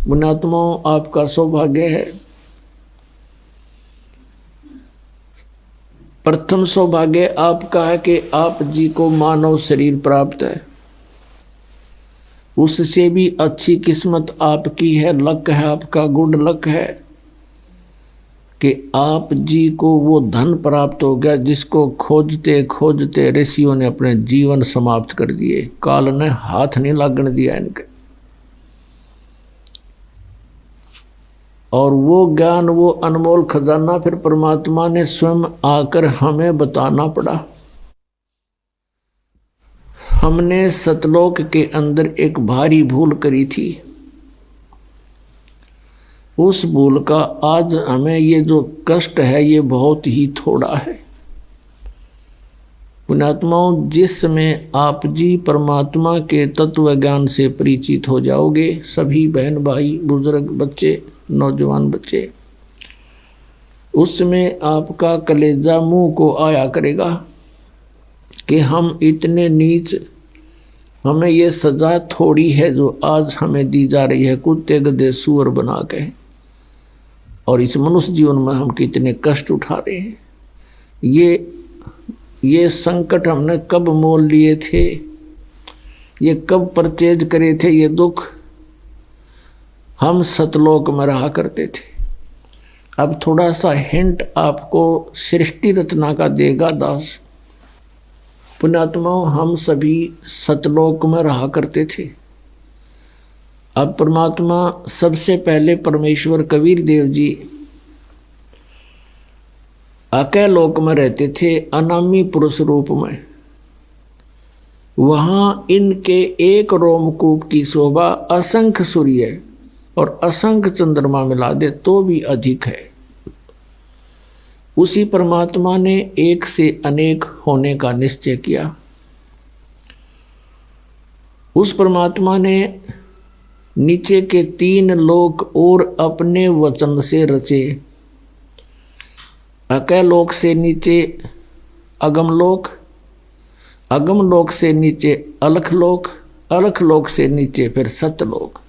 पुण्यात्माओं, आपका सौभाग्य है। प्रथम सौभाग्य आपका है कि आप जी को मानव शरीर प्राप्त है। उससे भी अच्छी किस्मत आपकी है, लक है आपका, गुड लक है कि आप जी को वो धन प्राप्त हो गया जिसको खोजते खोजते ऋषियों ने अपने जीवन समाप्त कर दिए। काल ने हाथ नहीं लागण दिया इनके। और वो ज्ञान, वो अनमोल खजाना फिर परमात्मा ने स्वयं आकर हमें बताना पड़ा। हमने सतलोक के अंदर एक भारी भूल करी थी। उस भूल का आज हमें ये जो कष्ट है ये बहुत ही थोड़ा है। पुण्यात्माओं, जिस समय आप जी परमात्मा के तत्व ज्ञान से परिचित हो जाओगे, सभी बहन भाई बुजुर्ग बच्चे नौजवान बच्चे, उस समय आपका कलेजा मुंह को आया करेगा कि हम इतने नीच, हमें ये सजा थोड़ी है जो आज हमें दी जा रही है कुत्ते गधे सुअर बना के, और इस मनुष्य जीवन में हम कितने कष्ट उठा रहे हैं। ये संकट हमने कब मोल लिए थे, ये कब परचेज करे थे। ये दुख हम सतलोक में रहा करते थे। अब थोड़ा सा हिंट आपको सृष्टि रचना का देगा दास। पुण्यात्माओं, हम सभी सतलोक में रहा करते थे। अब परमात्मा, सबसे पहले परमेश्वर कबीर देव जी अकय लोक में रहते थे, अनामी पुरुष रूप में। वहां इनके एक रोमकूप की शोभा असंख्य सूर्य और असंख्य चंद्रमा मिला दे तो भी अधिक है। उसी परमात्मा ने एक से अनेक होने का निश्चय किया। उस परमात्मा ने नीचे के 3 लोक और अपने वचन से रचे। अकय लोक से नीचे अगम लोक, अगम लोक से नीचे अलख लोक, अलख लोक से नीचे फिर सतलोक।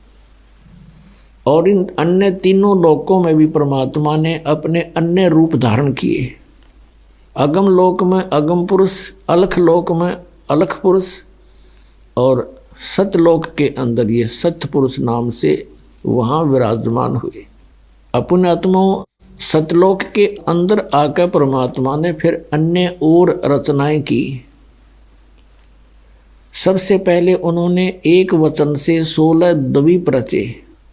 और इन अन्य तीनों लोकों में भी परमात्मा ने अपने अन्य रूप धारण किए। अगम लोक में अगम पुरुष, अलख लोक में अलख पुरुष, और सतलोक के अंदर ये सत्य पुरुष नाम से वहाँ विराजमान हुए। अपने आत्माओं, सतलोक के अंदर आकर परमात्मा ने फिर अन्य और रचनाएं की। सबसे पहले उन्होंने एक वचन से 16 द्वीप रचे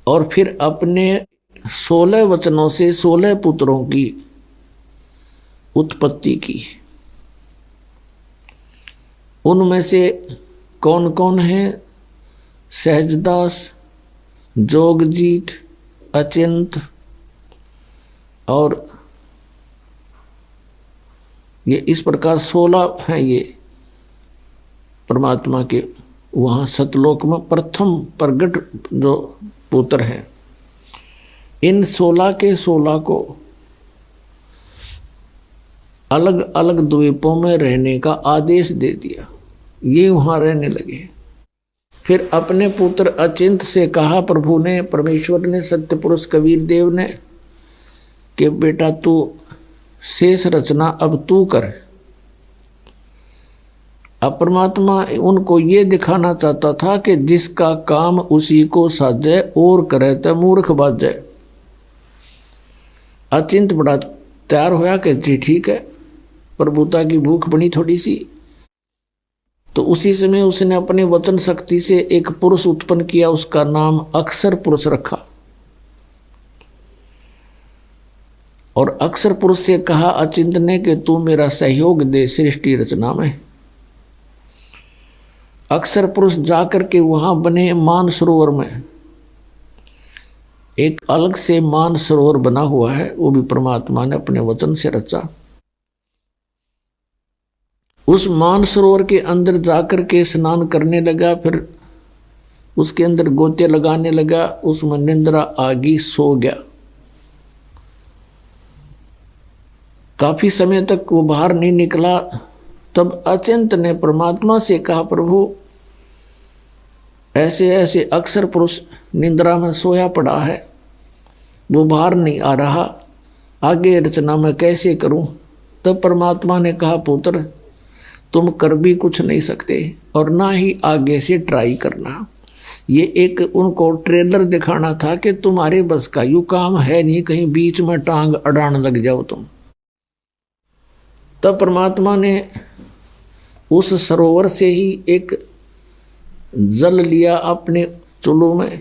और फिर अपने 16 वचनों से 16 पुत्रों की उत्पत्ति की। उनमें से कौन कौन है? सहजदास, जोगजीत, अचिंत, और ये इस प्रकार 16 हैं ये परमात्मा के वहाँ सतलोक में प्रथम प्रगट जो पुत्र हैं। इन 16 के 16 को अलग अलग द्वीपों में रहने का आदेश दे दिया। ये वहाँ रहने लगे। फिर अपने पुत्र अचिंत से कहा प्रभु ने, परमेश्वर ने, सत्य पुरुष कबीर देव ने, कि बेटा तू शेष रचना अब तू कर। अब परमात्मा उनको ये दिखाना चाहता था कि जिसका काम उसी को साजे और करे तो मूर्ख बाजे। अचिंत बड़ा तैयार होया कि जी ठीक है, प्रभुता की भूख बनी थोड़ी सी। तो उसी समय उसने अपने वचन शक्ति से एक पुरुष उत्पन्न किया, उसका नाम अक्षर पुरुष रखा। और अक्षर पुरुष से कहा अचिंत ने कि तू मेरा सहयोग दे सृष्टि रचना में। अक्षर पुरुष जाकर के वहां बने मान सरोवर में, एक अलग से मान सरोवर बना हुआ है, वो भी परमात्मा ने अपने वचन से रचा। उस मान सरोवर के अंदर जाकर के स्नान करने लगा, फिर उसके अंदर गोते लगाने लगा, उसमें निंद्रा आ गई, सो गया। काफी समय तक वो बाहर नहीं निकला। तब अचिंत ने परमात्मा से कहा, प्रभु ऐसे ऐसे अक्सर पुरुष निद्रा में सोया पड़ा है, वो बाहर नहीं आ रहा, आगे रचना मैं कैसे करूं? तब परमात्मा ने कहा, पुत्र तुम कर भी कुछ नहीं सकते और ना ही आगे से ट्राई करना। ये एक उनको ट्रेलर दिखाना था कि तुम्हारे बस का यू काम है नहीं, कहीं बीच में टांग अड़ाने लग जाओ तुम। तब परमात्मा ने उस सरोवर से ही एक जल लिया अपने चुल्लू में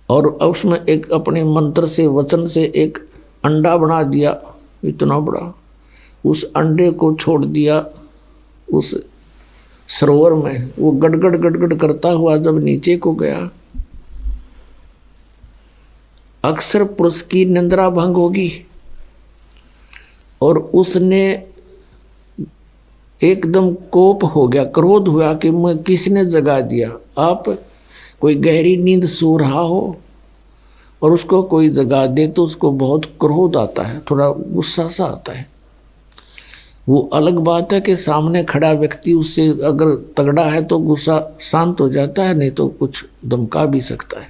और उसमें एक अपने मंत्र से वचन से एक अंडा बना दिया इतना बड़ा। उस अंडे को छोड़ दिया उस सरोवर में। वो गड़गड़ गड़गड़ करता हुआ जब नीचे को गया, अक्सर पुरुष की निंद्रा भंग होगी और उसने एकदम कोप हो गया, क्रोध हुआ कि मैं किसने जगा दिया। आप कोई गहरी नींद सो रहा हो और उसको कोई जगा दे तो उसको बहुत क्रोध आता है, थोड़ा गुस्सा सा आता है। वो अलग बात है कि सामने खड़ा व्यक्ति उससे अगर तगड़ा है तो गुस्सा शांत हो जाता है, नहीं तो कुछ धमका भी सकता है।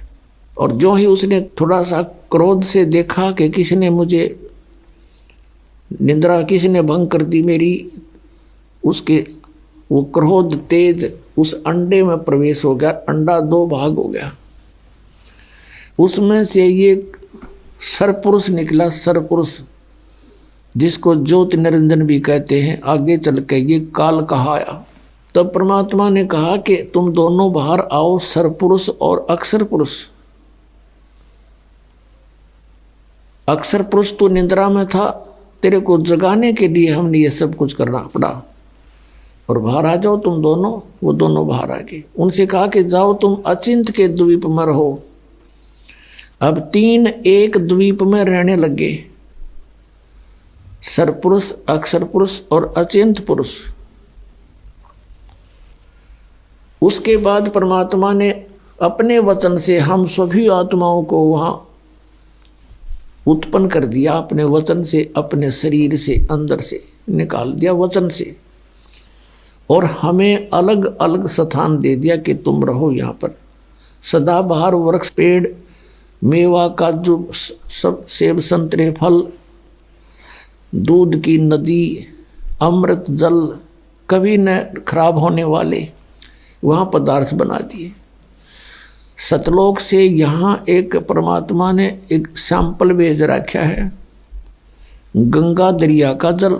और जो ही उसने थोड़ा सा क्रोध से देखा कि किसने मुझे निंद्रा, किसने भंग कर दी मेरी, उसके वो क्रोध तेज उस अंडे में प्रवेश हो गया। अंडा दो भाग हो गया, उसमें से ये सरपुरुष निकला, सरपुरुष जिसको ज्योति निरंजन भी कहते हैं। आगे चल के ये काल कहाया। तब परमात्मा ने कहा कि तुम दोनों बाहर आओ, सरपुरुष और अक्षर पुरुष। अक्षर पुरुष तो निद्रा में था, तेरे को जगाने के लिए हमने ये सब कुछ करना पड़ा, और बाहर आ जाओ तुम दोनों। वो दोनों बाहर आ गए। उनसे कहा कि जाओ तुम अचिंत के द्वीप में रहो। अब 3 एक द्वीप में रहने लगे, सरपुरुष, अक्षर पुरुष और अचिंत पुरुष। उसके बाद परमात्मा ने अपने वचन से हम सभी आत्माओं को वहां उत्पन्न कर दिया, अपने वचन से, अपने शरीर से, अंदर से निकाल दिया वचन से, और हमें अलग अलग स्थान दे दिया कि तुम रहो यहाँ पर। सदाबहार वृक्ष, पेड़, मेवा, काजू, सब सेब, संतरे, फल, दूध की नदी, अमृत जल, कभी न खराब होने वाले वहाँ पदार्थ बना दिए। सतलोक से यहाँ एक परमात्मा ने एक सैंपल भेज रखा है, गंगा दरिया का जल।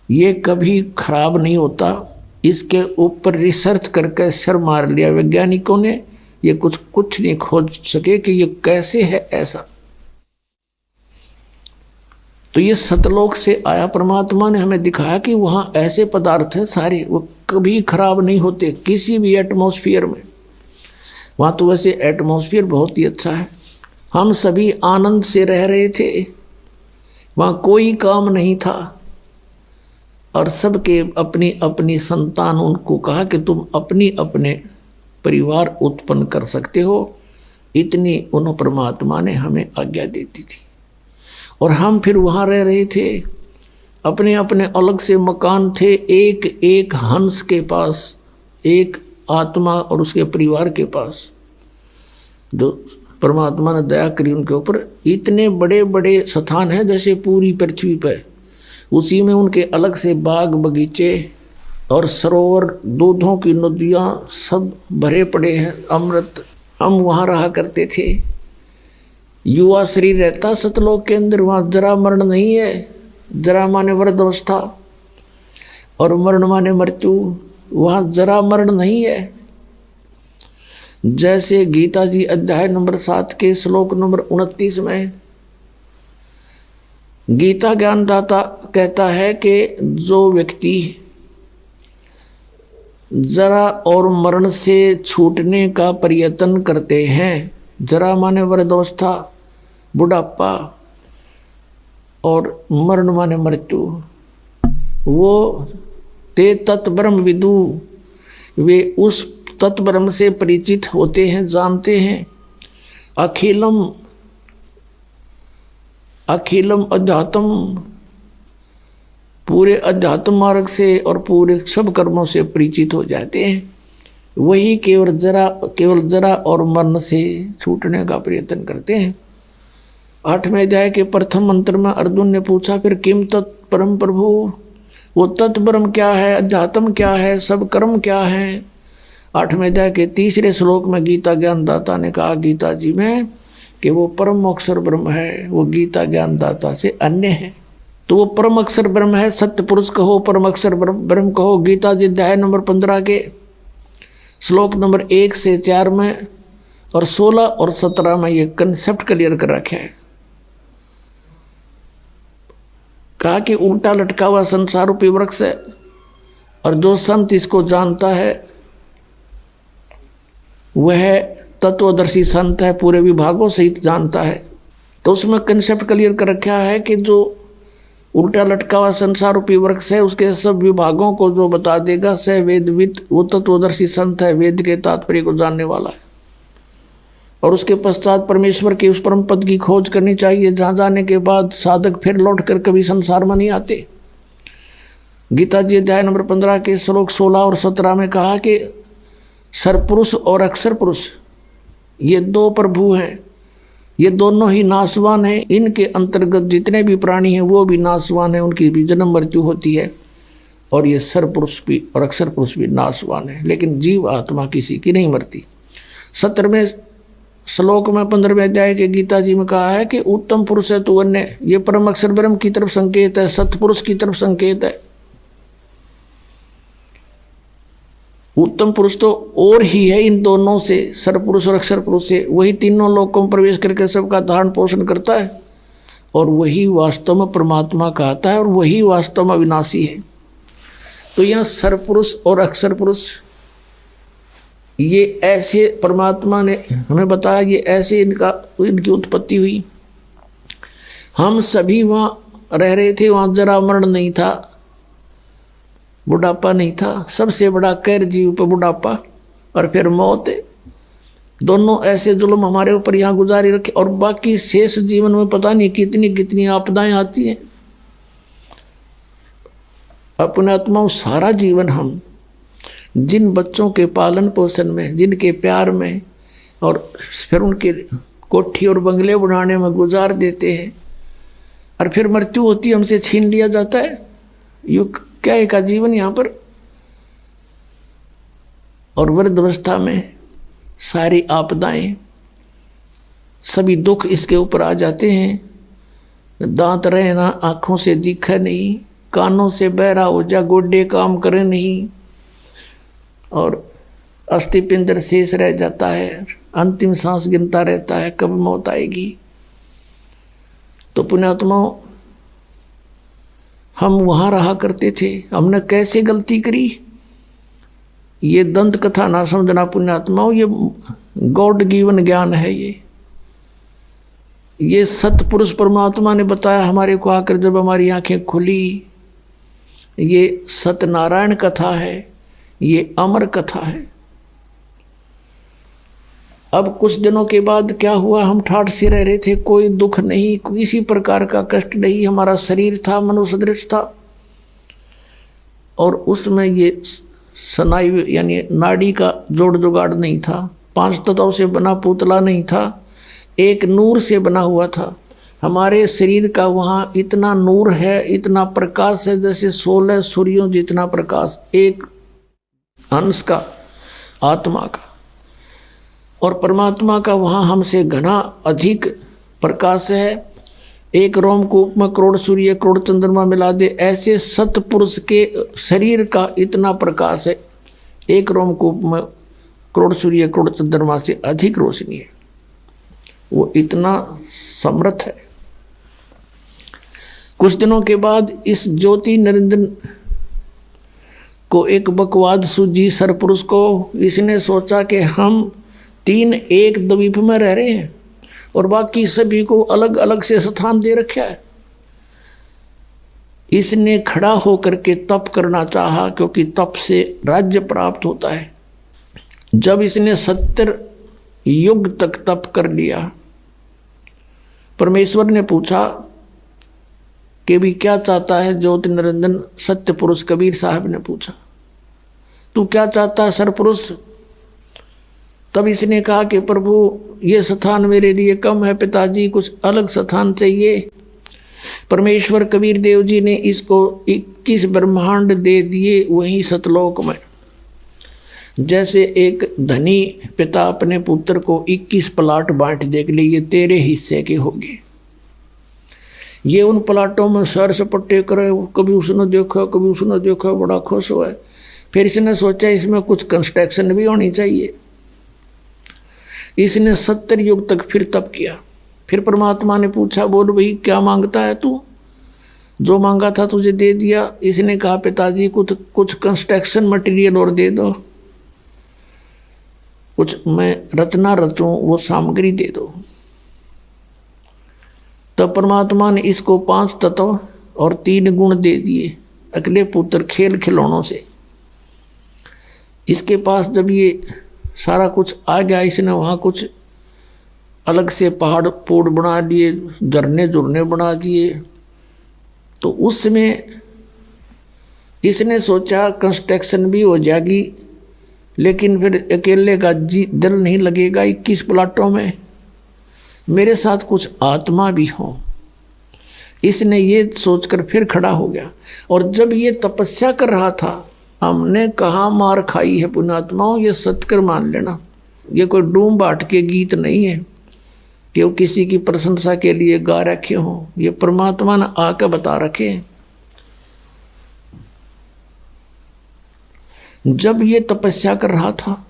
ये कभी खराब नहीं होता। इसके ऊपर रिसर्च करके सर मार लिया वैज्ञानिकों ने, ये कुछ नहीं खोज सके कि ये कैसे है ऐसा। तो ये सतलोक से आया, परमात्मा ने हमें दिखाया कि वहाँ ऐसे पदार्थ हैं सारे, वो कभी खराब नहीं होते किसी भी एटमॉस्फेयर में। वहाँ तो वैसे एटमॉस्फेयर बहुत ही अच्छा है, हम सभी आनंद से रह रहे थे, वहाँ कोई काम नहीं था, और सबके अपनी अपनी संतान। उनको कहा कि तुम अपनी अपने परिवार उत्पन्न कर सकते हो, इतनी उन परमात्मा ने हमें आज्ञा देती थी। और हम फिर वहाँ रह रहे थे, अपने अपने अलग से मकान थे। एक एक हंस के पास, एक आत्मा और उसके परिवार के पास, जो परमात्मा ने दया करी उनके ऊपर। इतने बड़े बड़े स्थान हैं जैसे पूरी पृथ्वी पर, उसी में उनके अलग से बाग बगीचे और सरोवर, दूधों की नदियाँ सब भरे पड़े हैं, अमृत। हम वहाँ रहा करते थे। युवा शरीर रहता सतलोक के अंदर, वहाँ जरा मरण नहीं है। जरा माने वृद्धावस्था और मरण माने मृत्यु, वहाँ जरा मरण नहीं है। जैसे गीता जी अध्याय नंबर 7 के श्लोक नंबर 29 में गीता ज्ञानदाता कहता है कि जो व्यक्ति जरा और मरण से छूटने का प्रयत्न करते हैं, जरा माने वृद्धावस्था, बुढ़ापा, और मरण माने मृत्यु, वो ते तत्ब्रह्म विदु, वे उस तत्ब्रह्म से परिचित होते हैं, जानते हैं। अखिलम अखिलम अध्यात्म, पूरे अध्यात्म मार्ग से और पूरे सब कर्मों से परिचित हो जाते हैं, वही केवल जरा और मरण से छूटने का प्रयत्न करते हैं। 8वें अध्याय के प्रथम मंत्र में अर्जुन ने पूछा, फिर किम तत्परम प्रभु, वो तत्परम क्या है, अध्यात्म क्या है, सब कर्म क्या है। 8वें अध्याय के 3रे श्लोक में गीता ज्ञानदाता ने कहा गीता जी में कि वो परम अक्षर ब्रह्म है, वो गीता ज्ञानदाता से अन्य है। तो वो परम अक्षर ब्रह्म है, सत्य पुरुष कहो, परम अक्षर ब्रह्म कहो। गीता जी अध्याय नंबर 15 के श्लोक नंबर 1 से 4 में और 16 और 17 में ये कंसेप्ट क्लियर कर रखे हैं। कहा कि उल्टा लटका हुआ संसार रूपी वृक्ष है, और जो संत इसको जानता है वह तत्वदर्शी संत है, पूरे विभागों सहित जानता है। तो उसमें कंसेप्ट क्लियर कर रखा है कि जो उल्टा लटका हुआ संसार रूपी वृक्ष है, उसके सब विभागों को जो बता देगा सह वेदविद, वो तत्वदर्शी संत है, वेद के तात्पर्य को जानने वाला है। और उसके पश्चात परमेश्वर के उस परम पद की खोज करनी चाहिए, जहाँ जाने के बाद साधक फिर लौट कर कभी संसार में नहीं आते। गीता जी अध्याय नंबर 15 के श्लोक 16 और 17 में कहा कि सरपुरुष और अक्षर पुरुष ये दो प्रभु हैं, ये दोनों ही नाशवान हैं। इनके अंतर्गत जितने भी प्राणी हैं वो भी नाशवान हैं, उनकी भी जन्म मृत्यु होती है। और ये सरपुरुष भी और अक्षर पुरुष भी नाशवान है, लेकिन जीव आत्मा किसी की नहीं मरती। 17वें श्लोक में 15वें अध्याय के गीता जी में कहा है कि उत्तम पुरुष है तो अन्य, ये परम अक्षर ब्रह्म की तरफ संकेत है, सतपुरुष की तरफ संकेत है। उत्तम पुरुष तो और ही है इन दोनों से, सरपुरुष और अक्षर पुरुष से, वही तीनों लोकों में प्रवेश करके सबका धारण पोषण करता है, और वही वास्तव में परमात्मा कहता है, और वही वास्तव में अविनाशी है। तो यहाँ सरपुरुष और अक्षर पुरुष ये ऐसे परमात्मा ने हमें बताया, ये ऐसे इनकी उत्पत्ति हुई। हम सभी वहाँ रह रहे थे, वहाँ जरा मरण नहीं था, बुढ़ापा नहीं था। सबसे बड़ा कैर जीव पर बुढ़ापा और फिर मौत, दोनों ऐसे जुल्म हमारे ऊपर यहाँ गुजारी रखे। और बाकी शेष जीवन में पता नहीं कितनी कितनी आपदाएं आती हैं। अपने आत्माओं सारा जीवन हम जिन बच्चों के पालन पोषण में, जिनके प्यार में, और फिर उनके कोठी और बंगले बनाने में गुजार देते हैं, और फिर मृत्यु होती है, हमसे छीन लिया जाता है। युग क्या एक जीवन यहाँ पर। और वृद्धावस्था में सारी आपदाएं, सभी दुख इसके ऊपर आ जाते हैं। दांत रहे ना, आँखों से दिखे नहीं, कानों से बहरा हो जा, गोडे काम करे नहीं, और अस्थि पिंजर शेष रह जाता है, अंतिम सांस गिनता रहता है कब मौत आएगी। तो पुण्यात्माओं, हम वहाँ रहा करते थे, हमने कैसे गलती करी। ये दंत कथा ना समझना पुण्यात्माओं, ये गॉड गिवन ज्ञान है। ये सतपुरुष परमात्मा ने बताया हमारे को आकर, जब हमारी आंखें खुली। ये सत्यनारायण कथा है, ये अमर कथा है। अब कुछ दिनों के बाद क्या हुआ, हम ठाठ से रह रहे थे, कोई दुख नहीं, किसी प्रकार का कष्ट नहीं। हमारा शरीर था मनुष्य सदृश था, और उसमें ये स्नायु यानी नाड़ी का जोड़ जुगाड़ नहीं था, 5 तत्वों से बना पुतला नहीं था, एक नूर से बना हुआ था। हमारे शरीर का वहाँ इतना नूर है, इतना प्रकाश है, जैसे 16 सूर्यों जितना प्रकाश एक अंश का, आत्मा का। और परमात्मा का वहाँ हमसे घना अधिक प्रकाश है। एक रोमकूप में करोड़ सूर्य करोड़ चंद्रमा मिला दे, ऐसे सतपुरुष के शरीर का इतना प्रकाश है। एक रोमकूप में करोड़ सूर्य करोड़ चंद्रमा से अधिक रोशनी है, वो इतना समर्थ है। कुछ दिनों के बाद इस ज्योति निरंजन को एक बकवाद सूझी सरपुरुष को। इसने सोचा कि हम 3 एक द्वीप में रह रहे हैं और बाकी सभी को अलग अलग से स्थान दे रखा है। इसने खड़ा होकर के तप करना चाहा, क्योंकि तप से राज्य प्राप्त होता है। जब इसने 70 युग तक तप कर लिया, परमेश्वर ने पूछा कि भी क्या चाहता है ज्योति निरंजन सत्य पुरुष कबीर साहब ने पूछा, तू क्या चाहता है सरपुरुष? तब इसने कहा कि प्रभु ये स्थान मेरे लिए कम है पिताजी, कुछ अलग स्थान चाहिए। परमेश्वर कबीर देव जी ने इसको 21 ब्रह्मांड दे दिए वहीं सतलोक में। जैसे एक धनी पिता अपने पुत्र को 21 प्लाट बांट दे के लिए, ये तेरे हिस्से के होंगे। ये उन प्लाटों में सर सपट्टे करे, कभी उसने देखा कभी उसने देखा, बड़ा खुश हुआ। फिर इसने सोचा इसमें कुछ कंस्ट्रक्शन भी होनी चाहिए। इसने 70 युग तक फिर तप किया। फिर परमात्मा ने पूछा, बोल भाई क्या मांगता है तू? जो मांगा था तुझे दे दिया। इसने कहा पिताजी कुछ कंस्ट्रक्शन मटेरियल और दे दो, कुछ मैं रचना रचूं वो सामग्री दे दो। तब परमात्मा ने इसको 5 तत्व और 3 गुण दे दिए अगले पुत्र खेल खिलौनों से। इसके पास जब ये सारा कुछ आ गया, इसने वहाँ कुछ अलग से पहाड़ पोड़ बना दिए, झरने झुरने बना दिए। तो उसमें इसने सोचा कंस्ट्रक्शन भी हो जाएगी, लेकिन फिर अकेले का दिल नहीं लगेगा 21 प्लाटों में, मेरे साथ कुछ आत्मा भी हो। इसने ये सोचकर फिर खड़ा हो गया। और जब ये तपस्या कर रहा था, हमने कहाँ मार खाई है पुण्यात्माओं, ये सत्कर मान लेना। ये कोई डूम बाट के गीत नहीं है कि वो किसी की प्रशंसा के लिए गा रखे हों, ये परमात्मा ने आकर बता रखे हैं। जब ये तपस्या कर रहा था,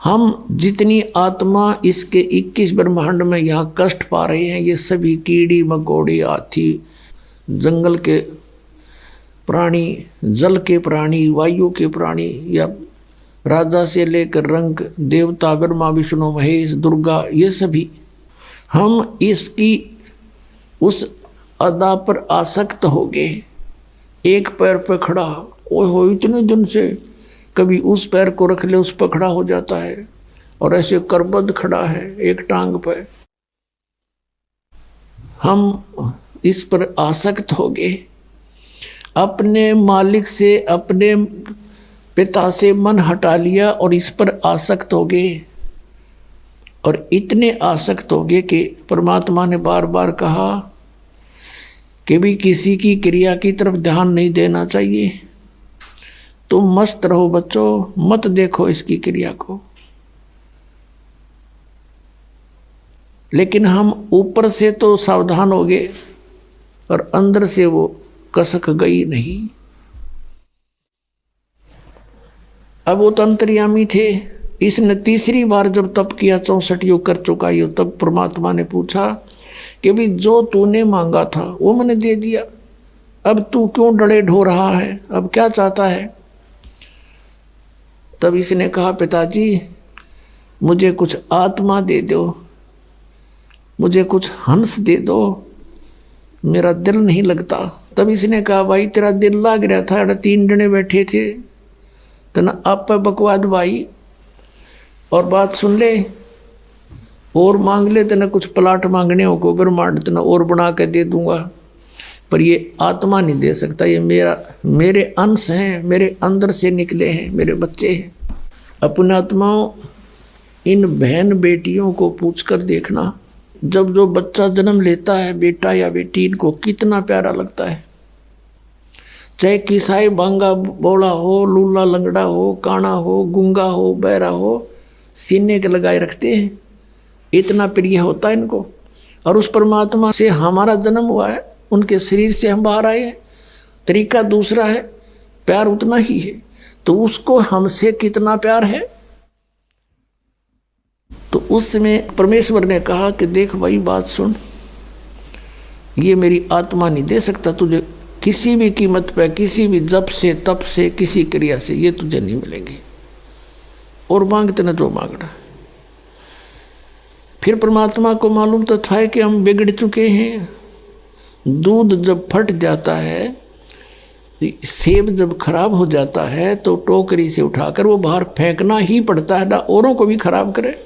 हम जितनी आत्मा इसके 21 ब्रह्मांड में यहाँ कष्ट पा रहे हैं, ये सभी कीड़ी मकोड़ी हाथी, जंगल के प्राणी, जल के प्राणी, वायु के प्राणी, या राजा से लेकर रंग देवता ब्रह्मा विष्णु महेश दुर्गा, ये सभी हम इसकी उस अदा पर आसक्त हो गए। एक पैर पर खड़ा, ओए हो इतने दिन से कभी उस पैर को रख ले उस पर खड़ा हो जाता है, और ऐसे करबद्ध खड़ा है एक टांग पर। हम इस पर आसक्त हो गए, अपने मालिक से अपने पिता से मन हटा लिया और इस पर आसक्त हो गए। और इतने आसक्त हो गए कि परमात्मा ने बार बार कहा कि भी किसी की क्रिया की तरफ ध्यान नहीं देना चाहिए, तुम मस्त रहो बच्चों, मत देखो इसकी क्रिया को। लेकिन हम ऊपर से तो सावधान हो गए और अंदर से वो कसक गई नहीं। अब वो तो अंतर्यामी थे। इसने तीसरी बार जब तप किया, 64 युग कर चुका ये, तब परमात्मा ने पूछा कि भी जो तूने मांगा था वो मैंने दे दिया, अब तू क्यों डरे ढो रहा है, अब क्या चाहता है? तब इसने कहा पिताजी मुझे कुछ आत्मा दे दो, मुझे कुछ हंस दे दो, मेरा दिल नहीं लगता। तब इसने कहा भाई तेरा दिल लाग रहा था, 3 जने बैठे थे, तना आप पे बकवाद भाई, और बात सुन ले और मांग ले, तना कुछ प्लाट मांगने हो को ब्रह्मांड तना और बना के दे दूंगा, पर ये आत्मा नहीं दे सकता, ये मेरे अंश हैं, मेरे अंदर से निकले हैं, मेरे बच्चे हैं। अपने आत्माओं, इन बहन बेटियों को पूछकर देखना, जब जो बच्चा जन्म लेता है, बेटा या बेटी, इनको कितना प्यारा लगता है। चाहे किसाई बांगा बोला हो, लूला लंगड़ा हो, काना हो, गुंगा हो, बहरा हो, सीने के लगाए रखते हैं, इतना प्रिय होता है इनको। और उस परमात्मा से हमारा जन्म हुआ है, उनके शरीर से हम बाहर आए हैं, तरीका दूसरा है, प्यार उतना ही है। तो उसको हमसे कितना प्यार है। तो उसमें परमेश्वर ने कहा कि देख भाई बात सुन, ये मेरी आत्मा नहीं दे सकता तुझे किसी भी कीमत पे, किसी भी जप से, तप से, किसी क्रिया से, ये तुझे नहीं मिलेंगे, और मांगते न जो मांगना। फिर परमात्मा को मालूम तो था कि हम बिगड़ चुके हैं। दूध जब फट जाता है, सेब जब खराब हो जाता है, तो टोकरी से उठाकर वो बाहर फेंकना ही पड़ता है, ना औरों को भी खराब करे।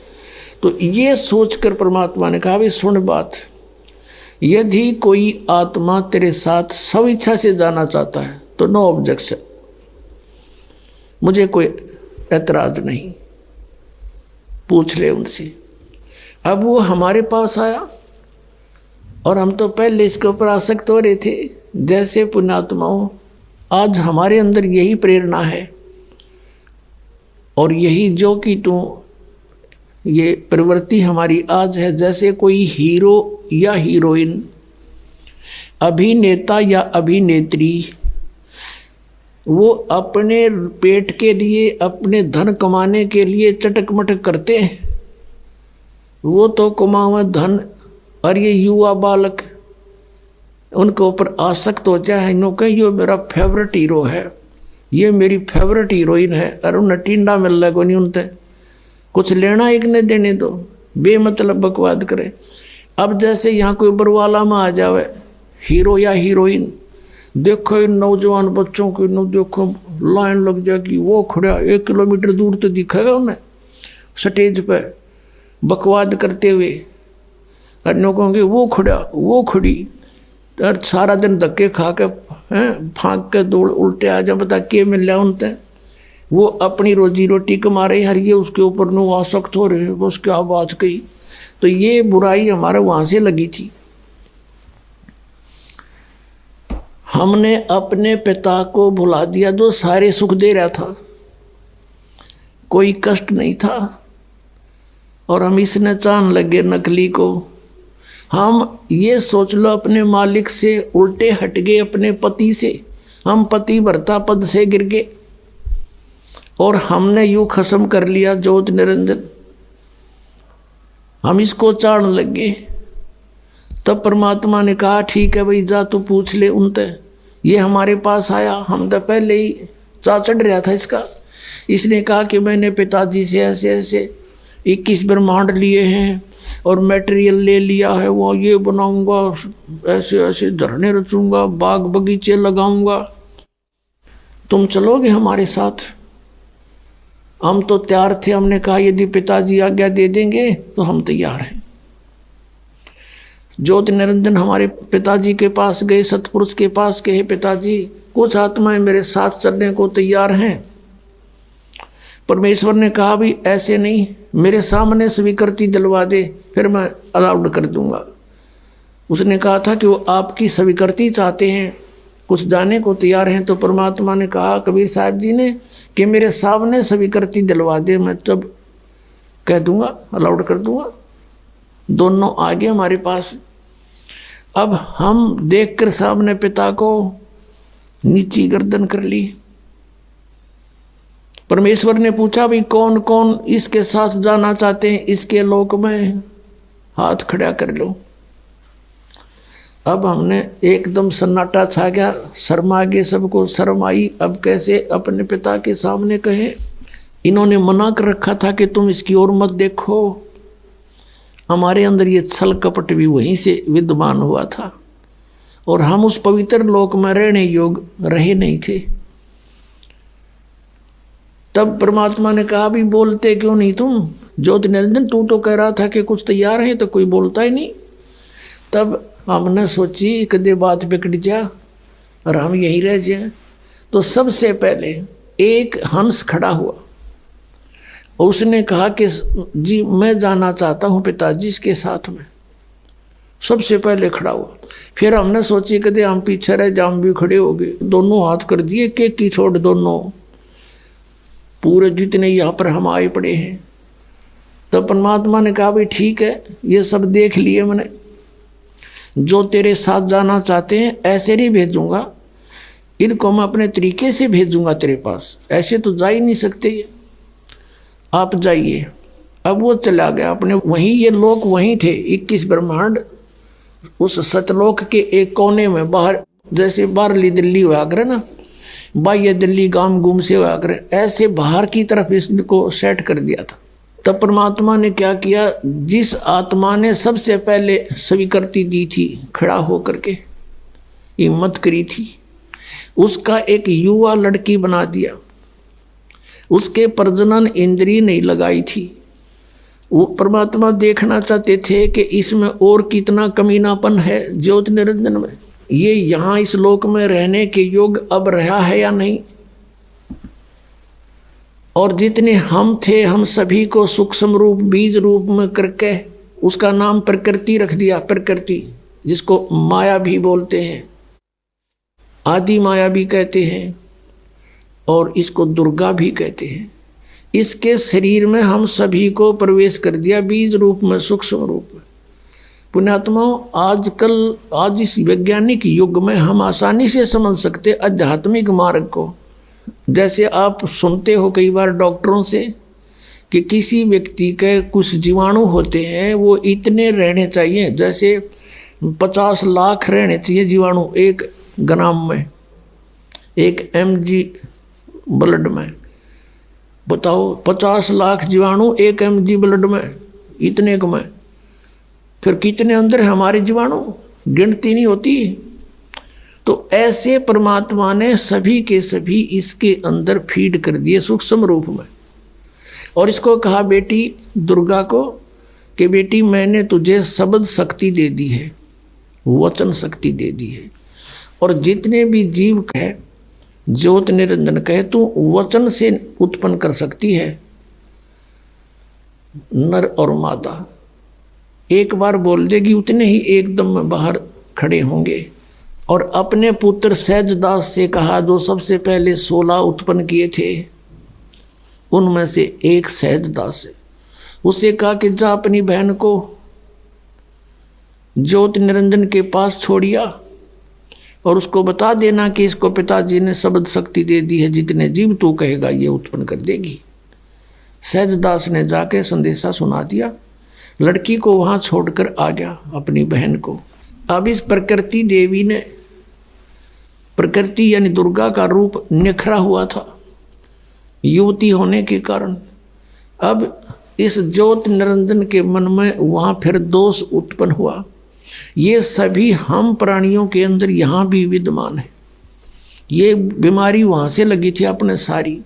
तो ये सोचकर परमात्मा ने कहा भाई सुन बात, यदि कोई आत्मा तेरे साथ स्वेच्छा से जाना चाहता है तो नो ऑब्जेक्शन, मुझे कोई ऐतराज नहीं, पूछ ले उनसे। अब वो हमारे पास आया और हम तो पहले इसके ऊपर आसक्त हो रहे थे। जैसे पुण्यात्माओं, आज हमारे अंदर यही प्रेरणा है और यही जो कि तू ये प्रवृत्ति हमारी आज है। जैसे कोई हीरो या हीरोइन, अभिनेता या अभिनेत्री, वो अपने पेट के लिए, अपने धन कमाने के लिए चटक मटक करते हैं। वो तो कमावे धन, और ये युवा बालक उनके ऊपर आसक्त हो जाए, इन्होंने ये मेरा फेवरेट हीरो है, ये मेरी फेवरेट हीरोइन है, और उन्हें टिंडा मिल रहा है को नहीं, उनसे कुछ लेना एक ने देने दो, बेमतलब बकवाद करे। अब जैसे यहाँ कोई बरवाला में आ जावे हीरो या हीरोइन, देखो इन नौजवान बच्चों की देखो लाइन लग जाएगी, वो खड़ा 1 किलोमीटर दूर तो दिखेगा उन्हें स्टेज पे बकवाद करते हुए, और लोगों के वो खड़ा वो खड़ी, और सारा दिन धक्के खा के फाँक के दौड़ उल्टे आ जा, बता के मिल रहा उनसे। वो अपनी रोजी रोटी कमा रहे, हर ये उसके ऊपर नो आसक्त हो रहे, बस क्या बात कही। तो ये बुराई हमारे वहाँ से लगी थी। हमने अपने पिता को भुला दिया जो सारे सुख दे रहा था, कोई कष्ट नहीं था, और हम इसने चाहने लगे नकली को। हम ये सोच लो अपने मालिक से उल्टे हट गए, अपने पति से। हम पति भरता पद से गिर गए और हमने यूँ खत्म कर लिया ज्योत निरंजन, हम इसको चाहने लगे। तब परमात्मा ने कहा ठीक है भाई, जा तू पूछ ले उनसे। ये हमारे पास आया, हम तो पहले ही चा चढ़ रहा था इसका। इसने कहा कि मैंने पिताजी से ऐसे ऐसे 21 ब्रह्मांड लिए हैं और मटेरियल ले लिया है, वो ये बनाऊंगा, ऐसे ऐसे झरने रचूंगा, बाग बगीचे लगाऊंगा, तुम चलोगे हमारे साथ? हम तो तैयार थे, हमने कहा यदि पिताजी आज्ञा दे देंगे तो हम तैयार हैं। ज्योति निरंजन हमारे पिताजी के पास गए, सतपुरुष के पास गए, पिताजी कुछ आत्माएं मेरे साथ चलने को तैयार हैं। परमेश्वर ने कहा भी ऐसे नहीं, मेरे सामने स्वीकृति दिलवा दे, फिर मैं अलाउड कर दूंगा। उसने कहा था कि वो आपकी स्वीकृति चाहते हैं, कुछ जाने को तैयार हैं। तो परमात्मा ने कहा कबीर साहब जी ने कि मेरे सामने स्वीकृति दिलवा दे, मैं तब कह दूंगा, अलाउड कर दूंगा। दोनों आगे हमारे पास। अब हम देखकर सामने पिता को नीची गर्दन कर ली। परमेश्वर ने पूछा भी कौन कौन इसके साथ जाना चाहते हैं इसके लोक में, हाथ खड़ा कर लो। अब हमने एकदम सन्नाटा छा गया, शर्मा गए, सबको शर्म आई। अब कैसे अपने पिता के सामने कहे? इन्होंने मना कर रखा था कि तुम इसकी ओर मत देखो। हमारे अंदर ये छल कपट भी वहीं से विद्यमान हुआ था और हम उस पवित्र लोक में रहने योग रहे नहीं थे। तब परमात्मा ने कहा भी बोलते क्यों नहीं तुम? ज्योति निरंजन तू तो कह रहा था कि कुछ तैयार है, तो कोई बोलता ही नहीं। तब हमने सोची कदे बात बिगड़ जा और हम यहीं रह जाए। तो सबसे पहले एक हंस खड़ा हुआ, उसने कहा कि जी मैं जाना चाहता हूँ पिताजी इसके साथ में। सबसे पहले खड़ा हुआ। फिर हमने सोची कदे हम पीछे रह जाम, भी खड़े हो गए, दोनों हाथ कर दिए, केक की छोड़ दोनों, पूरे जितने यहाँ पर हम आए पड़े हैं। तो परमात्मा ने कहा भाई ठीक है, ये सब देख लिए मैंने, जो तेरे साथ जाना चाहते हैं ऐसे नहीं भेजूंगा, इनको मैं अपने तरीके से भेजूंगा तेरे पास, ऐसे तो जा ही नहीं सकते ये, आप जाइए। अब वो चला गया अपने, वहीं ये लोग वहीं थे 21 ब्रह्मांड, उस सतलोक के एक कोने में बाहर, जैसे बाहरली दिल्ली हुआ करे ना, बाह्य दिल्ली गांव गुम से हुआ करे, ऐसे बाहर की तरफ इसको सेट कर दिया था। तब परमात्मा ने क्या किया, जिस आत्मा ने सबसे पहले स्वीकृति दी थी, खड़ा होकर के हिम्मत करी थी, उसका एक युवा लड़की बना दिया। उसके प्रजनन इंद्रिय नहीं लगाई थी, वो परमात्मा देखना चाहते थे कि इसमें और कितना कमीनापन है ज्योति निरंजन में, ये यहाँ इस लोक में रहने के योग्य अब रहा है या नहीं। और जितने हम थे हम सभी को सूक्ष्म रूप बीज रूप में करके उसका नाम प्रकृति रख दिया। प्रकृति जिसको माया भी बोलते हैं, आदि माया भी कहते हैं और इसको दुर्गा भी कहते हैं। इसके शरीर में हम सभी को प्रवेश कर दिया बीज रूप में, सूक्ष्म रूप में। पुण्यात्माओं, आज इस वैज्ञानिक युग में हम आसानी से समझ सकते आध्यात्मिक मार्ग को। जैसे आप सुनते हो कई बार डॉक्टरों से कि किसी व्यक्ति के कुछ जीवाणु होते हैं, वो इतने रहने चाहिए, जैसे 50 लाख रहने चाहिए जीवाणु 1 ग्राम में, 1 mg ब्लड में। बताओ 50 लाख जीवाणु 1 mg ब्लड में, इतने को में फिर कितने अंदर हमारे जीवाणु, गिनती नहीं होती। तो ऐसे परमात्मा ने सभी के सभी इसके अंदर फीड कर दिए सूक्ष्म रूप में। और इसको कहा बेटी दुर्गा को कि बेटी मैंने तुझे शब्द शक्ति दे दी है, वचन शक्ति दे दी है, और जितने भी जीव कहे ज्योत निरंजन कहे तू वचन से उत्पन्न कर सकती है नर और मादा। एक बार बोल देगी उतने ही एकदम में बाहर खड़े होंगे। और अपने पुत्र सहजदास से कहा, जो सबसे पहले 16 उत्पन्न किए थे उनमें से एक सहजदास है, उससे कहा कि जा अपनी बहन को ज्योति निरंजन के पास छोड़िया और उसको बता देना कि इसको पिताजी ने शब्द शक्ति दे दी है, जितने जीव तू कहेगा ये उत्पन्न कर देगी। सहजदास ने जाके संदेशा सुना दिया, लड़की को वहां छोड़कर आ गया अपनी बहन को। अब इस प्रकृति देवी ने, प्रकृति यानी दुर्गा का रूप निखरा हुआ था युवती होने के कारण। अब इस ज्योति निरंजन के मन में वहां फिर दोष उत्पन्न हुआ। ये सभी हम प्राणियों के अंदर यहाँ भी विद्यमान है। ये बीमारी वहां से लगी थी अपने सारी।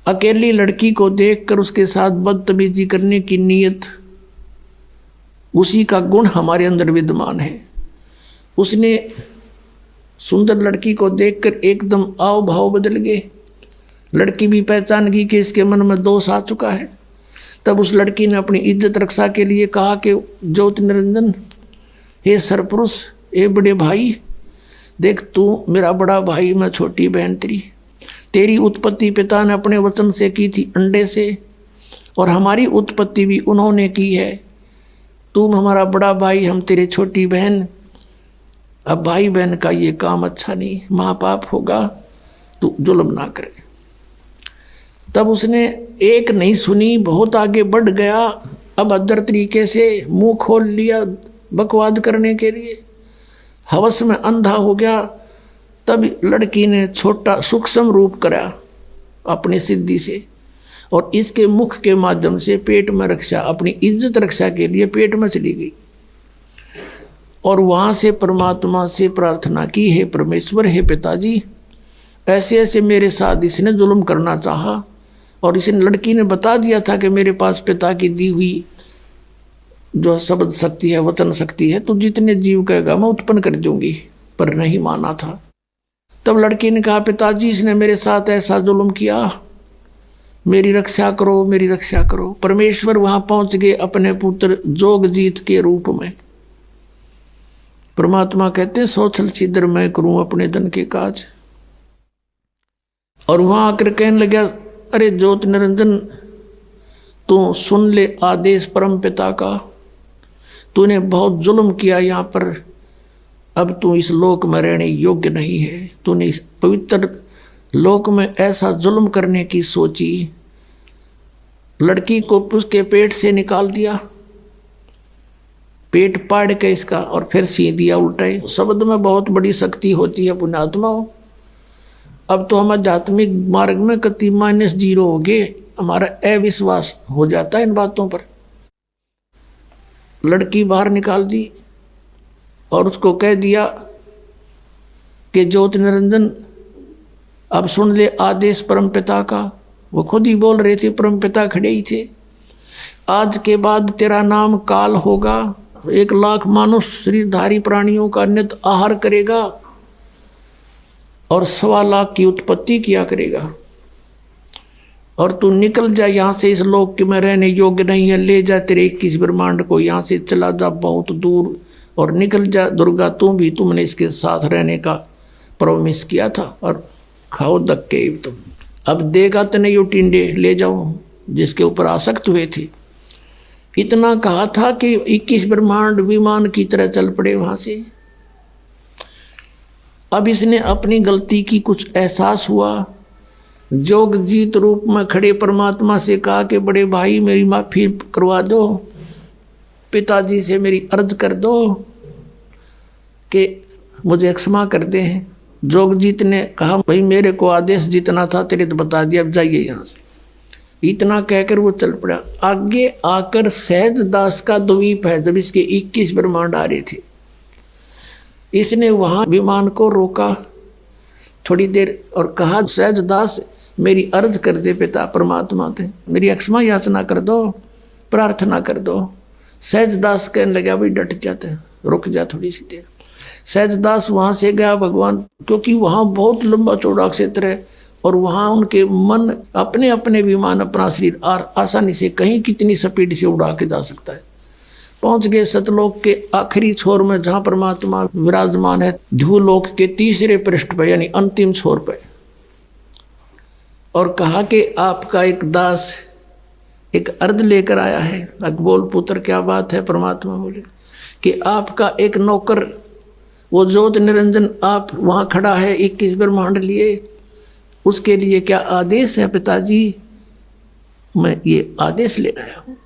अकेली लड़की को देखकर उसके साथ बदतमीजी करने की नीयत, उसी का गुण हमारे अंदर विद्यमान है। उसने सुंदर लड़की को देखकर एकदम आव भाव बदल गए। लड़की भी पहचान गई कि इसके मन में दोष आ चुका है। तब उस लड़की ने अपनी इज्जत रक्षा के लिए कहा कि ज्योति निरंजन, हे सरपुरुष, हे बड़े भाई, देख तू मेरा बड़ा भाई, मैं छोटी बहन तेरी उत्पत्ति पिता ने अपने वचन से की थी, अंडे से, और हमारी उत्पत्ति भी उन्होंने की है। तू हमारा बड़ा भाई, हम तेरे छोटी बहन। अब भाई बहन का ये काम अच्छा नहीं, महापाप होगा, तू जुल्म ना करे। तब उसने एक नहीं सुनी, बहुत आगे बढ़ गया। अब अदर तरीके से मुंह खोल लिया बकवाद करने के लिए, हवस में अंधा हो गया। तब लड़की ने छोटा सूक्ष्म रूप करा अपनी सिद्धि से, और इसके मुख के माध्यम से पेट में रक्षा, अपनी इज्जत रक्षा के लिए पेट में चली गई। और वहाँ से परमात्मा से प्रार्थना की, हे परमेश्वर, हे पिताजी, ऐसे ऐसे मेरे साथ इसने जुल्म करना चाहा, और इसने, लड़की ने बता दिया था कि मेरे पास पिता की दी हुई जो शब्द शक्ति है, वचन शक्ति है, तो जितने जीव कहेगा मैं उत्पन्न कर दूंगी, पर नहीं माना था। तब लड़की ने कहा, पिताजी इसने मेरे साथ ऐसा जुल्म किया, मेरी रक्षा करो, मेरी रक्षा करो। परमेश्वर वहां पहुंच गए अपने पुत्र जोगजीत के रूप में। परमात्मा कहते हैं, सौ छल छिद्र मैं करूं अपने धन के काज। और वहां आकर कहने लगा, अरे ज्योति निरंजन, तू सुन ले आदेश परम पिता का, तूने बहुत जुल्म किया यहाँ पर, अब तू इस लोक में रहने योग्य नहीं है। तूने इस पवित्र लोक में ऐसा जुल्म करने की सोची, लड़की को उसके पेट से निकाल दिया, पेट पाड़ के इसका, और फिर सी दिया उल्टाई। शब्द में बहुत बड़ी शक्ति होती है पुण्यात्माओं। अब तो हम आध्यात्मिक मार्ग में कति -0 हो गए, हमारा अविश्वास हो जाता है इन बातों पर। लड़की बाहर निकाल दी और उसको कह दिया कि ज्योति निरंजन, अब सुन ले आदेश परम पिता का। वो खुद ही बोल रहे थे, परम पिता खड़े ही थे। आज के बाद तेरा नाम काल होगा, 1,00,000 मानुष शरीरधारी प्राणियों का नित आहार करेगा और 1,25,00,000 की उत्पत्ति किया करेगा, और तू निकल जा यहाँ से, इस लोक के में रहने योग्य नहीं है, ले जा तेरे 21 ब्रह्मांड को, यहाँ से चला जा बहुत दूर और निकल जा दुर्गा, तू भी, तुमने इसके साथ रहने का प्रॉमिस किया था और खाओ धक्के तुम, अब देगा तो नहीं, वो टिंडे ले जाओ जिसके ऊपर आसक्त हुए थे। इतना कहा था कि 21 ब्रह्मांड विमान की तरह चल पड़े वहां से। अब इसने अपनी गलती की कुछ एहसास हुआ, जोग जीत रूप में खड़े परमात्मा से कहा कि बड़े भाई मेरी माफ़ी करवा दो, पिताजी से मेरी अर्ज कर दो कि मुझे क्षमा कर दे। जोगजीत ने कहा भाई मेरे को आदेश जितना था तेरे तो बता दिया, अब जाइए यहाँ से। इतना कहकर वो चल पड़ा। आगे आकर सहज दास का द्वीप है, जब इसके 21 ब्रह्मांड आ रहे थे, इसने वहाँ विमान को रोका थोड़ी देर और कहा सहज दास मेरी अर्ज कर दे पिता परमात्मा थे, मेरी क्षमा याचना कर दो, प्रार्थना कर दो। सहज दास कहने लगा भाई डट जाते, रुक जा थोड़ी सी देर। सहज दास वहाँ से गया भगवान, क्योंकि वहाँ बहुत लंबा चौड़ा क्षेत्र है और वहाँ उनके मन अपने अपने विमान अपना शरीर आसानी से कहीं कितनी स्पीड से उड़ा के जा सकता है। पहुँच गए सतलोक के आखिरी छोर में, जहाँ परमात्मा विराजमान है, ध्रुवलोक के तीसरे पृष्ठ पर यानी अंतिम छोर पर, और कहा कि आपका एक दास एक अर्ध लेकर आया है। अकबोल पुत्र क्या बात है? परमात्मा बोले कि आपका एक नौकर वो ज्योत निरंजन आप वहाँ खड़ा है 21 ब्रह्मांड लिए, उसके लिए क्या आदेश है पिताजी? मैं ये आदेश ले आया हूँ।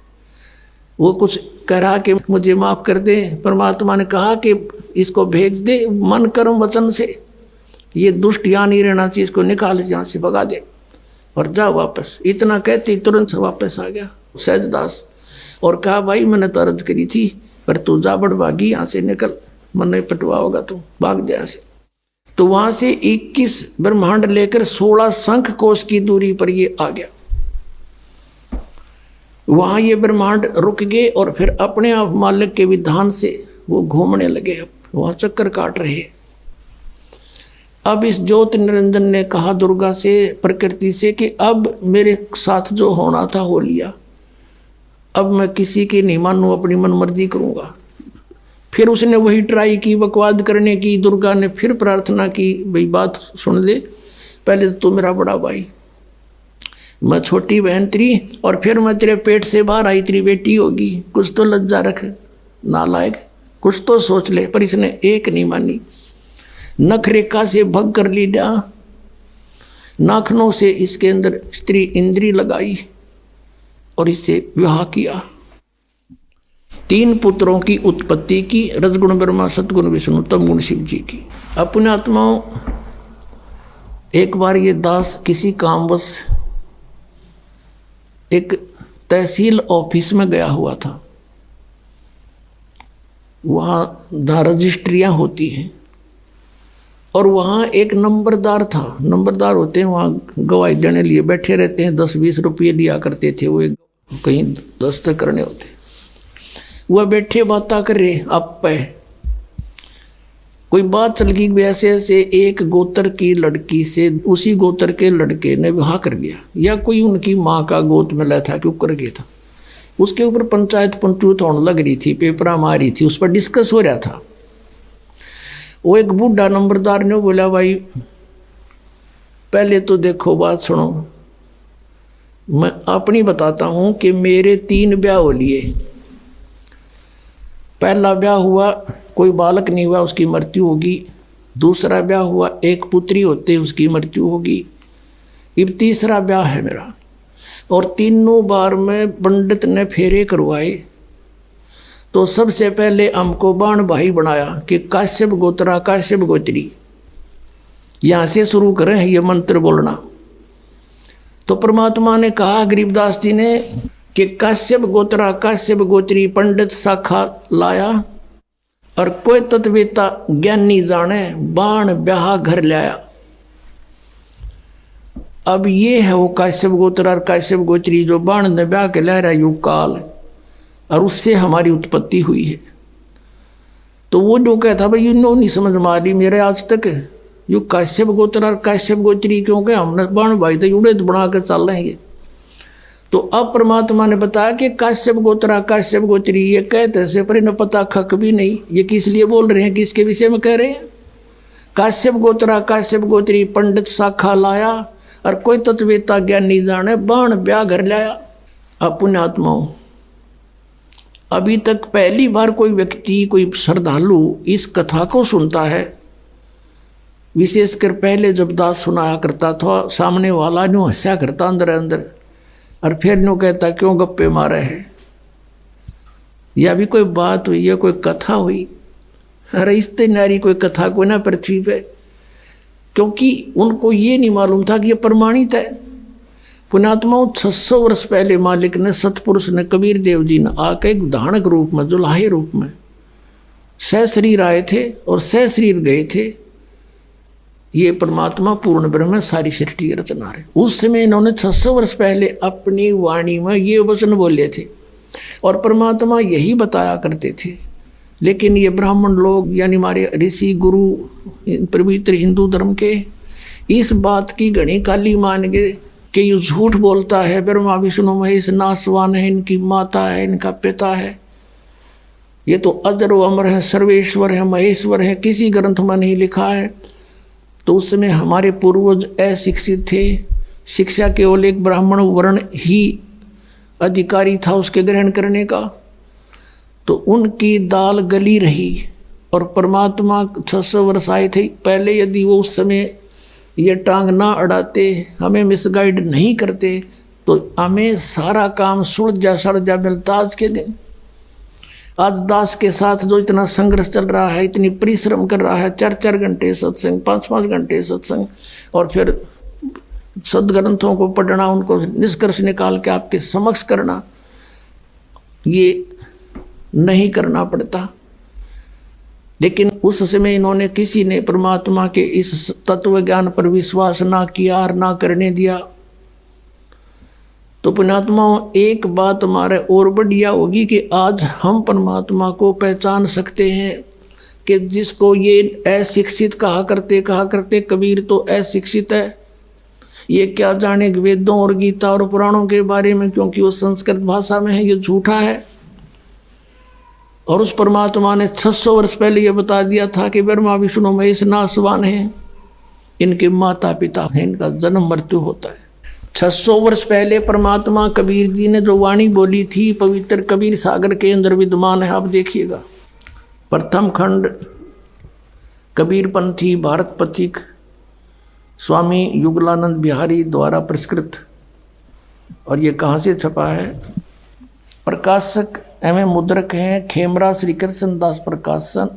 वो कुछ कह रहा कि मुझे माफ़ कर दे। परमात्मा ने कहा कि इसको भेज दे मन कर्म वचन से, ये दुष्ट यहाँ नहीं रहना चाहिए, इसको निकाल यहाँ से भगा दे और जा वापस। इतना कहते तुरंत वापस आ गया सहजदास और कहा भाई मैंने तो अर्ज करी थी, पर तू जा बड़भागी, यहाँ से निकल, मन नहीं पटवा होगा, तू भाग जा से। तो वहाँ से 21 ब्रह्मांड लेकर 16 शंख कोश की दूरी पर ये आ गया। वहाँ ये ब्रह्मांड रुक गए और फिर अपने आप मालिक के विधान से वो घूमने लगे, वहाँ चक्कर काट रहे। अब इस ज्योत निरंजन ने कहा दुर्गा से, प्रकृति से, कि अब मेरे साथ जो होना था हो लिया, अब मैं किसी की नहीं मानूं, अपनी मन मर्जी करूँगा। फिर उसने वही ट्राई की बकवाद करने की। दुर्गा ने फिर प्रार्थना की, भाई बात सुन ले, पहले तो मेरा बड़ा भाई, मैं छोटी बहन तेरी, और फिर मैं तेरे पेट से बाहर आई, तेरी बेटी होगी, कुछ तो लज्जा रख नालायक, कुछ तो सोच ले। पर इसने एक नहीं मानी, नख रेखा से भग कर लिया, नाखनों से इसके अंदर स्त्री इंद्री लगाई और इससे विवाह किया। 3 पुत्रों की उत्पत्ति की, रजगुण ब्रह्मा, सतगुण विष्णु, तमगुण शिव जी की। अपने आत्माओं, एक बार ये दास किसी कामवश एक तहसील ऑफिस में गया हुआ था। वहाँ रजिस्ट्रियाँ होती हैं और वहाँ एक नंबरदार था। नंबरदार होते हैं वहाँ गवाही देने लिए बैठे रहते हैं, 10-20 रुपये लिया करते थे, वो कहीं दस्तखत करने होते। वह बैठे बातें कर रहे, आप पे कोई बात चल गई, वैसे ऐसे एक गोत्र की लड़की से उसी गोत्र के लड़के ने विवाह कर लिया, या कोई उनकी माँ का गोद में लाया था कि कर गया था। उसके ऊपर पंचायत पंचूत होने लग रही थी, पेपरा मारी थी, उस पर डिस्कस हो रहा था। वो एक बूढ़ा नंबरदार ने बोला, भाई पहले तो देखो बात सुनो, मैं अपनी बताता हूँ कि मेरे 3 ब्याह हो लिए। पहला ब्याह हुआ, कोई बालक नहीं हुआ, उसकी मृत्यु होगी। दूसरा ब्याह हुआ, एक पुत्री होते उसकी मृत्यु होगी। अब तीसरा ब्याह है मेरा, और तीनों बार में पंडित ने फेरे करवाए। तो सबसे पहले हमको बाण भाई बनाया कि काश्यप गोत्रा काश्यप गोत्री, यहाँ से शुरू करें ये मंत्र बोलना। तो परमात्मा ने कहा गरीबदास जी ने कि काश्यप गोत्रा काश्यप गोत्री पंडित शाखा लाया, और कोई तत्वेता ज्ञानी जाने बाण ब्याह घर लाया। अब ये है वो काश्यप गोत्र और काश्यप गोत्री जो बाण ने ब्याह के ला रहा युग काल। और उससे हमारी उत्पत्ति हुई है। तो वो जो कहता भाई ये नो नहीं समझ में आ रही मेरे आज तक, यो काश्यप गोत्र और काश्यप गोत्री क्योंकि हमने बाण भाई तो जुड़े तो बना कर चल रहे हैं। तो अब परमात्मा ने बताया कि काश्यप गोत्रा काश्यप गोत्री ये कहते से पर इन्हें पता खक भी नहीं ये किस लिए बोल रहे हैं, किसके विषय में कह रहे हैं। काश्यप गोत्रा काश्यप गोत्री पंडित शाखा लाया और कोई तत्वेता ज्ञान नहीं जाने बाण ब्याह घर लाया। अब पुण्यात्माओं, अभी तक पहली बार कोई व्यक्ति कोई श्रद्धालु इस कथा को सुनता है। विशेषकर पहले जब दास सुनाया करता था सामने वाला न्यू हंसा करता अंदर अंदर और फिर न्यू कहता क्यों गप्पे मारे हैं, या भी कोई बात हुई या कोई कथा हुई। अरे इतने नारी कोई कथा कोई ना पृथ्वी पे, क्योंकि उनको ये नहीं मालूम था कि ये प्रमाणित है। पुण्यात्माओं 600 वर्ष पहले मालिक ने सतपुरुष ने कबीर देव जी ने आके एक धानक रूप में जुलाहे रूप में सशरीर आए थे और सशरीर गए थे। ये परमात्मा पूर्ण ब्रह्म है, सारी सृष्टि रचना रहे। उस समय इन्होंने 600 वर्ष पहले अपनी वाणी में ये वचन बोले थे और परमात्मा यही बताया करते थे। लेकिन ये ब्राह्मण लोग यानी हमारे ऋषि गुरु पवित्र हिंदू धर्म के इस बात की घनी काली मान गए कि ये झूठ बोलता है, ब्रह्मा विष्णु महेश नासवान है, इनकी माता है, इनका पिता है, ये तो अजर व अमर है, सर्वेश्वर है, महेश्वर है, किसी ग्रंथ में नहीं लिखा है। तो उस समय हमारे पूर्वज अशिक्षित थे, शिक्षा केवल एक ब्राह्मण वर्ण ही अधिकारी था उसके ग्रहण करने का। तो उनकी दाल गली रही और परमात्मा 600 वर्ष आए थे पहले। यदि वो उस समय ये टांग ना अड़ाते, हमें मिसगाइड नहीं करते, तो हमें सारा काम सुलझा सलझा मिलता आज के दिन। आज दास के साथ जो इतना संघर्ष चल रहा है, इतनी परिश्रम कर रहा है, 4-4 घंटे सत्संग, 5-5 घंटे सत्संग और फिर सदग्रंथों को पढ़ना, उनको निष्कर्ष निकाल के आपके समक्ष करना, ये नहीं करना पड़ता। लेकिन उस समय इन्होंने किसी ने परमात्मा के इस तत्व ज्ञान पर विश्वास ना किया और ना करने दिया। तो पुण्यात्माओं, एक बात हमारे और बढ़िया होगी कि आज हम परमात्मा को पहचान सकते हैं कि जिसको ये अशिक्षित कहा करते कबीर तो अशिक्षित है, ये क्या जाने वेदों और गीता और पुराणों के बारे में, क्योंकि वो संस्कृत भाषा में है, ये झूठा है। और उस परमात्मा ने 600 वर्ष पहले ये बता दिया था कि ब्रह्मा विष्णु महेश नासवान हैं, इनके माता पिता हैं, इनका जन्म मृत्यु होता है। 600 वर्ष पहले परमात्मा कबीर जी ने जो वाणी बोली थी पवित्र कबीर सागर के अंदर विद्यमान है। आप देखिएगा, प्रथम खंड कबीरपंथी भारत पथिक स्वामी युगलानंद बिहारी द्वारा प्रस्कृत। और ये कहाँ से छपा है? प्रकाशक एवं मुद्रक हैं खेमरा श्री कृष्ण दास प्रकाशन,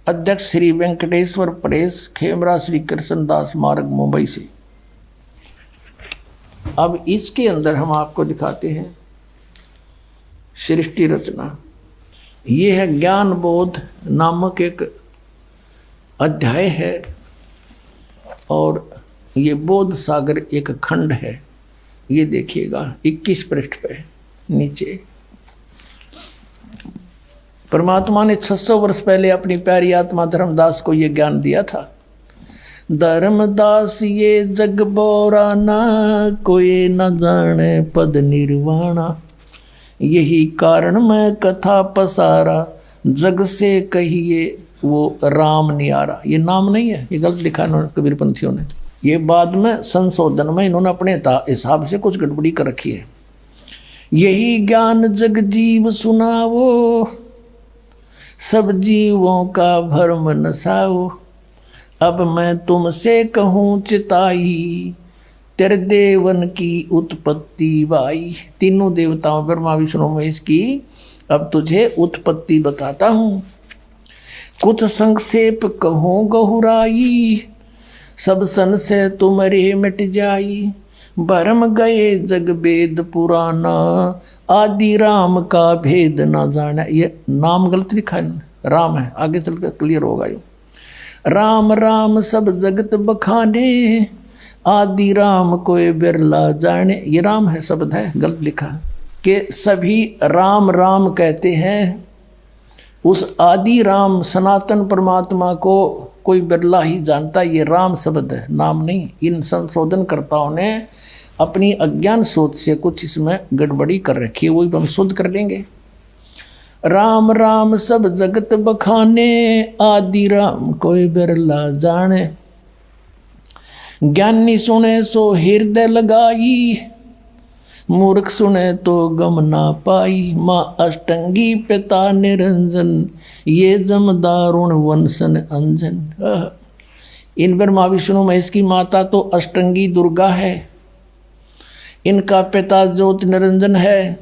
अध्यक्ष श्री वेंकटेश्वर प्रेस, खेमरा श्री कृष्ण दास मार्ग, मुंबई से। अब इसके अंदर हम आपको दिखाते हैं सृष्टि रचना। ये है ज्ञान बोध नामक एक अध्याय है और ये बोध सागर एक खंड है। ये देखिएगा 21 पृष्ठ पे नीचे परमात्मा ने 600 वर्ष पहले अपनी प्यारी आत्मा धर्मदास को ये ज्ञान दिया था। धर्मदास ये जग बोराना, कोई न जाने पद निर्वाणा, यही कारण मैं कथा पसारा, जग से कहिए वो राम नियारा। ये नाम नहीं है, ये गलत लिखा इन्होंने कबीरपंथियों ने। ये बाद में संशोधन में इन्होंने अपने हिसाब से कुछ गड़बड़ी कर रखी है। यही ज्ञान जग जीव सुनावो, सब जीवों का भरम नसाओ, अब मैं तुमसे कहूँ चिताई, तेरे देवन की उत्पत्ति बाई। तीनों देवताओं ब्रह्मा विष्णु महेश की अब तुझे उत्पत्ति बताता हूँ। कुछ संक्षेप कहूँ गहुराई, सब संशय तुम्हारे मिट जाई, भरम गए जग वेद पुराना, आदि राम का भेद न जाना। ये नाम गलत लिखा है, राम है, आगे चलकर क्लियर होगा। ये राम राम सब जगत बखाने, आदि राम कोई बिरला जाने। ये राम है शब्द है, गलत लिखा है। कि सभी राम राम कहते हैं। उस आदि राम सनातन परमात्मा को कोई बिरला ही जानता। ये राम शब्द है, नाम नहीं। इन संशोधनकर्ताओं ने अपनी अज्ञान सोच से कुछ इसमें गड़बड़ी कर रखी है, वही हम शुद्ध कर लेंगे। राम राम सब जगत बखाने, आदि राम कोई बिरला जाने। ज्ञानी सुने सो हृदय लगाई, मूर्ख सुने तो गम ना पाई। माँ अष्टंगी पिता निरंजन, ये जमदारुण वंशन अंजन। इन ब्रह्मा विष्णु महेश की माता तो अष्टंगी दुर्गा है, इनका पिता ज्योत निरंजन है।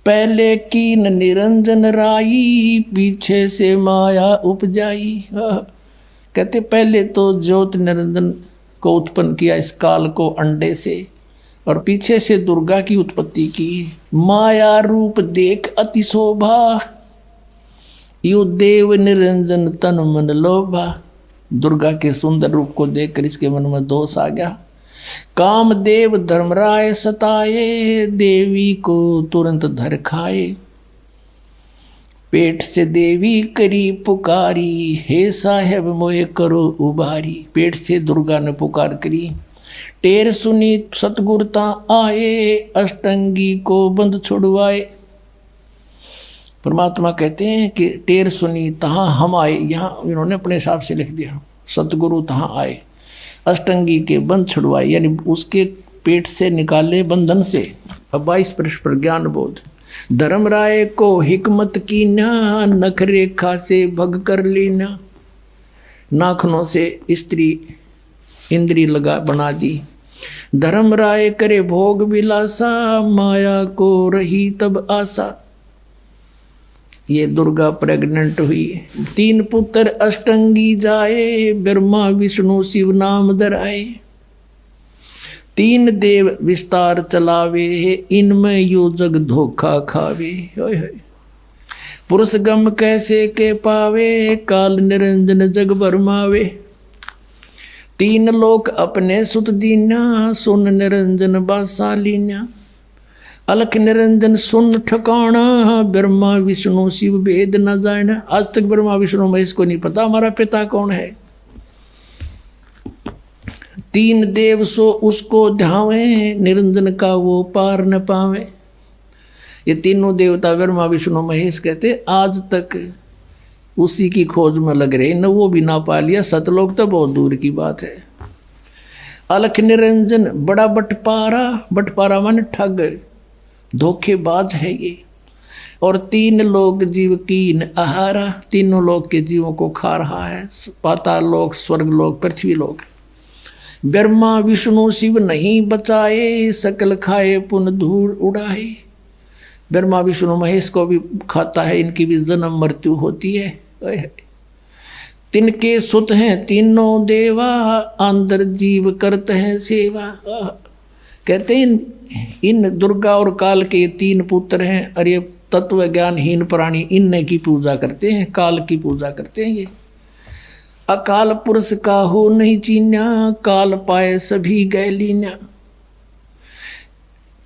पहले कीन निरंजन राई, पीछे से माया उपजाई। कहते पहले तो ज्योत निरंजन को उत्पन्न किया इस काल को अंडे से, और पीछे से दुर्गा की उत्पत्ति की। माया रूप देख अति शोभा, यु देव निरंजन तन मन लोभा। दुर्गा के सुंदर रूप को देखकर इसके मन में दोष आ गया। कामदेव धर्मराय सताए, देवी को तुरंत धर खाए। पेट से देवी करी पुकारी, हे साहेब मोए करो उबारी। पेट से दुर्गा ने पुकार करी। टेर सुनी सतगुरता आए, अष्टंगी को बंद छुड़वाए। परमात्मा कहते हैं कि टेर सुनी तहाँ हम आए, यहाँ इन्होंने अपने हिसाब से लिख दिया। सतगुरु तहाँ आए, अष्टंगी के बंध छुड़वाए, यानी उसके पेट से निकाले बंधन से। अब 22 पृष्ठ पर ज्ञान बोध। धर्मराय को हिकमत की ना, नख रेखा से भग कर लेना। नाखनों से स्त्री इंद्री लगा बना दी। धर्मराय करे भोग विलासा, माया को रही तब आशा। ये दुर्गा प्रेग्नेंट हुई। 3 पुत्र अष्टंगी जाए, ब्रह्मा विष्णु शिव नाम धराए। 3 देव विस्तार चलावे, इनमें यो जग धोखा खावे। पुरुष गम कैसे के पावे, काल निरंजन जग भरमावे। 3 लोक अपने सुत दीना, सुन निरंजन बासालीना। अलख निरंजन सुन ठिकाना, ब्रह्मा विष्णु शिव वेद न जाना। आज तक ब्रह्मा विष्णु महेश को नहीं पता हमारा पिता कौन है। 3 देव सो उसको ध्यावे, निरंजन का वो पार न पावे। ये तीनों देवता ब्रह्मा विष्णु महेश कहते आज तक उसी की खोज में लग रहे, न वो भी ना पा लिया। सतलोक तो बहुत दूर की बात है। अलख निरंजन बड़ा बटपारा, बटपारा माने ठग, धोखेबाज है ये। और 3 लोग जीव कीन आहारा, तीनों लोग के जीवों को खा रहा है। पाताल लोक, स्वर्ग लोक, पृथ्वी लोक। ब्रह्मा विष्णु शिव नहीं बचाए, सकल खाए पुन धूल उड़ाए। ब्रह्मा विष्णु महेश को भी खाता है, इनकी भी जन्म मृत्यु होती है। तिनके सुत हैं तीनों देवा, अंदर जीव करते हैं सेवा। कहते हैं इन दुर्गा और काल के 3 पुत्र हैं, और ये तत्व ज्ञानहीन प्राणी इनने की पूजा करते हैं, काल की पूजा करते हैं। ये अकाल पुरुष का हो नहीं चीन्या, काल पाए सभी गए लीन्या।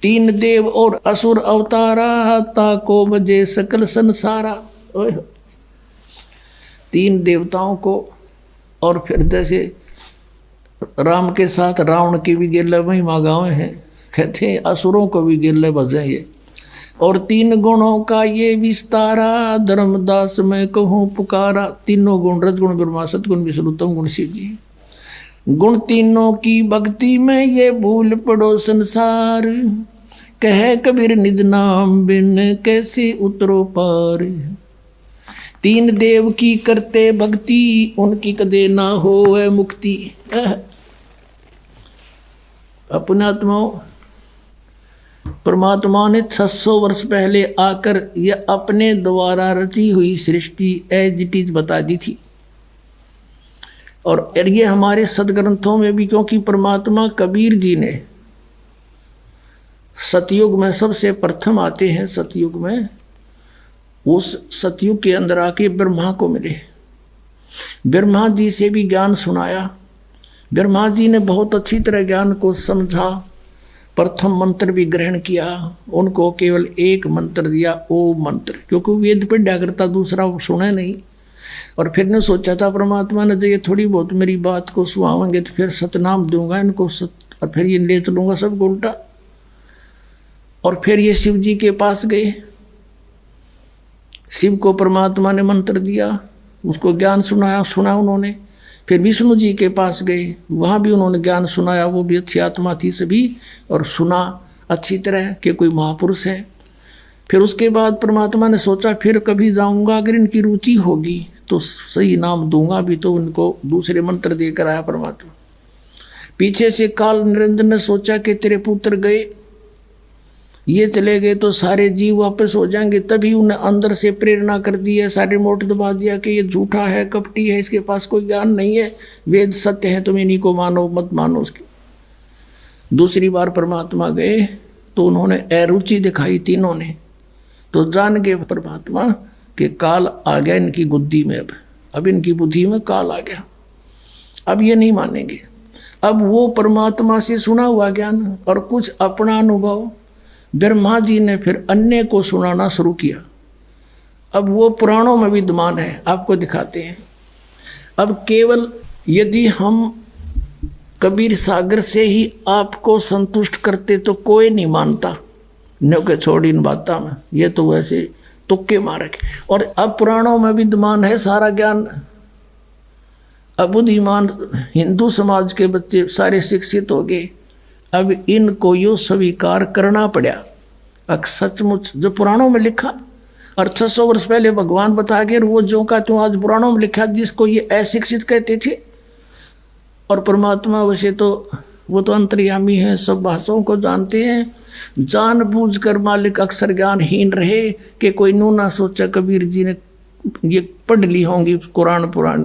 3 देव और असुर अवतारा, ताको बजे सकल संसारा। 3 देवताओं को, और फिर जैसे राम के साथ रावण की भी गिरले महिमा गाँव हैं, कहते हैं असुरों को भी गिरले बजे ये। और 3 गुणों का ये विस्तारा, धर्मदास मैं कहूँ पुकारा। तीनों गुण, रजगुण ब्रह्मा, सतगुण विष्णु, तम गुण शिव जी। गुण तीनों की भक्ति में ये भूल पड़ो संसार, कहे कबीर निज नाम बिन कैसे उतरो पार। 3 देव की करते भक्ति, उनकी कदे ना होए मुक्ति। अपने आत्माओं, परमात्मा ने 600 वर्ष पहले आकर यह अपने द्वारा रची हुई सृष्टि एज इट इज बता दी थी। और ये हमारे सदग्रंथों में भी, क्योंकि परमात्मा कबीर जी ने सतयुग में सबसे प्रथम आते हैं। सतयुग में उस सतयुग के अंदर आके ब्रह्मा को मिले, ब्रह्मा जी से भी ज्ञान सुनाया। ब्रह्मा जी ने बहुत अच्छी तरह ज्ञान को समझा, प्रथम मंत्र भी ग्रहण किया, उनको केवल एक मंत्र दिया, ओम मंत्र, क्योंकि वेद पढ़ा करता दूसरा सुना नहीं। और फिर ने सोचा था परमात्मा ने, ये थोड़ी बहुत मेरी बात को सुहावेंगे तो फिर सतनाम दूंगा इनको, और फिर ये ले चलूंगा सबको उल्टा। और फिर ये शिव जी के पास गए, शिव को परमात्मा ने मंत्र दिया, उसको ज्ञान सुना उन्होंने। फिर विष्णु जी के पास गए, वहाँ भी उन्होंने ज्ञान सुनाया, वो भी अच्छी आत्मा थी सभी, और सुना अच्छी तरह कि कोई महापुरुष है। फिर उसके बाद परमात्मा ने सोचा फिर कभी जाऊंगा, अगर इनकी रुचि होगी तो सही नाम दूंगा भी, तो उनको दूसरे मंत्र देकर आया परमात्मा। पीछे से काल निरंजन ने सोचा कि तेरे पुत्र गए, ये चले गए तो सारे जीव वापस हो जाएंगे, तभी उन्हें अंदर से प्रेरणा कर दी है, सारे मोट दबा दिया कि ये झूठा है, कपटी है, इसके पास कोई ज्ञान नहीं है, वेद सत्य है, तुम इन्हीं को मानो, मत मानो उसकी। दूसरी बार परमात्मा गए तो उन्होंने अरुचि दिखाई तीनों ने, तो जान गए परमात्मा कि काल आ गया इनकी बुद्धि में, अब इनकी बुद्धि में काल आ गया, अब ये नहीं मानेंगे। अब वो परमात्मा से सुना हुआ ज्ञान और कुछ अपना अनुभव ब्रह्मा जी ने फिर अन्य को सुनाना शुरू किया। अब वो पुराणों में विद्यमान है, आपको दिखाते हैं। अब केवल यदि हम कबीर सागर से ही आपको संतुष्ट करते तो कोई नहीं मानता, नो के छोड़ इन बातों में, ये तो वैसे तुक्के मारे। और अब पुराणों में विद्यमान है सारा ज्ञान। अब बुद्धिमान हिंदू समाज के बच्चे सारे शिक्षित हो गए, अब इनको यो स्वीकार करना पड़ा। अब सचमुच जो पुराणों में लिखा, और 600 वर्ष पहले भगवान बता गए, वो जो का तो आज पुराणों में लिखा, जिसको ये अशिक्षित कहते थे। और परमात्मा वैसे तो वो तो अंतर्यामी है, सब भाषाओं को जानते हैं, जानबूझकर मालिक अक्सर ज्ञानहीन रहे कि कोई नू ना सोचा कबीर जी ने ये पढ़ ली होंगी, कुरान पुराण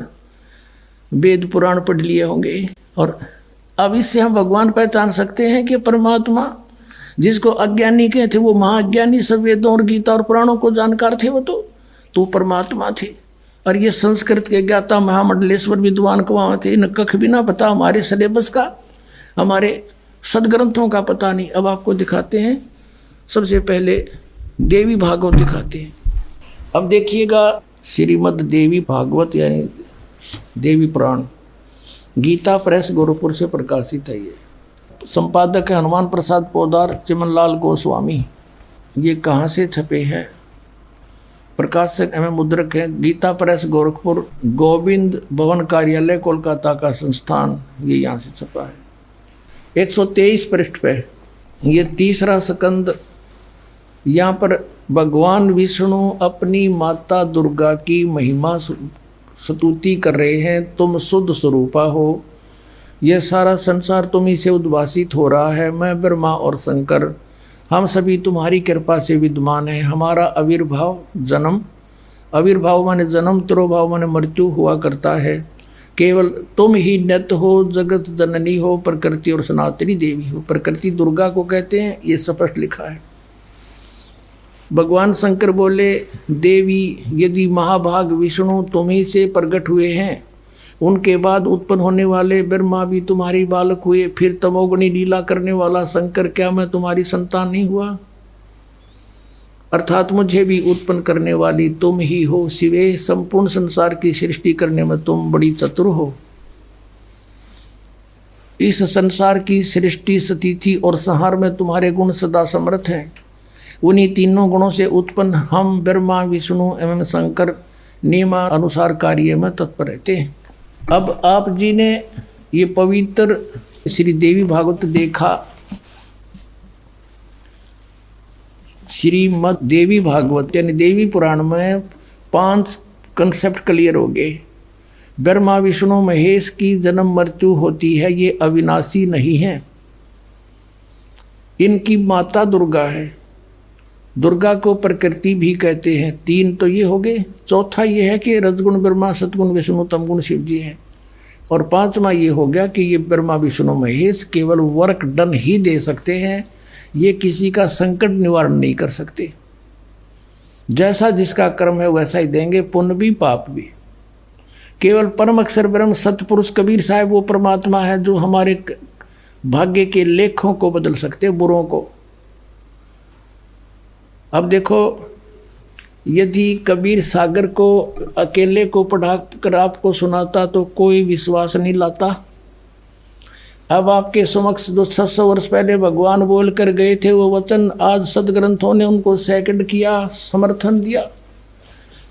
वेद पुराण पढ़ लिए होंगे। और अब इससे हम भगवान पहचान सकते हैं कि परमात्मा जिसको अज्ञानी कहते वो महाज्ञानी, सब वेदों और गीता और पुराणों को जानकार थे, वो तो परमात्मा थे। और ये संस्कृत के ज्ञाता महामंडलेश्वर विद्वान को वहाँ थे, इन्हें कख भी ना पता हमारे सिलेबस का, हमारे सदग्रंथों का पता नहीं। अब आपको दिखाते हैं, सबसे पहले देवी भागवत दिखाते हैं। अब देखिएगा श्रीमद् देवी भागवत यानी देवी पुराण, गीता प्रेस गोरखपुर से प्रकाशित है। ये संपादक है हनुमान प्रसाद पोदार, चिमनलाल गोस्वामी। ये कहाँ से छपे हैं? प्रकाशक एवं मुद्रक है गीता प्रेस गोरखपुर, गोविंद भवन कार्यालय कोलकाता का संस्थान, ये यहाँ से छपा है। 123 पृष्ठ पे ये तीसरा स्कंद। यहाँ पर भगवान विष्णु अपनी माता दुर्गा की महिमा स्तुति कर रहे हैं। तुम शुद्ध स्वरूपा हो, यह सारा संसार तुम्ही से उद्भासित हो रहा है। मैं ब्रह्मा और शंकर हम सभी तुम्हारी कृपा से विद्यमान हैं। हमारा आविर्भाव जन्म, आविर्भाव माने जन्म, तिरोभाव माने मृत्यु हुआ करता है। केवल तुम ही नित्य हो, जगत जननी हो, प्रकृति और सनातनी देवी हो। प्रकृति दुर्गा को कहते हैं, ये स्पष्ट लिखा है। भगवान शंकर बोले, देवी यदि महाभाग विष्णु तुम्ही से प्रकट हुए हैं, उनके बाद उत्पन्न होने वाले ब्रह्मा भी तुम्हारी बालक हुए, फिर तमोगुणी लीला करने वाला शंकर क्या मैं तुम्हारी संतान नहीं हुआ? अर्थात मुझे भी उत्पन्न करने वाली तुम ही हो। शिवे, संपूर्ण संसार की सृष्टि करने में तुम बड़ी चतुर हो। इस संसार की सृष्टि, स्थिति और संहार में तुम्हारे गुण सदा समर्थ हैं। उन्हीं तीनों गुणों से उत्पन्न हम ब्रह्मा, विष्णु एवं शंकर नियमानुसार कार्य में तत्पर रहते हैं। अब आप जी ने ये पवित्र श्री देवी भागवत देखा। श्रीमद् देवी भागवत यानी देवी पुराण में 5 कंसेप्ट क्लियर हो गए। ब्रह्मा विष्णु महेश की जन्म मृत्यु होती है, ये अविनाशी नहीं है। इनकी माता दुर्गा है, दुर्गा को प्रकृति भी कहते हैं। 3 तो ये हो गए। चौथा ये है कि रजगुण ब्रह्मा, सतगुण विष्णु, तमगुण शिव जी हैं। और 5वां ये हो गया कि ये ब्रह्मा विष्णु महेश केवल वर्क डन ही दे सकते हैं, ये किसी का संकट निवारण नहीं कर सकते। जैसा जिसका कर्म है वैसा ही देंगे, पुण्य भी पाप भी। केवल परम अक्षर ब्रह्म सतपुरुष कबीर साहब वो परमात्मा है जो हमारे भाग्य के लेखों को बदल सकते, बुरों को। अब देखो, यदि कबीर सागर को अकेले को पढ़ा कर आपको सुनाता तो कोई विश्वास नहीं लाता। अब आपके समक्ष जो 600 वर्ष पहले भगवान बोल कर गए थे वो वचन, आज सदग्रंथों ने उनको सेकंड किया, समर्थन दिया।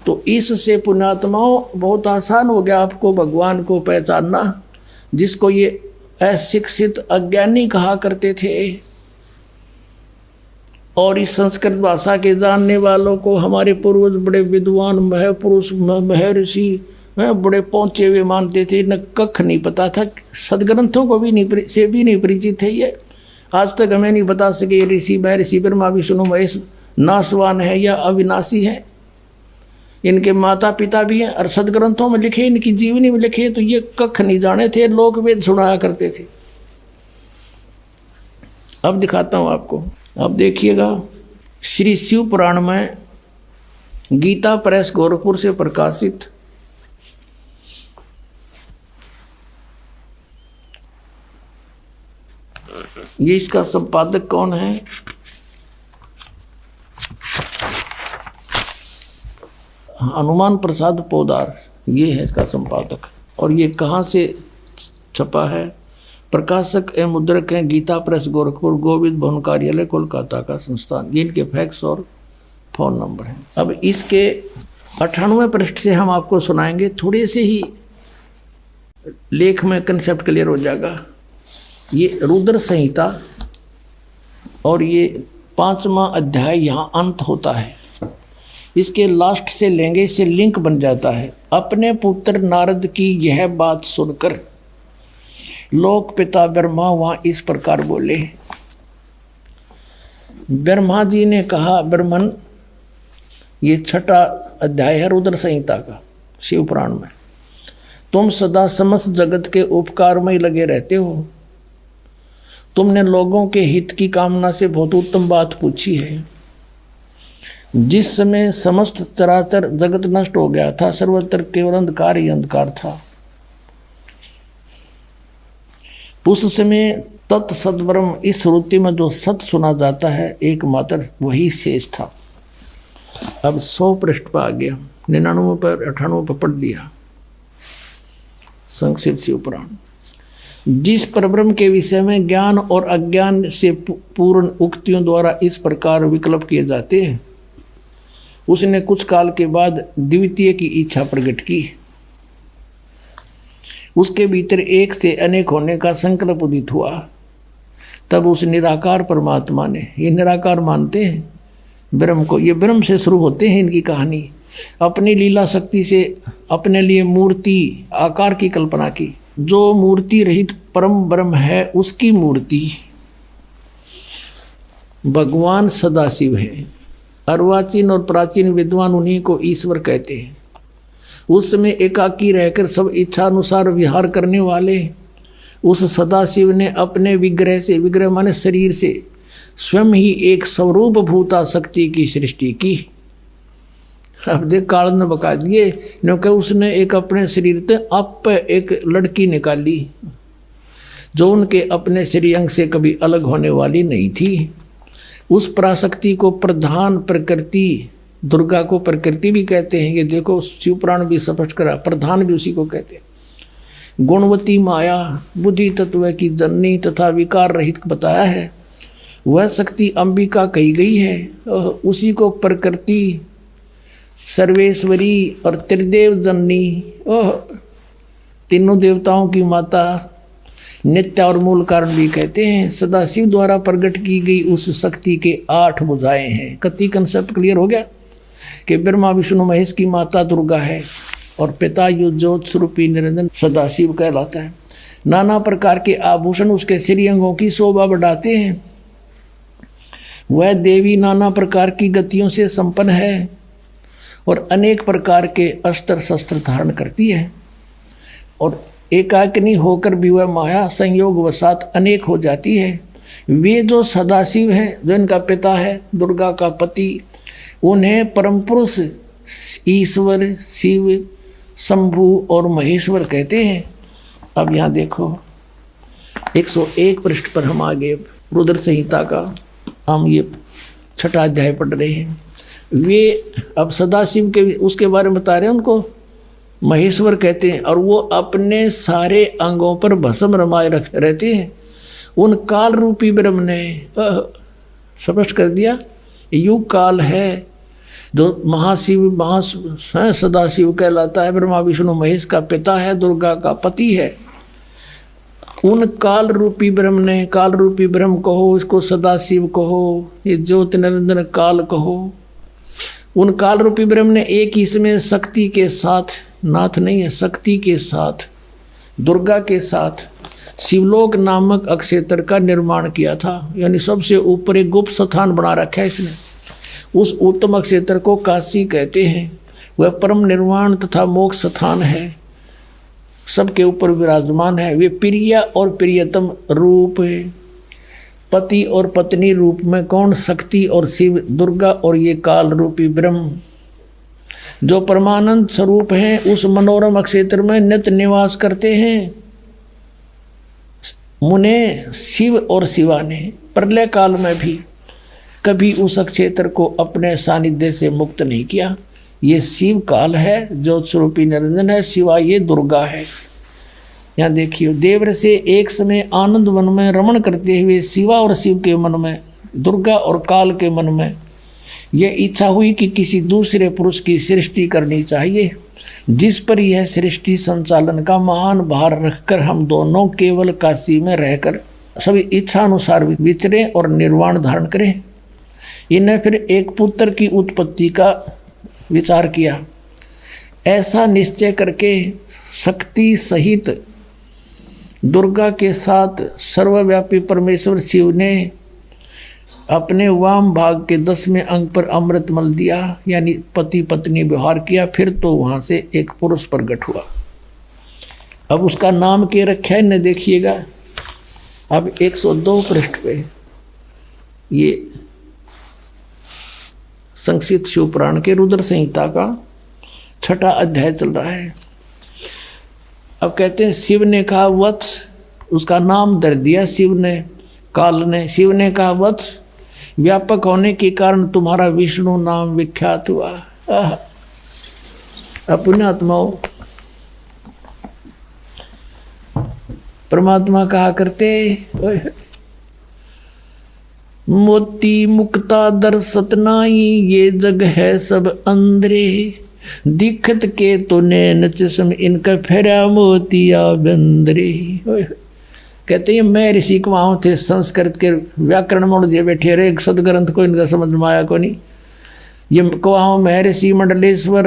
तो इससे पुण्यात्माओं बहुत आसान हो गया आपको भगवान को पहचानना, जिसको ये अशिक्षित अज्ञानी कहा करते थे। और इस संस्कृत भाषा के जानने वालों को हमारे पूर्वज बड़े विद्वान महापुरुष महर्षि बड़े पहुंचे हुए मानते थे। न कख नहीं पता था, सदग्रंथों को भी नहीं परिचित थे। ये आज तक हमें नहीं बता सके ऋषि महर्षि ब्रह्मा विष्णु महेश नाशवान है या अविनाशी है। इनके माता पिता भी हैं और सदग्रंथों में लिखे, इनकी जीवनी में लिखे, तो ये कख नहीं जाने थे, लोक वेद सुनाया करते थे। अब दिखाता हूं आपको, अब देखिएगा श्री शिव पुराण में गीता प्रेस गोरखपुर से प्रकाशित ये इसका संपादक कौन है? हनुमान प्रसाद पोदार, ये है इसका संपादक। और ये कहाँ से छपा है? प्रकाशक एवं मुद्रक हैं गीता प्रेस गोरखपुर, गोविंद भवन कार्यालय कोलकाता का संस्थान। ये इनके फैक्स और फोन नंबर हैं। अब इसके 98वें पृष्ठ से हम आपको सुनाएंगे, थोड़े से ही लेख में कंसेप्ट क्लियर हो जाएगा। ये रुद्र संहिता और ये 5वां अध्याय यहाँ अंत होता है। इसके लास्ट से लेंगे, इससे लिंक बन जाता है। अपने पुत्र नारद की यह बात सुनकर लोक पिता ब्रह्मा वहाँ इस प्रकार बोले। ब्रह्मा जी ने कहा, ब्रह्मन, ये 6वां अध्याय है रुद्र संहिता का शिव पुराण में, तुम सदा समस्त जगत के उपकार में ही लगे रहते हो। तुमने लोगों के हित की कामना से बहुत उत्तम बात पूछी है। जिस समय समस्त चराचर जगत नष्ट हो गया था, सर्वत्र केवल अंधकार ही अंधकार था, उस समय तत्सद्ब्रह्म, इस श्रुति में जो सत सुना जाता है एकमात्र वही शेष था। अब 100 पृष्ठ पर आ गया, 99 पर 98 पर पढ़ दिया संक्षिप्त शिव पुराण। जिस परब्रह्म के विषय में ज्ञान और अज्ञान से पूर्ण उक्तियों द्वारा इस प्रकार विकल्प किए जाते हैं, उसने कुछ काल के बाद द्वितीय की इच्छा प्रकट की। उसके भीतर एक से अनेक होने का संकल्प उदित हुआ। तब उस निराकार परमात्मा ने, ये निराकार मानते हैं ब्रह्म को, ये ब्रह्म से शुरू होते हैं इनकी कहानी, अपनी लीला शक्ति से अपने लिए मूर्ति आकार की कल्पना की। जो मूर्ति रहित परम ब्रह्म है उसकी मूर्ति भगवान सदाशिव है। अर्वाचीन और प्राचीन विद्वान उन्हीं को ईश्वर कहते हैं। उस समय एकाकी रहकर सब इच्छा अनुसार विहार करने वाले उस सदाशिव ने अपने विग्रह से, विग्रह माने शरीर से, स्वयं ही एक स्वरूप भूता शक्ति की सृष्टि की। अब देख, काल ने बका दिए, क्योंकि उसने एक अपने शरीर से आप एक लड़की निकाली जो उनके अपने श्रीअंग से कभी अलग होने वाली नहीं थी। उस पराशक्ति को प्रधान प्रकृति, दुर्गा को प्रकृति भी कहते हैं। ये देखो शिव पुराण भी स्पष्ट करा, प्रधान भी उसी को कहते हैं। गुणवती माया, बुद्धि तत्व की जननी तथा विकार रहित बताया है। वह शक्ति अंबिका कही गई है। उसी को प्रकृति, सर्वेश्वरी और त्रिदेव जननी, तीनों देवताओं की माता, नित्य और मूल कारण भी कहते हैं। सदाशिव द्वारा प्रकट की गई उस शक्ति के 8 भुजाएं हैं। कति कंसेप्ट क्लियर हो गया कि ब्रह्मा विष्णु महेश की माता दुर्गा है और पिता यो ज्योत स्वरूपी निरंजन सदाशिव कहलाता है। नाना प्रकार के आभूषण उसके श्रीअंगों की शोभा बढ़ाते हैं। वह देवी नाना प्रकार की गतियों से संपन्न है और अनेक प्रकार के अस्त्र शस्त्र धारण करती है। और एकाकिनी होकर भी वह माया संयोग वसात अनेक हो जाती है। वे जो सदाशिव हैं, जो इनका पिता है, दुर्गा का पति, उन्हें परम पुरुष ईश्वर, शिव, शंभु और महेश्वर कहते हैं। अब यहाँ देखो, 101 पृष्ठ पर हम आगे रुद्र संहिता का हम ये 6वां अध्याय पढ़ रहे हैं। वे अब सदाशिव के उसके बारे में बता रहे हैं, उनको महेश्वर कहते हैं, और वो अपने सारे अंगों पर भस्म रमाए रहते हैं। उन काल रूपी ब्रह्म ने स्पष्ट कर दिया, युग काल है जो महाशिव सदाशिव कहलाता है, ब्रह्मा विष्णु महेश का पिता है, दुर्गा का पति है। उन काल रूपी ब्रह्म ने, काल रूपी ब्रह्म कहो, इसको सदाशिव कहो, ये ज्योत निरंजन काल कहो, उन काल रूपी ब्रह्म ने एक इसमें शक्ति के साथ, नाथ नहीं है, शक्ति के साथ, दुर्गा के साथ शिवलोक नामक अक्षेत्र का निर्माण किया था। यानी सबसे ऊपर एक गुप्त स्थान बना रखा है इसने। उस उत्तम अक्षेत्र को काशी कहते हैं। वह परम निर्वाण तथा मोक्ष स्थान है, सबके ऊपर विराजमान है। वे प्रिय और प्रियतम रूप है, पति और पत्नी रूप में कौन? शक्ति और शिव, दुर्गा और ये काल रूपी ब्रह्म जो परमानंद स्वरूप हैं, उस मनोरम क्षेत्र में नित्य निवास करते हैं। मुने शिव और शिवा ने प्रलय काल में भी कभी उस क्षेत्र को अपने सानिध्य से मुक्त नहीं किया। ये शिव काल है, ज्योत स्वरूपी निरंजन है, शिवा ये दुर्गा है। यहाँ देखिए, देवर से एक समय आनंद वन में रमण करते हुए शिवा और शिव के मन में, दुर्गा और काल के मन में यह इच्छा हुई कि किसी दूसरे पुरुष की सृष्टि करनी चाहिए, जिस पर यह सृष्टि संचालन का महान भार रखकर हम दोनों केवल काशी में रहकर सभी इच्छा अनुसार विचरें और निर्वाण धारण करें। इन्हें फिर एक पुत्र की उत्पत्ति का विचार किया। ऐसा निश्चय करके शक्ति सहित दुर्गा के साथ सर्वव्यापी परमेश्वर शिव ने अपने वाम भाग के 10वें अंग पर अमृत मल दिया, यानी पति पत्नी व्यवहार किया। फिर तो वहाँ से एक पुरुष प्रकट हुआ। अब उसका नाम क्या रखा है न देखिएगा। अब 102 पृष्ठ पे ये संक्षिप्त शिवपुराण के रुद्र संहिता का 6वां अध्याय चल रहा है। अब कहते हैं, शिव ने कहा वत्स, उसका नाम धर दिया शिव ने, काल ने। शिव ने कहा वत्स, व्यापक होने के कारण तुम्हारा विष्णु नाम विख्यात हुआ। पुण्यात्माओं, परमात्मा कहा करते, मोती मुक्ता दर्शत नाई, ये जग है सब अंधरे, दिखत के तो नैन चश्म, इनका फेरा मोतिया बंदरे। कहते हैं मैं ऋषि को वहाँ थे, संस्कृत के व्याकरण में जे बैठे रहे, सदग्रंथ को इनका समझ में आया को नहीं। ये कहा महर्षि मंडलेश्वर,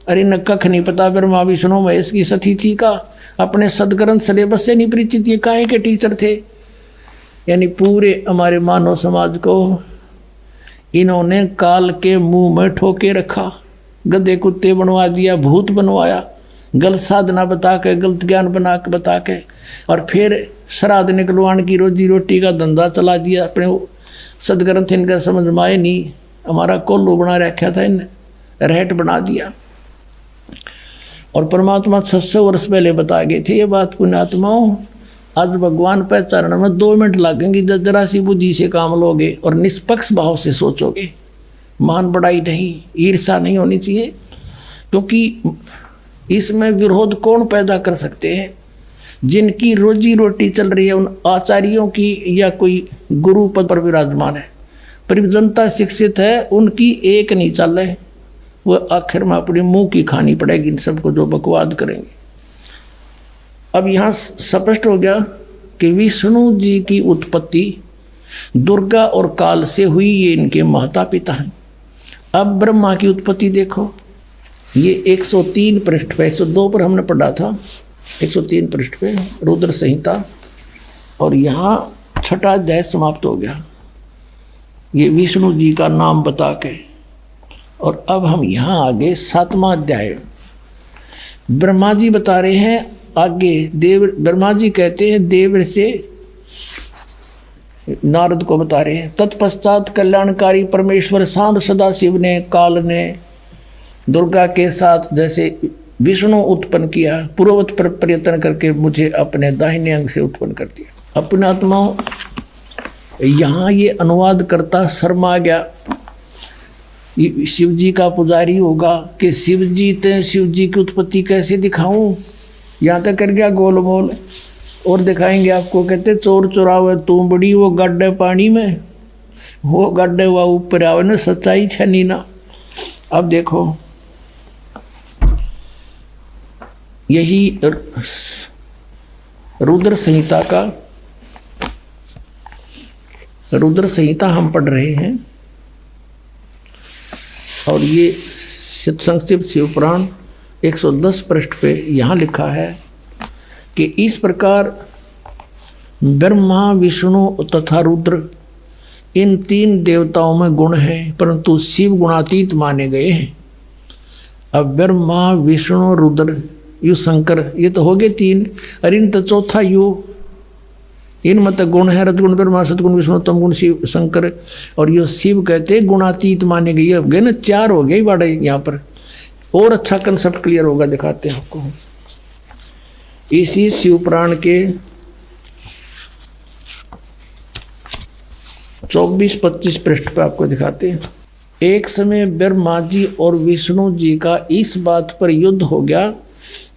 अरे न कख नहीं पता, ब्रह्मा विष्णु महेश की सती थी का, अपने सदग्रंथ सिलेबस से नहीं परिचित, ये काहे के टीचर थे। यानी पूरे हमारे मानव समाज को इन्होंने काल के मुंह में ठोके रखा, गधे कुत्ते बनवा दिया, भूत बनवाया, गलत साधना बता के, गलत ज्ञान बना के बता के, और फिर श्राद्ध निकलवाने की रोजी रोटी का धंधा चला दिया। अपने सदग्रंथ इनका समझ में आए नहीं, हमारा कोल्लू बना रखा था, इन रहट बना दिया। और परमात्मा 600 वर्ष पहले बता गए थे ये बात। पुण्यात्माओं, आज भगवान पहचानने में 2 मिनट लगेंगे जब जरा सी बुद्धि से काम लोगे और निष्पक्ष भाव से सोचोगे। मान बढ़ाई नहीं, ईर्षा नहीं होनी चाहिए, क्योंकि इसमें विरोध कौन पैदा कर सकते हैं? जिनकी रोजी रोटी चल रही है, उन आचार्यों की या कोई गुरु पद पर विराजमान है, पर जनता शिक्षित है, उनकी एक नहीं चल रहे, वो आखिर में अपने मुंह की खानी पड़ेगी इन सबको जो बकवाद करेंगे। अब यहाँ स्पष्ट हो गया कि विष्णु जी की उत्पत्ति दुर्गा और काल से हुई, ये इनके माता पिता हैं। अब ब्रह्मा की उत्पत्ति देखो, ये 103 पृष्ठ पे, 102 पर हमने पढ़ा था, 103 पृष्ठ पे रुद्र संहिता, और यहाँ 6वां अध्याय समाप्त हो गया ये विष्णु जी का नाम बता के। और अब हम यहाँ आगे 7वां अध्याय, ब्रह्मा जी बता रहे हैं आगे। ब्रह्मा जी कहते हैं देवर से नारद को बता रहे हैं, तत्पश्चात कल्याणकारी परमेश्वर शांत सदाशिव ने, काल ने दुर्गा के साथ जैसे विष्णु उत्पन्न किया, पूर्ववत पर प्रयत्न करके मुझे अपने दाहिने अंग से उत्पन्न कर दिया। अपने आत्माओं, यहाँ ये अनुवाद करता शर्मा गया। शिव जी का पुजारी होगा कि शिव जी की उत्पत्ति कैसे दिखाऊं, यहाँ तक कर गया गोलमोल। और दिखाएंगे आपको, कहते चोर चुरावे तू बड़ी, वो गड्ढे पानी में, वो गड्ढे हुआ ऊपर आवे ना, सच्चाई छनी ना। अब देखो यही रुद्र संहिता हम पढ़ रहे हैं। और ये संक्षिप्त शिवपुराण 110 पृष्ठ पे यहाँ लिखा है कि इस प्रकार ब्रह्मा, विष्णु तथा रुद्र, इन 3 देवताओं में गुण हैं, परंतु शिव गुणातीत माने गए हैं। अब ब्रह्मा, विष्णु, रुद्र, यू शंकर, ये तो हो गए 3। और इन तो चौथा यू, इन मत गुण है रजगुण ब्रह्मा, सतगुण विष्णु, तम गुण शिव शंकर। और यो शिव कहते गुणातीत माने गए। अब गए ना 4 हो गए बड़े यहाँ पर। और अच्छा कंसेप्ट क्लियर होगा, दिखाते हैं आपको। इसी शिवपुराण के 24-25 पृष्ठ पर आपको दिखाते हैं। एक समय ब्रह्मा जी और विष्णु जी का इस बात पर युद्ध हो गया।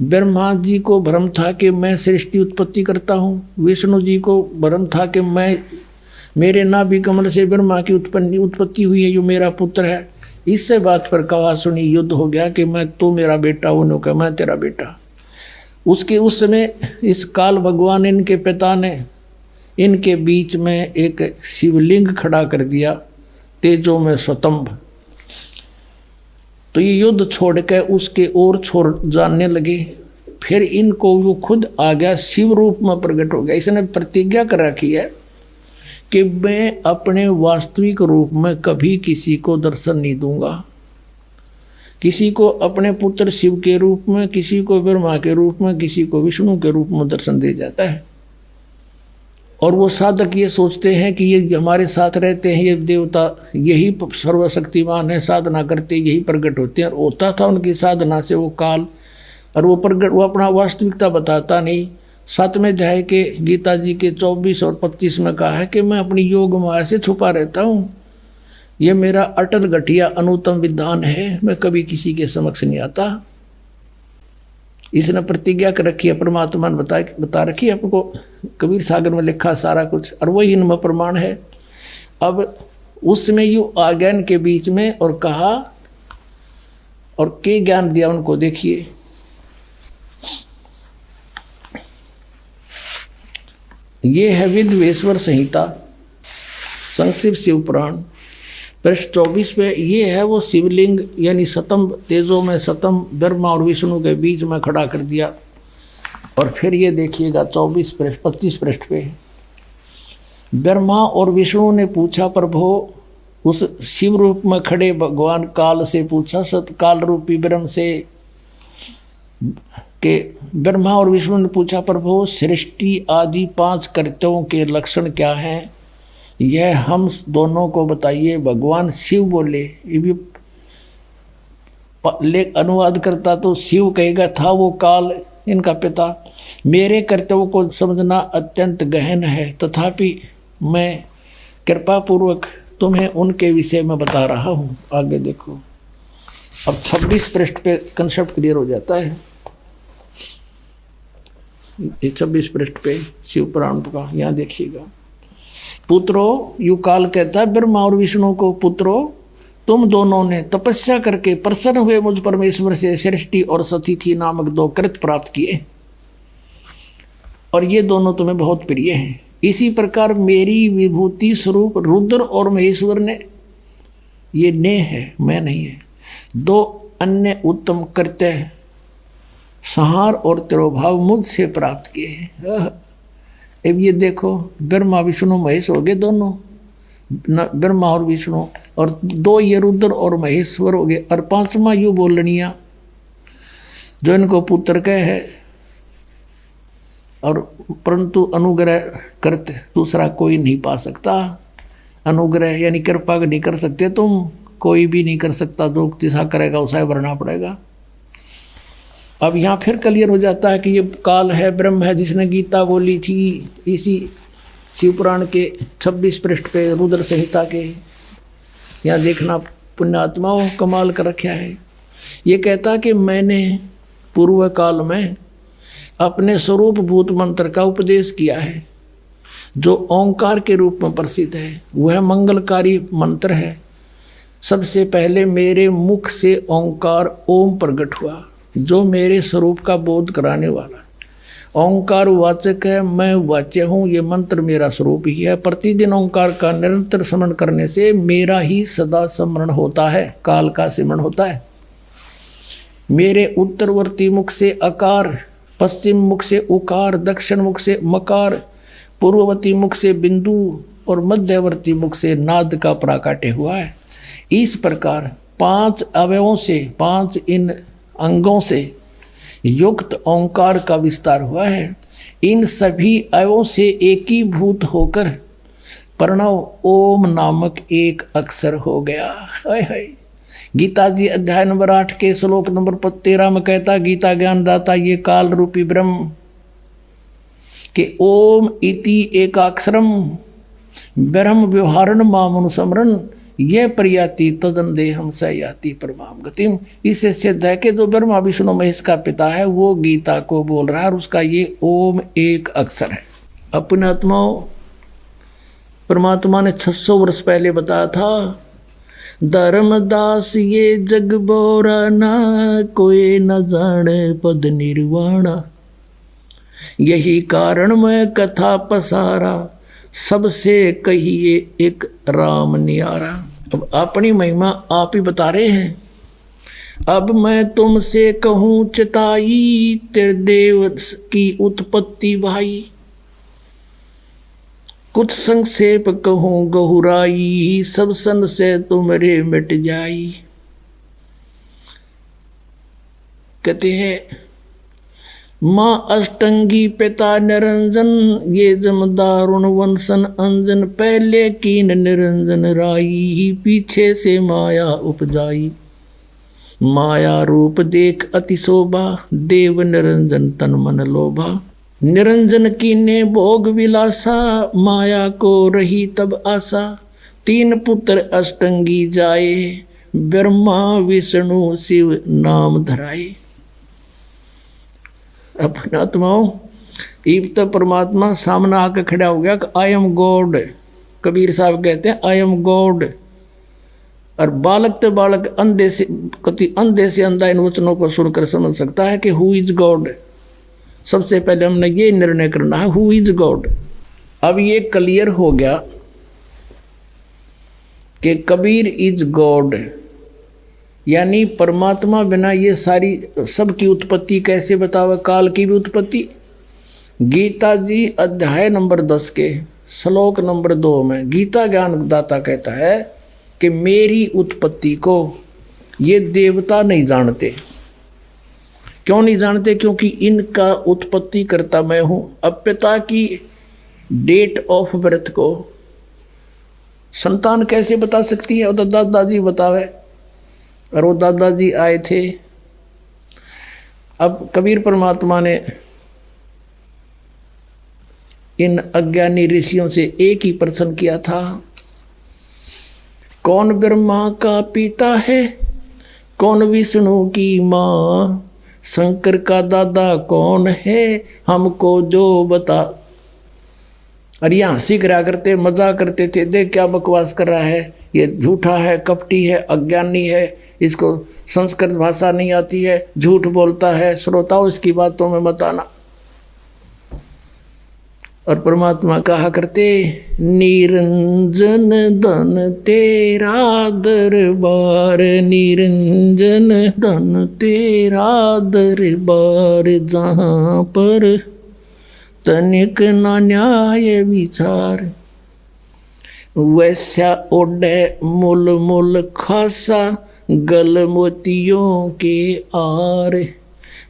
ब्रह्मा जी को भ्रम था कि मैं सृष्टि उत्पत्ति करता हूँ, विष्णु जी को भ्रम था कि मेरे नाभि कमल से ब्रह्मा की उत्पत्ति हुई है, जो मेरा पुत्र है। इससे बात पर कहा सुनी युद्ध हो गया कि तू मेरा बेटा, उन्होंने कहा मैं तेरा बेटा। उस समय इस काल भगवान इनके पिता ने इनके बीच में एक शिवलिंग खड़ा कर दिया, तेजों में स्वतंभ। तो ये युद्ध छोड़ के उसके और छोड़ जानने लगे। फिर इनको वो खुद आ गया, शिव रूप में प्रकट हो गया। इसने प्रतिज्ञा कर रखी है कि मैं अपने वास्तविक रूप में कभी किसी को दर्शन नहीं दूंगा। किसी को अपने पुत्र शिव के रूप में, किसी को ब्रह्मा के रूप में, किसी को विष्णु के रूप में दर्शन दे जाता है। और वो साधक ये सोचते हैं कि ये हमारे साथ रहते हैं, ये देवता यही सर्वशक्तिमान है, साधना करते यही प्रकट होते हैं। और होता था उनकी साधना से वो काल, और वो प्रकट, वो अपना वास्तविकता बताता नहीं। 7वें अध्याय के गीता जी के 24 और 25 में कहा है कि मैं अपनी योग माया से छुपा रहता हूँ, ये मेरा अटल घटिया अनुत्तम विधान है, मैं कभी किसी के समक्ष नहीं आता। इसने प्रतिज्ञा कर रखी है, परमात्मा ने बता रखी है आपको, कबीर सागर में लिखा सारा कुछ, और वही इनमें प्रमाण है। अब उसमें यू आ गया इनके बीच में और कहा, और के ज्ञान दिया उनको। देखिए ये है विद्वेश्वर संहिता, संक्षिप्त शिवपुराण पृष्ठ 24 पे। ये है वो शिवलिंग, यानी सतम, तेजों में सतम ब्रह्मा और विष्णु के बीच में खड़ा कर दिया। और फिर ये देखिएगा 25 पृष्ठ पे, ब्रह्मा और विष्णु ने पूछा, प्रभु, उस शिव रूप में खड़े भगवान काल से पूछा, सतकाल रूपी ब्रह्म से, कि ब्रह्मा और विष्णु ने पूछा, प्रभु, सृष्टि आदि 5 कर्तव्यों के लक्षण क्या हैं, यह हम दोनों को बताइए। भगवान शिव बोले। ये भी अनुवाद करता तो शिव कहेगा था वो काल इनका पिता। मेरे कर्तव्यों को समझना अत्यंत गहन है, तथापि मैं कृपा पूर्वक तुम्हें उनके विषय में बता रहा हूँ। आगे देखो, अब 26 पृष्ठ पे कंसेप्ट क्लियर हो जाता है। ये 26 पृष्ठ पे शिवपुराण का, यहाँ देखिएगा। पुत्रो, यू काल कहता है ब्रह्मा और विष्णु को, पुत्रो, तुम दोनों ने तपस्या करके प्रसन्न हुए मुझ परमेश्वर से सृष्टि और सतिथि नामक 2 कृत प्राप्त किए, और ये दोनों तुम्हें बहुत प्रिय हैं। इसी प्रकार मेरी विभूति स्वरूप रुद्र और महेश्वर ने, ये ने है, मैं नहीं है, 2 अन्य उत्तम कृत्य संहार और तिरोभाव मुझसे प्राप्त किए हैं। अब ये देखो, ब्रह्मा विष्णु महेश हो गए दोनों, ब्रह्मा और विष्णु, और 2 ये रुद्र और महेश्वर हो गए। और 5वां यू बोलनिया, जो इनको पुत्र कह है, और परंतु अनुग्रह करते दूसरा कोई नहीं पा सकता। अनुग्रह यानी कृपा नहीं कर सकते तुम, कोई भी नहीं कर सकता, जो जैसा करेगा उसे भरना पड़ेगा। अब यहाँ फिर क्लियर हो जाता है कि ये काल है, ब्रह्म है, जिसने गीता बोली थी। इसी शिवपुराण के 26 पृष्ठ पे रुद्र संहिता के यहाँ देखना, पुण्यात्माओं कमाल कर रखा है। ये कहता कि मैंने पूर्व काल में अपने स्वरूप भूत मंत्र का उपदेश किया है, जो ओंकार के रूप में प्रसिद्ध है। वह मंगलकारी मंत्र है। सबसे पहले मेरे मुख से ओंकार ओम प्रकट हुआ, जो मेरे स्वरूप का बोध कराने वाला। ओंकार वाचक है, मैं वाच्य हूँ। ये मंत्र मेरा स्वरूप ही है। प्रतिदिन ओंकार का निरंतर स्मरण करने से मेरा ही सदा स्मरण होता है, काल का सिमरण होता है। मेरे उत्तरवर्ती मुख से अकार, पश्चिम मुख से उकार, दक्षिण मुख से मकार, पूर्ववर्ती मुख से बिंदु और मध्यवर्ती मुख से नाद का प्राकट्य हुआ है। इस प्रकार 5 अवयवों से, 5 इन अंगों से युक्त ओंकार का विस्तार हुआ है। इन सभी अवयवों से एकीभूत होकर प्रणव ओम नामक एक अक्षर हो गया। हाय हाय। गीता जी अध्याय नंबर 8 के श्लोक नंबर 13 में कहता, गीता ज्ञानदाता ये काल रूपी ब्रह्म के ओम इति एकाक्षरम ब्रह्म व्यवहारण मामनुसमरण यह प्रयाति तदन देहम स याति परमाम गतिम। इससे सिद्ध है कि जो ब्रह्मा विष्णु महेश का पिता है वो गीता को बोल रहा है और उसका ये ओम एक अक्षर है। अपने आत्माओं, परमात्मा ने 600 वर्ष पहले बताया था, धर्मदास ये जग बोरा ना, कोई न जाने पद निर्वाणा। यही कारण मैं कथा पसारा, सबसे कहिए एक राम न्यारा। अब अपनी महिमा आप ही बता रहे हैं। अब मैं तुमसे कहूँ चिताई, तेरे देव की उत्पत्ति भाई। कुछ संक्षेप कहूँ गहुराई, सब सन से तुम्हारे मिट जाई। कहते हैं माँ अष्टंगी पिता निरंजन, ये जमदारुण वंशन अंजन। पहले कीन निरंजन राई, पीछे से माया उपजाई। माया रूप देख अति शोभा, देव निरंजन तन मन लोभा। निरंजन कीने भोग विलासा, माया को रही तब आशा। 3 पुत्र अष्टंगी जाए, ब्रह्मा विष्णु शिव नाम धराए। अपने आत्माओं, इब तो परमात्मा सामने आकर खड़ा हो गया कि आई एम गॉड। कबीर साहब कहते हैं आई एम गॉड। और बालक तो बालक अंधे से अंधा इन वचनों को सुनकर समझ सकता है कि हु इज गॉड। सबसे पहले हमने ये निर्णय करना है हु इज गॉड। अब ये क्लियर हो गया कि कबीर इज गॉड, यानी परमात्मा बिना ये सारी सबकी उत्पत्ति कैसे बतावे, काल की भी उत्पत्ति। गीता जी अध्याय नंबर 10 के श्लोक नंबर 2 में गीता ज्ञानदाता कहता है कि मेरी उत्पत्ति को ये देवता नहीं जानते। क्यों नहीं जानते? क्योंकि इनका उत्पत्ति करता मैं हूँ। अब पिता की डेट ऑफ बर्थ को संतान कैसे बता सकती है? और दादाजी बतावे, और वो दादाजी आए थे। अब कबीर परमात्मा ने इन अज्ञानी ऋषियों से एक ही प्रश्न किया था, कौन ब्रह्मा का पिता है, कौन विष्णु की माँ, शंकर का दादा कौन है, हमको जो बता। और ये हंसी करा करते, मजाक करते थे, देख क्या बकवास कर रहा है, ये झूठा है, कपटी है, अज्ञानी है, इसको संस्कृत भाषा नहीं आती है, झूठ बोलता है, श्रोताओं इसकी बातों में मत आना। और परमात्मा कहा करते, निरंजन धन तेरा दरबार, निरंजन धन तेरा दरबार, जहाँ पर तनिक ना न्याय विचार। वैसा ओढ़े मुल मुल खासा, गल मोतियों के आर।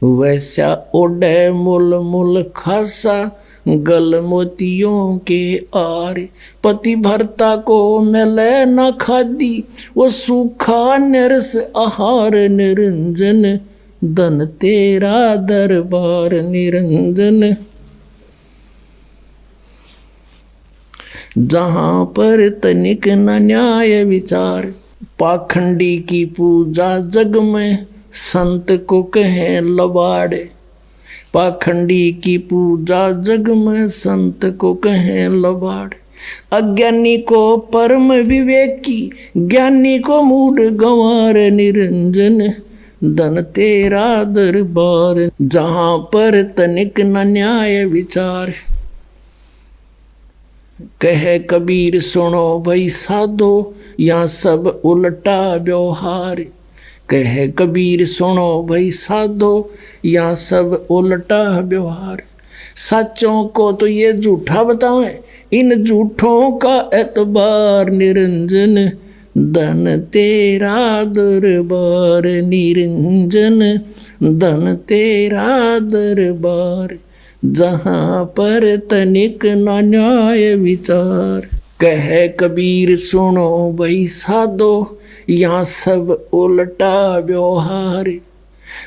वैसा ओढ़े मुल मुल खासा, गल मोतियों के आर। पति भरता को मिले न खादी, वो सूखा निरस आहार। निरंजन धन तेरा दरबार, निरंजन। जहाँ पर तनिक न न्याय विचार। पाखंडी की पूजा जग में संत को कहें लबाड़े। पाखंडी की पूजा जग में संत को कहें लबाड़े। अज्ञानी को परम विवेकी, ज्ञानी को मूड गंवार निरंजन। धन तेरा दरबार, जहाँ पर तनिक न न्याय विचार। कहे कबीर सुनो भाई साधो, यहाँ सब उल्टा व्यवहार। कहे कबीर सुनो भाई साधो, यहाँ सब उल्टा व्यवहार। सच्चों को तो ये झूठा बतावें, इन झूठों का एतबार निरंजन। धन तेरा दरबार निरंजन, धन तेरा दरबार। जहाँ पर तनिक न न्याय विचार। कहे कबीर सुनो भाई साधो, यहाँ सब उल्टा व्यवहार।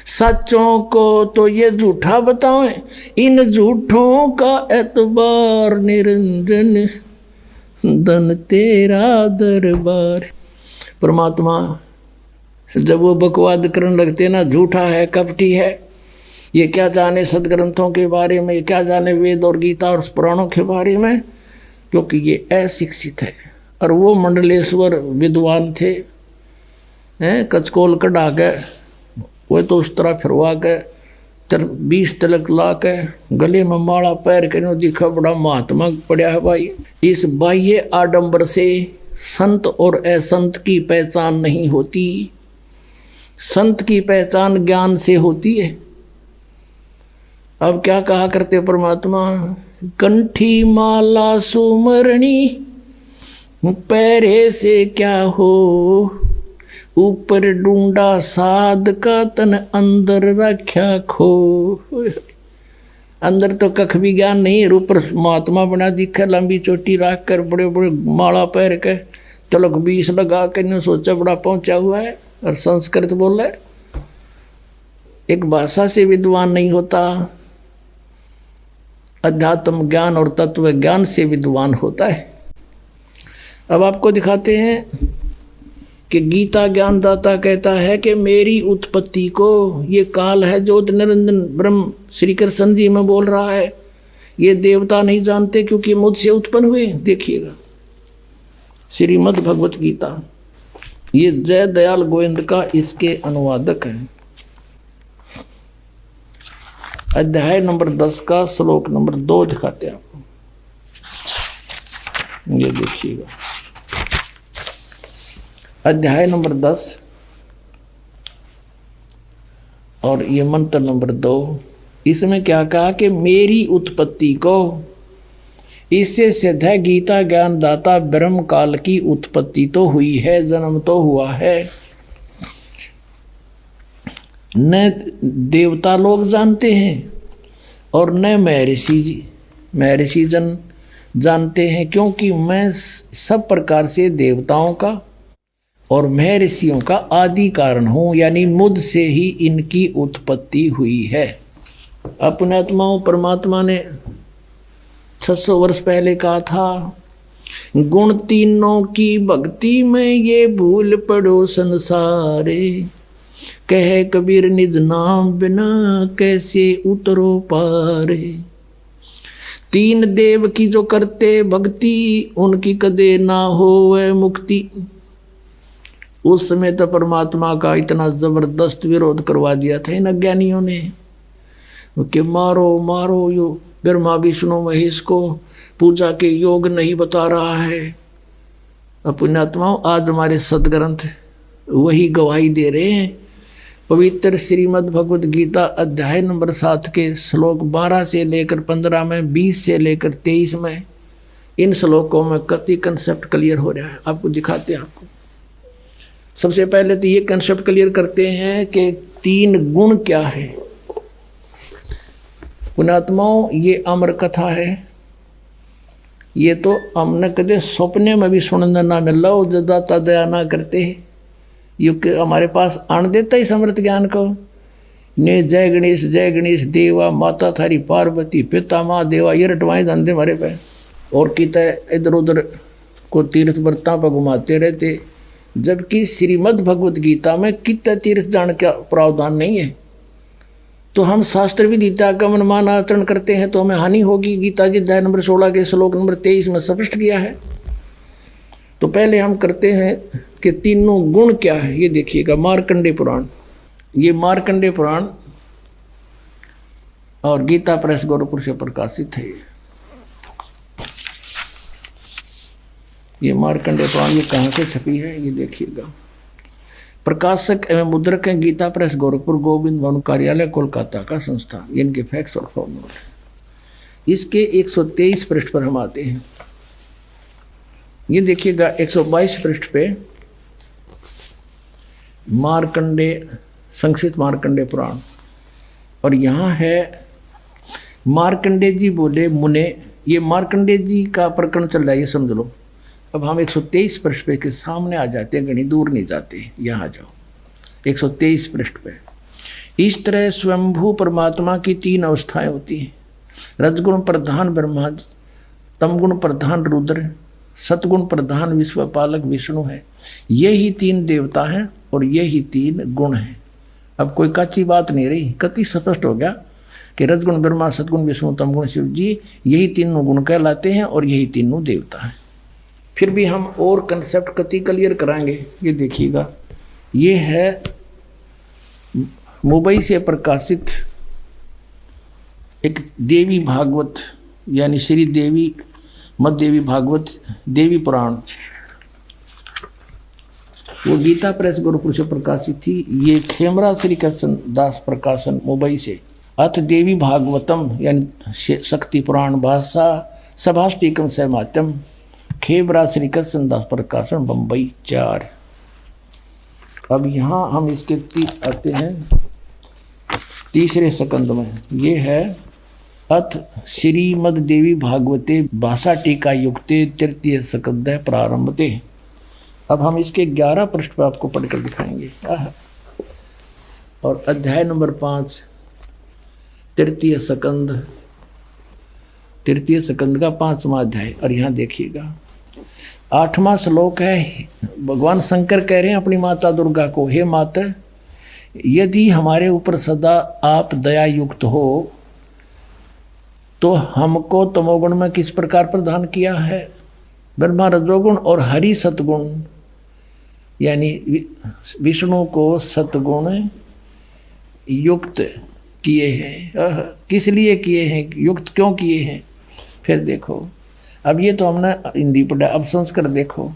सच्चों को तो ये झूठा बतावें, इन झूठों का एतबार निरंजन। धन तेरा दरबार। परमात्मा जब वो बकवाद करने लगते ना, झूठा है, कपटी है, ये क्या जाने सदग्रंथों के बारे में, क्या जाने वेद और गीता और पुराणों के बारे में, क्योंकि ये अशिक्षित है। और वो मंडलेश्वर विद्वान थे, हैं, कचकोल कढ़ा के वो तो उस तरह फिरवा के 20 तिलक ला के गले में माला पैर के दिखा बड़ा महात्मा पड़ा है भाई। इस बाह्य आडंबर से संत और असंत की पहचान नहीं होती। संत की पहचान ज्ञान से होती है। अब क्या कहा करते परमात्मा, कंठी माला सुमरणी पैरे से क्या हो। ऊपर ढूंढा साध का तन अंदर रख्या खो। अंदर तो कख भी ज्ञान नहीं है, ऊपर महात्मा बना दिखा, लंबी चोटी रख कर बड़े बड़े माला पैर के तिलक 20 लगा कर ने सोचा बड़ा पहुंचा हुआ है। और संस्कृत बोले, एक भाषा से विद्वान नहीं होता, अध्यात्म ज्ञान और तत्व ज्ञान से विद्वान होता है। अब आपको दिखाते हैं कि गीता ज्ञानदाता कहता है कि मेरी उत्पत्ति को, ये काल है जो निरंजन ब्रह्म श्री कृष्ण जी में बोल रहा है, ये देवता नहीं जानते क्योंकि मुझसे उत्पन्न हुए। देखिएगा श्रीमद् भगवत गीता, ये जय दयाल गोविंद का इसके अनुवादक है। अध्याय नंबर 10 का श्लोक नंबर 2 दिखाते हैं आपको, ये देखिएगा। अध्याय नंबर 10 और ये मंत्र नंबर 2। इसमें क्या कहा कि मेरी उत्पत्ति को, इससे सिद्ध है गीता ज्ञानदाता ब्रह्म काल की उत्पत्ति तो हुई है, जन्म तो हुआ है। न देवता लोग जानते हैं और न महर्षि जन जानते हैं, क्योंकि मैं सब प्रकार से देवताओं का और महर्षियों का आदि कारण हूँ, यानी मुझसे ही इनकी उत्पत्ति हुई है। अपने आत्माओं परमात्मा ने 600 वर्ष पहले कहा था, गुण तीनों की भक्ति में ये भूल पड़ो संसारे। कहे कबीर निज नाम बिना कैसे उतरो पारे। 3 देव की जो करते भक्ति, उनकी कदे ना होवे मुक्ति। उस समय तो परमात्मा का इतना जबरदस्त विरोध करवा दिया था इन अज्ञानियों ने कि मारो मारो, यो ब्रह्मा विष्णु महेश को पूजा के योग नहीं बता रहा है। पुण्यात्माओं, आज हमारे सदग्रंथ वही गवाही दे रहे हैं। पवित्र श्रीमद् भगवत गीता अध्याय नंबर 7 के श्लोक 12 से लेकर 15 में, 20 से लेकर 23 में, इन श्लोकों में कति कंसेप्ट क्लियर हो रहा है। आपको दिखाते हैं। आपको सबसे पहले तो ये कंसेप्ट क्लियर करते हैं कि 3 गुण क्या है। पुण्यात्माओं, ये अमर कथा है। ये तो हमने कदे सपने में भी सुनने ना मिल रहा हो, जदाता दया ना करते युग हमारे पास आन देता ही समृत ज्ञान को। ने जय गणेश देवा, माता थारी पार्वती, पिता माँ देवा, ये रटवाएं जानते हमारे पे। और किता इधर उधर को तीर्थ व्रता पर घुमाते रहते, जबकि श्रीमद् भगवत गीता में कितना तीर्थ जान का प्रावधान नहीं है। तो हम शास्त्र विदिता का मनमाना आचरण करते हैं तो हमें हानि होगी। गीता जी अध्याय नंबर 16 के श्लोक नंबर 23 में स्पष्ट किया है। तो पहले हम करते हैं कि तीनों गुण क्या है, ये देखिएगा मार्कंडेय पुराण। ये मार्कंडेय पुराण और गीता प्रेस गोरखपुर से प्रकाशित है। ये मार्कंडेय पुराण ये कहाँ से छपी है, ये देखिएगा। प्रकाशक एवं मुद्रक हैं गीता प्रेस गोरखपुर, गोविंद भवन कार्यालय कोलकाता का संस्था। ये इनके फैक्स और फॉर्मूले। इसके 123 पृष्ठ पर हम आते हैं। ये देखिएगा 122 पृष्ठ पे मार्कंडेय, संक्षिप्त मार्कंडेय पुराण, और यहाँ है मार्कंडेय जी बोले मुने। ये मार्कंडेय जी का प्रकरण चल रहा है, ये समझ लो। अब हम 123 पृष्ठ पे के सामने आ जाते हैं, घनी दूर नहीं जाते, यहाँ आ जाओ 123 पृष्ठ पे। इस तरह स्वयंभू परमात्मा की 3 अवस्थाएं होती हैं। रजगुण प्रधान ब्रह्मा, तमगुण प्रधान रुद्र, सतगुण प्रधान विश्वपालक विष्णु है। ये ही 3 देवता हैं और ये ही 3 गुण हैं। अब कोई कच्ची बात नहीं रही, कति स्पष्ट हो गया कि रजगुण ब्रह्मा, सतगुण विष्णु, तमगुण शिव जी, यही 3 गुण कहलाते हैं और यही 3 देवता हैं। फिर भी हम और कंसेप्ट कति क्लियर कराएंगे। ये देखिएगा, ये है मुंबई से प्रकाशित एक देवी भागवत, यानी श्री देवी मद देवी भागवत देवी पुराण। वो गीता प्रेस गोरखपुर से प्रकाशित थी। ये खेमरा श्री कृष्ण दास प्रकाशन मुंबई से। अथ देवी भागवतम यानी शक्ति पुराण भाषा सभाष्टिकम सहमात्यम, खेमरा श्री कृष्ण दास प्रकाशन बम्बई 4। अब यहाँ हम इसके आते हैं तीसरे सकंद में। ये है अथ श्रीमद देवी भागवते भाषा टीका युक्ते तृतीय सकंद प्रारंभते। अब हम इसके 11 पृष्ठ पर आपको पढ़कर दिखाएंगे। और अध्याय नंबर 5 तृतीय सकंद का 5वां अध्याय। और यहाँ देखिएगा 8वां श्लोक है। भगवान शंकर कह रहे हैं अपनी माता दुर्गा को, हे माता, यदि हमारे ऊपर सदा आप दया युक्त हो तो हमको तमोगुण में किस प्रकार प्रदान किया है? ब्रह्मा रजोगुण और हरि सतगुण, यानी विष्णु को सतगुण युक्त किए हैं। किस लिए किए हैं, युक्त क्यों किए हैं? फिर देखो, अब ये तो हमने हिंदी पढ़ा, अब संस्कृत देखो।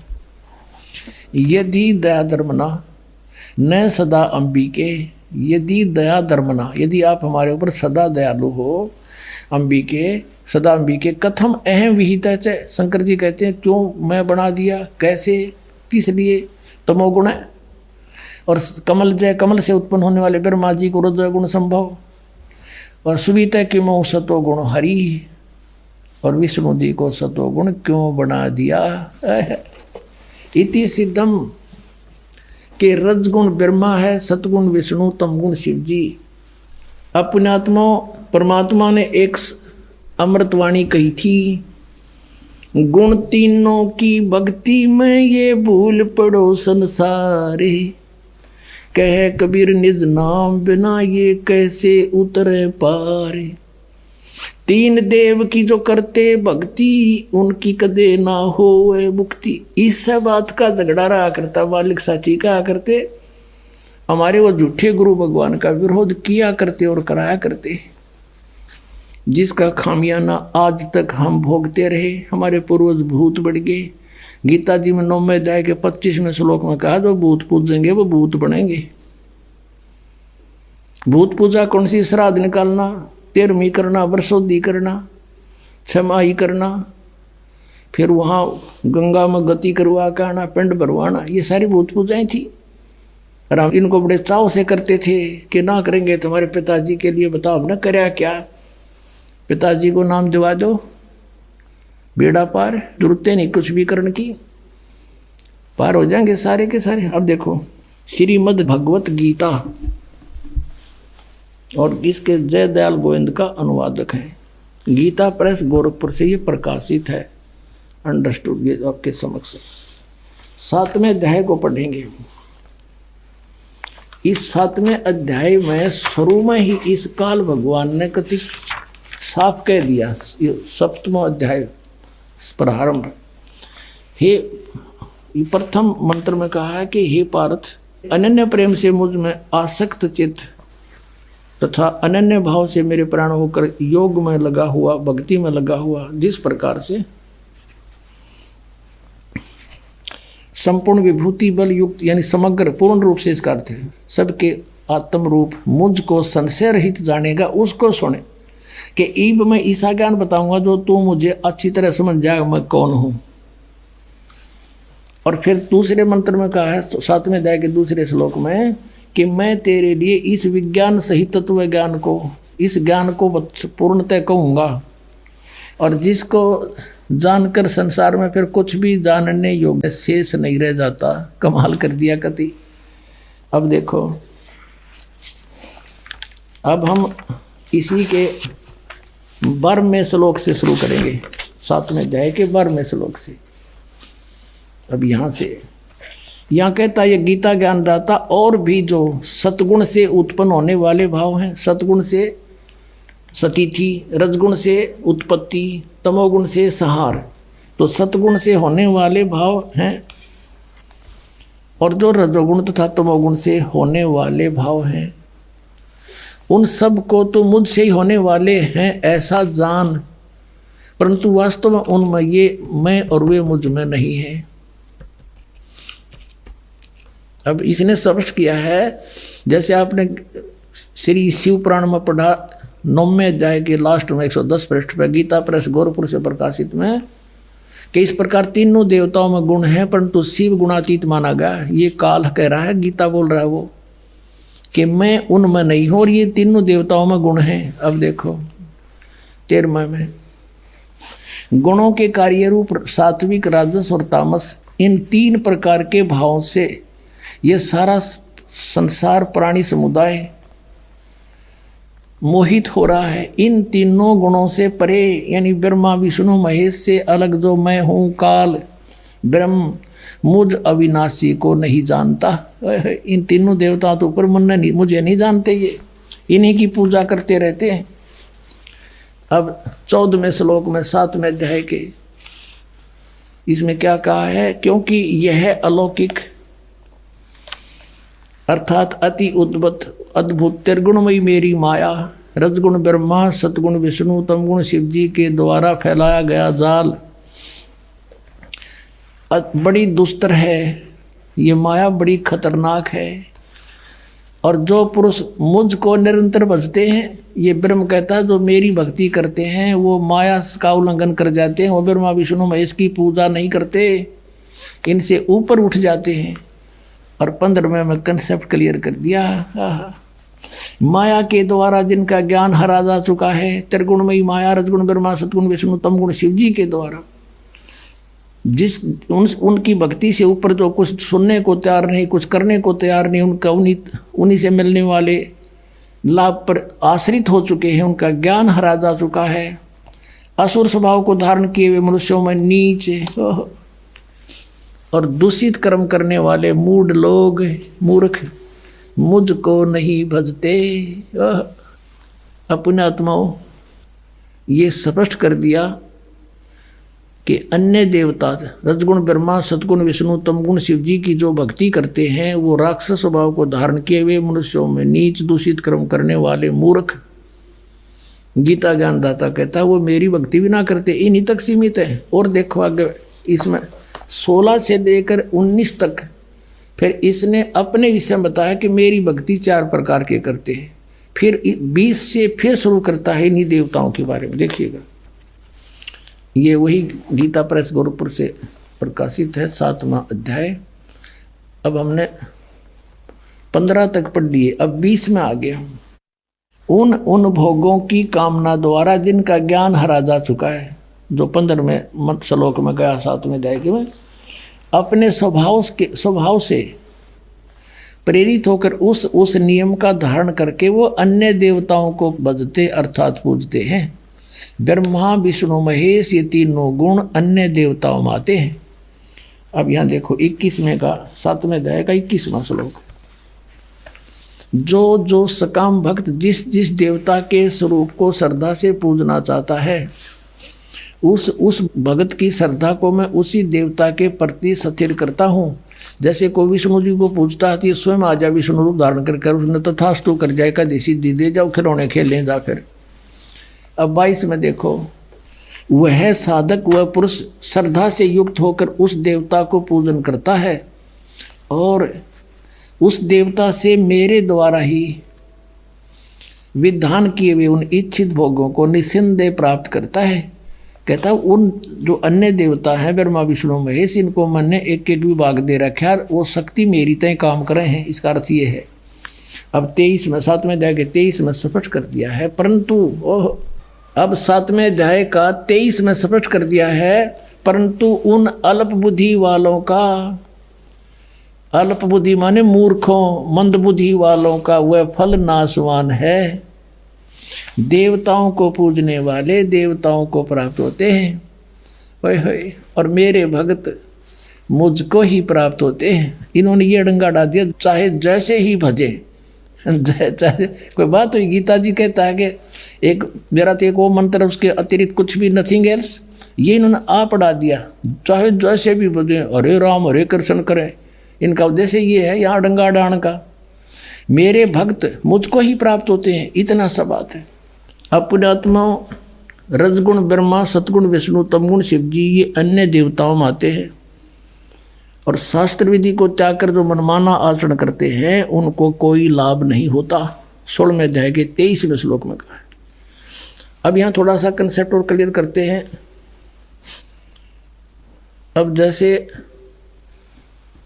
यदि दया धर्मना न सदा अंबिके, यदि दया धर्मना, यदि आप हमारे ऊपर सदा दयालु हो, अंबिके सदा अंबिके कथम अहम विहित है। शंकर जी कहते हैं क्यों मैं बना दिया, कैसे, किस लिए? तमोगुण है। और कमल जय, कमल से उत्पन्न होने वाले ब्रह्मा जी को रजोगुण संभव, और सुवित किमो सतोगुण हरि, और विष्णु जी को सतोगुण क्यों बना दिया? इति सिद्धम के रजगुण ब्रह्मा है, सतगुण विष्णु, तमगुण शिव जी। अपनात्मा परमात्मा ने एक अमृतवाणी कही थी, गुण तीनों की भक्ति में ये भूल पड़ो संसारे, कह कबीर निज नाम बिना ये कैसे उतरे पारे। 3 देव की जो करते भक्ति, उनकी कदे ना होए मुक्ति। इस बात का झगड़ा रहा करता, मालिक साची कहा करते, हमारे वो झूठे गुरु भगवान का विरोध किया करते और कराया करते, जिसका खामियाना आज तक हम भोगते रहे। हमारे पूर्वज भूत बढ़ गए। गीता जी में 9वें अध्याय के 25वें श्लोक में कहा, जो भूत पूजेंगे वो भूत बनेंगे। भूत पूजा कौन सी? श्राद्ध निकालना, 13वीं करना, वर्षोद्धि करना, 6माही करना, फिर वहाँ गंगा में गति करवा के आना, पिंड भरवाना, ये सारी भूत पूजाएं थी। और हम इनको बड़े चाव से करते थे कि ना करेंगे तुम्हारे पिताजी के लिए, बताओ हमने कराया क्या? पिताजी को नाम दिवा दो, बेड़ा पार, जरूरत नहीं कुछ भी करने की, पार हो जाएंगे सारे के सारे। अब देखो श्रीमद् भगवत गीता, और इसके जय दयाल गोविंद का अनुवादक है। गीता प्रेस गोरखपुर से ये प्रकाशित है। अंडरस्टूड। ये आपके समक्ष 7वें अध्याय को पढ़ेंगे। इस 7वें अध्याय में शुरू में ही इस काल भगवान ने कति साफ कह दिया। 7वां अध्याय प्रारंभ हे प्रथम मंत्र में कहा है कि हे पार्थ, अनन्य प्रेम से मुझ में आसक्त चित्त तथा अनन्य भाव से मेरे प्राण होकर योग में लगा हुआ, भक्ति में लगा हुआ, जिस प्रकार से संपूर्ण विभूति बल युक्त यानी समग्र पूर्ण रूप से इसका अर्थ है सबके आत्म रूप मुझको संशय रहित जानेगा, उसको सुने। कि ईब मैं ऐसा ज्ञान बताऊंगा जो तू मुझे अच्छी तरह समझ जाएगा मैं कौन हूं। और फिर दूसरे मंत्र में कहा है 7वें अध्याय के दूसरे श्लोक में कि मैं तेरे लिए इस विज्ञान सहित तत्व ज्ञान को, इस ज्ञान को पूर्णतः कहूँगा, और जिसको जानकर संसार में फिर कुछ भी जानने योग्य शेष नहीं रह जाता। कमाल कर दिया कति। अब देखो, अब हम इसी के 12वें श्लोक से शुरू करेंगे, 7वें अध्याय के 12वें श्लोक से। अब यहाँ कहता है ये गीता ज्ञानदाता और भी जो सतगुण से उत्पन्न होने वाले भाव हैं, सतगुण से सतीथि, रजगुण से उत्पत्ति, तमोगुण से सहार, तो सतगुण से होने वाले भाव हैं और जो रजोगुण तथा तमोगुण से होने वाले भाव हैं, उन सब को तो मुझसे ही होने वाले हैं ऐसा जान, परंतु वास्तव में उनमें ये मैं और वे मुझ में नहीं है। अब इसने स्पष्ट किया है, जैसे आपने श्री शिव पुराण में पढ़ा 9वें अध्याय के लास्ट में 110 पृष्ठ पर गीता प्रेस गोरखपुर से प्रकाशित में, कि इस प्रकार तीनों देवताओं में गुण है परंतु शिव गुणातीत माना गया। ये काल कह रहा है, गीता बोल रहा है वो, कि मैं उनमें नहीं हूँ और ये तीनों देवताओं में गुण हैं। अब देखो 13वें में गुणों के कार्य रूप सात्विक, राजस और तामस, इन 3 प्रकार के भावों से ये सारा संसार प्राणी समुदाय मोहित हो रहा है। इन तीनों गुणों से परे यानी ब्रह्मा विष्णु महेश से अलग जो मैं हूँ काल ब्रह्म मुझ अविनाशी को नहीं जानता। इन तीनों देवताओं तो ऊपर मुझे नहीं जानते, ये इन्हीं की पूजा करते रहते हैं। अब 14वें श्लोक में 7वें अध्याय के इसमें क्या कहा है, क्योंकि यह अलौकिक अर्थात अति अद्भुत त्रिगुणमयी मेरी माया, रजगुण ब्रह्मा, सतगुण विष्णु, तमगुण शिव जी के द्वारा फैलाया गया जाल बड़ी दुस्तर है। ये माया बड़ी खतरनाक है और जो पुरुष मुझको निरंतर भजते हैं, ये ब्रह्म कहता है जो मेरी भक्ति करते हैं वो माया का उल्लंघन कर जाते हैं, वो ब्रह्मा विष्णु महेश की पूजा नहीं करते, इनसे ऊपर उठ जाते हैं। और 15वें में कंसेप्ट क्लियर कर दिया, माया के द्वारा जिनका ज्ञान हरा जा चुका है, त्रिगुणमयी माया, रजगुण ब्रह्मा, सतगुण विष्णु, तमगुण शिव जी के द्वारा, उनकी भक्ति से ऊपर जो कुछ सुनने को तैयार नहीं, कुछ करने को तैयार नहीं, उनका उन्हीं से मिलने वाले लाभ पर आश्रित हो चुके हैं, उनका ज्ञान हरा जा चुका है, असुर स्वभाव को धारण किए हुए मनुष्यों में नीच और दूषित कर्म करने वाले मूढ़ लोग, मूर्ख मुझको नहीं भजते। अपने आत्माओं ये स्पष्ट कर दिया कि अन्य देवता रजगुण ब्रह्मा, सतगुण विष्णु, तमगुण शिव जी की जो भक्ति करते हैं वो राक्षस स्वभाव को धारण किए हुए मनुष्यों में नीच दूषित कर्म करने वाले मूर्ख, गीता ज्ञानदाता कहता है वो मेरी भक्ति भी ना करते, इन्हीं तक सीमित है। और देखो आगे इसमें 16 से लेकर 19 तक फिर इसने अपने विषय में बताया कि मेरी भक्ति 4 प्रकार के करते हैं। फिर 20 से फिर शुरू करता है इन्हीं देवताओं के बारे में। देखिएगा ये वही गीता प्रेस गोरखपुर से प्रकाशित है 7वां अध्याय। अब हमने 15 तक पढ़ लिए, अब 20 में आ गया। उन भोगों की कामना द्वारा जिनका ज्ञान हरा जा चुका है, जो 15वें श्लोक में गया 7वें अध्याय के में, अपने स्वभाव से प्रेरित होकर उस नियम का धारण करके वो अन्य देवताओं को भजते अर्थात पूजते हैं। ब्रह्मा विष्णु महेश ये तीनों गुण अन्य देवताओं में आते हैं। अब यहाँ देखो 21वें का 7वें अध्याय का 21वां श्लोक। जो जो सकाम भक्त जिस जिस देवता के स्वरूप को श्रद्धा से पूजना चाहता है, उस भगत की श्रद्धा को मैं उसी देवता के प्रति स्थिर करता हूँ। जैसे कोई विष्णु जी को पूजता है तो स्वयं आ जा विष्णु रूप धारण कर उसने तथास्तु कर जाए का देसी दे जाओ खिलौने खेलें जा फिर। अब 22 में देखो, वह साधक वह पुरुष श्रद्धा से युक्त होकर उस देवता को पूजन करता है और उस देवता से मेरे द्वारा ही विधान किए हुए उन इच्छित भोगों को निस्संदेह प्राप्त करता है। कहता उन जो अन्य देवता हैं ब्रह्मा विष्णु महेश, इनको मन ने एक एक विभाग दे रखा है, वो शक्ति मेरी तय काम कर रहे हैं। इसका अर्थ ये है। अब 23 में 7वें अध्याय के 23 में स्पष्ट कर दिया है, परंतु अब 7वें अध्याय का 23 में स्पष्ट कर दिया है, परंतु उन अल्प बुद्धि वालों का, अल्प बुद्धि माने मूर्खों मंद बुद्धि वालों का वह फल नाशवान है। देवताओं को पूजने वाले देवताओं को प्राप्त होते हैं, वही और मेरे भगत मुझको ही प्राप्त होते हैं। इन्होंने ये डंगा डाल दिया, चाहे जैसे ही भजे चाहे कोई बात हुई। गीता जी कहता है कि एक मेरा तो एक वो मंत्र, उसके अतिरिक्त कुछ भी नथिंग एल्स, ये इन्होंने आ पढ़ा दिया, चाहे जैसे भी भजे हरे राम हरे कृष्ण करें। इनका उद्देश्य ये है यहाँ डंगा डाण का, मेरे भक्त मुझको ही प्राप्त होते हैं, इतना सा बात है। अब पुण्यात्माओं, रजगुण ब्रह्मा, सतगुण विष्णु, तमगुण शिव जी ये अन्य देवताओं में आते हैं और शास्त्र विधि को त्याग कर जो मनमाना आचरण करते हैं उनको कोई लाभ नहीं होता। 16वें अध्याय के 23वें श्लोक में कहा है। अब यहाँ थोड़ा सा कंसेप्ट और क्लियर करते हैं। अब जैसे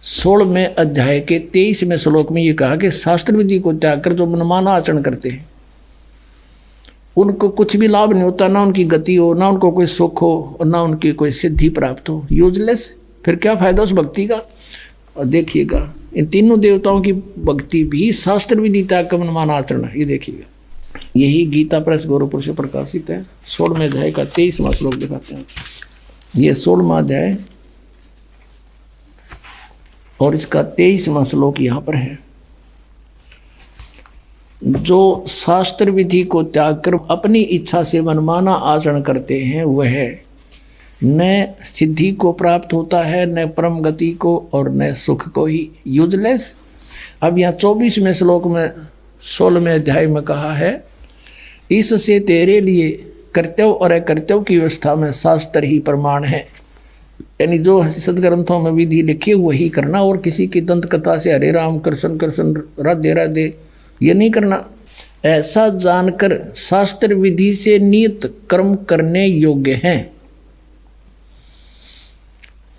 16वें अध्याय के 23वें श्लोक में ये कहा कि शास्त्र विधि को त्याग कर जो मनमाना आचरण करते हैं उनको कुछ भी लाभ नहीं होता, ना उनकी गति हो, ना उनको कोई सुख हो और ना उनकी कोई सिद्धि प्राप्त हो, यूजलेस। फिर क्या फायदा उस भक्ति का। और देखिएगा इन तीनों देवताओं की भक्ति भी शास्त्र विधि त्याग का मनमाना आचरण है। ये देखिएगा, यही गीता प्रेस गौरवपुर से प्रकाशित है। 16वें अध्याय का 23वां श्लोक दिखाते हैं। ये 16वां अध्याय और इसका 23वां श्लोक यहाँ पर है। जो शास्त्र विधि को त्याग कर अपनी इच्छा से मनमाना आचरण करते हैं वह न सिद्धि को प्राप्त होता है, न परम गति को और न सुख को ही, यूजलेस। अब यहाँ 24वें श्लोक में 16वें अध्याय में कहा है, इससे तेरे लिए कर्तव्य और अकर्तव्य की व्यवस्था में शास्त्र ही प्रमाण है। यानी जो सदग्रंथों में विधि लिखी वही करना और किसी की दंत कथा से हरे राम कृष्ण कृष्ण राधे राधे ये नहीं करना। ऐसा जानकर शास्त्र विधि से नियत कर्म करने योग्य हैं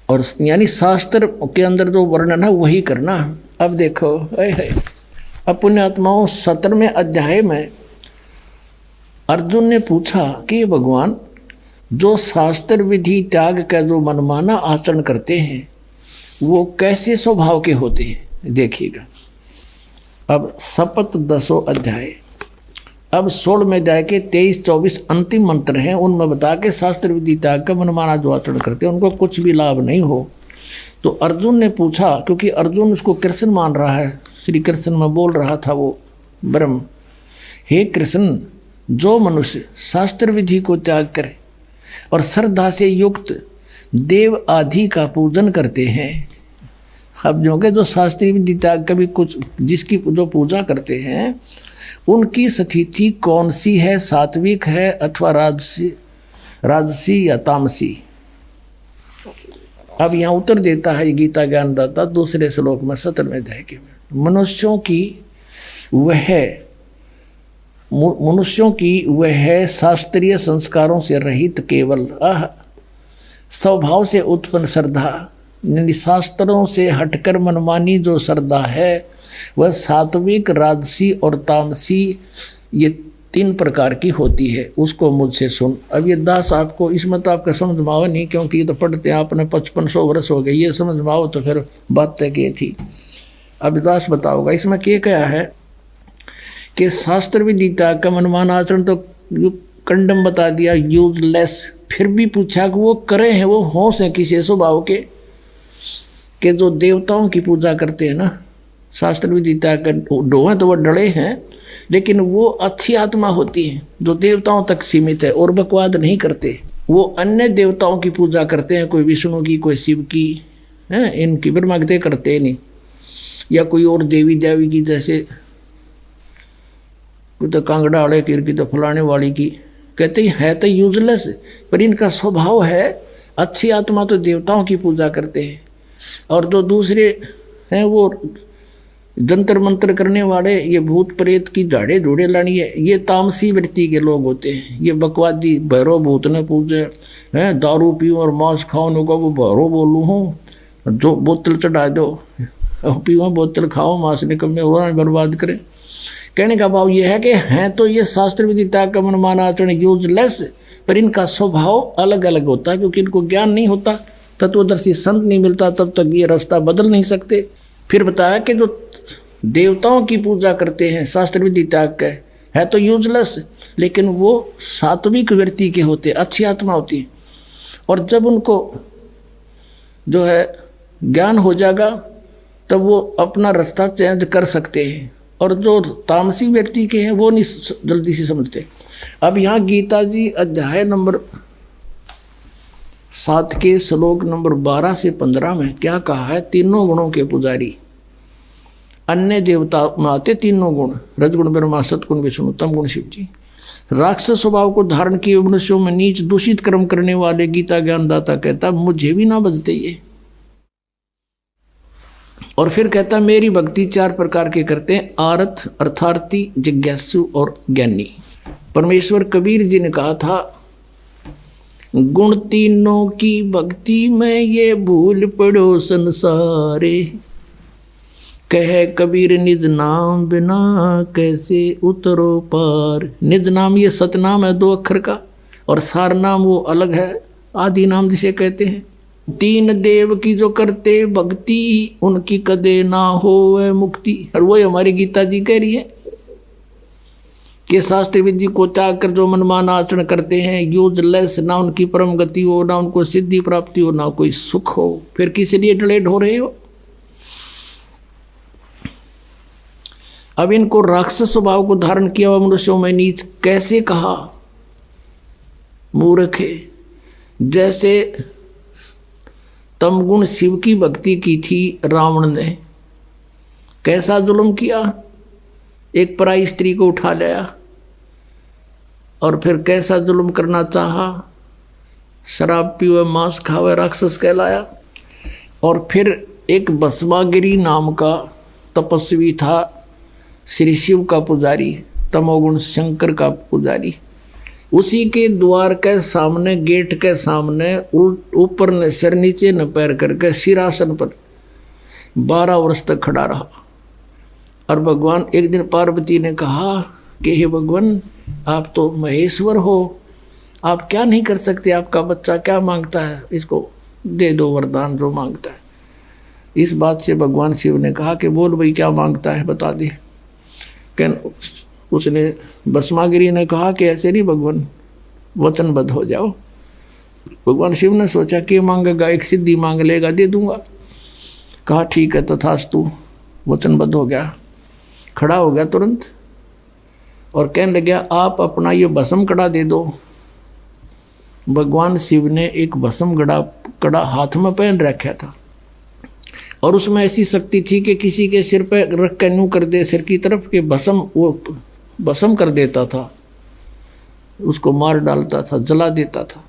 और यानी शास्त्र के अंदर जो वर्णन है वही करना। अब देखो अब पुण्यात्माओं 17वें अध्याय में अर्जुन ने पूछा कि भगवान जो शास्त्र विधि त्याग का जो मनमाना आचरण करते हैं वो कैसे स्वभाव के होते हैं। देखिएगा अब शपथ 10वां अध्याय, अब 16वें अध्याय के 23-24 अंतिम मंत्र हैं। उनमें बता के शास्त्र विधि त्याग का मनमाना जो आचरण करते हैं उनको कुछ भी लाभ नहीं हो। तो अर्जुन ने पूछा, क्योंकि अर्जुन उसको कृष्ण मान रहा है, श्री कृष्ण में बोल रहा था वो ब्रह्म, हे कृष्ण जो मनुष्य शास्त्र विधि को त्याग करे और श्रद्धा से युक्त देव आदि का पूजन करते हैं। अब जो के जो शास्त्रीय विधि त्याग कभी कुछ जिसकी जो पूजा करते हैं उनकी स्थिति कौन सी है, सात्विक है अथवा राजसी या तामसी। अब यहाँ उत्तर देता है गीता ज्ञानदाता दूसरे श्लोक में 17वें अध्याय के में, मनुष्यों की वह शास्त्रीय संस्कारों से रहित केवल स्वभाव से उत्पन्न श्रद्धा, शास्त्रों से हटकर मनमानी जो श्रद्धा है वह सात्विक, राजसी और तामसी ये 3 प्रकार की होती है। उसको मुझसे सुन। अब ये दास आपको इसमें तो आपका समझ में आओ नहीं, क्योंकि ये तो पढ़ते हैं आपने 5500 वर्ष हो गए, ये समझ में आओ तो फिर बात तय की थी। अब दास बताओगा इसमें क्या है कि शास्त्र विधि त्याग का मनमाना आचरण तो कंडम बता दिया, यूजलेस। फिर भी पूछा कि वो करे हैं, वो होश है किसी स्वभाव के जो देवताओं की पूजा करते हैं ना, शास्त्र भी देता है ढोए तो वो डले हैं, लेकिन वो अच्छी आत्मा होती है जो देवताओं तक सीमित है और बकवाद नहीं करते। वो अन्य देवताओं की पूजा करते हैं, कोई विष्णु की, कोई शिव की, हैं, इनकी ब्रह्मगते करते नहीं, या कोई और देवी देवी की, जैसे कोई तो कांगड़ा वाले की तो फलाने वाली की, कहते है तो यूजलेस, पर इनका स्वभाव है अच्छी आत्मा, तो देवताओं की पूजा करते हैं। और जो दूसरे हैं वो जंतर मंत्र करने वाले, ये भूत प्रेत की झाड़े झूड़े लानी है, ये तामसी वृत्ति के लोग होते हैं। ये बकवादी भैरव भूत ने पूजे हैं, दारू पीऊँ और मांस खाओ, नो को वो भैरव बोलूँ हूँ, जो बोतल चढ़ा दो, पीओ बोतल खाओ, मांस निकम्मे और बर्बाद करें। कहने का भाव ये है कि हैं तो ये शास्त्र विदिता का मनमाना आचरण यूजलेस, पर इनका स्वभाव अलग अलग होता है, क्योंकि इनको ज्ञान नहीं होता, तत्वदर्शी संत नहीं मिलता, तब तक ये रास्ता बदल नहीं सकते। फिर बताया कि जो देवताओं की पूजा करते हैं शास्त्र विधि त्याग के, है तो यूजलेस, लेकिन वो सात्विक व्यक्ति के होते, अच्छी आत्मा होती है। और जब उनको जो है ज्ञान हो जाएगा तब वो अपना रास्ता चेंज कर सकते हैं, और जो तामसी व्यक्ति के हैं वो नहीं जल्दी से समझते। अब यहाँ गीता जी अध्याय नंबर 7 के श्लोक नंबर 12 से 15 में क्या कहा है? तीनों गुणों के पुजारी, अन्य देवता में आते तीनों गुण, रजगुण ब्रह्मा, सतगुण विष्णु, तम गुण शिव जी। राक्षस स्वभाव को धारण किए मनुष्यों में नीच दूषित कर्म करने वाले गीता ज्ञानदाता कहता मुझे भी ना बचते ये। और फिर कहता मेरी भक्ति 4 प्रकार के करते हैं, आरथ, अर्थार्थी, जिज्ञासु और ज्ञानी। परमेश्वर कबीर जी ने कहा था गुण तीनों की भक्ति में ये भूल पड़ो संसारे, कह कबीर निज नाम बिना कैसे उतरो पार। निज नाम ये सतनाम है 2 अक्षर का, और सार नाम वो अलग है, आदि नाम जिसे कहते हैं। 3 देव की जो करते भक्ति उनकी कदे ना हो मुक्ति। और वही हमारी गीता जी कह रही है कि शास्त्र विधि को त्याग कर जो मनमाना आचरण करते हैं यूजलेस, ना उनकी परम गति हो, ना उनको सिद्धि प्राप्ति हो, ना कोई सुख हो, फिर किस लिए डिलेड हो रहे हो। अब इनको राक्षस स्वभाव को धारण किया हुआ मनुष्यों में नीच कैसे कहा? मूर्खे, जैसे तमगुण शिव की भक्ति की थी रावण ने, कैसा जुल्म किया, एक पराई स्त्री को उठा लिया और फिर कैसा जुल्म करना चाहा, शराब पीवे, मांस खावे, राक्षस कहलाया। और फिर एक भस्मागिरी नाम का तपस्वी था, श्री शिव का पुजारी, तमोगुण शंकर का पुजारी, उसी के द्वार के सामने, गेट के सामने ऊपर न सिर नीचे न पैर करके सिरासन पर 12 वर्ष तक खड़ा रहा। और भगवान, एक दिन पार्वती ने कहा कि हे भगवान आप तो महेश्वर हो, आप क्या नहीं कर सकते, आपका बच्चा क्या मांगता है, इसको दे दो वरदान जो मांगता है। इस बात से भगवान शिव ने कहा कि बोल भाई क्या मांगता है बता दे। उसने भस्मागिरी ने कहा कि ऐसे नहीं भगवान, वचनबद्ध हो जाओ। भगवान शिव ने सोचा कि मांगेगा, एक सिद्धि मांग लेगा, दे दूंगा। कहा ठीक है तथास्तु, वचनबद्ध हो गया, खड़ा हो गया तुरंत और कहने लगा आप अपना ये भस्म कड़ा दे दो। भगवान शिव ने एक भस्म कड़ा हाथ में पहन रखा था और उसमें ऐसी शक्ति थी कि किसी के सिर पे रख के यूं कर दे सिर की तरफ के भस्म कर देता था, उसको मार डालता था, जला देता था।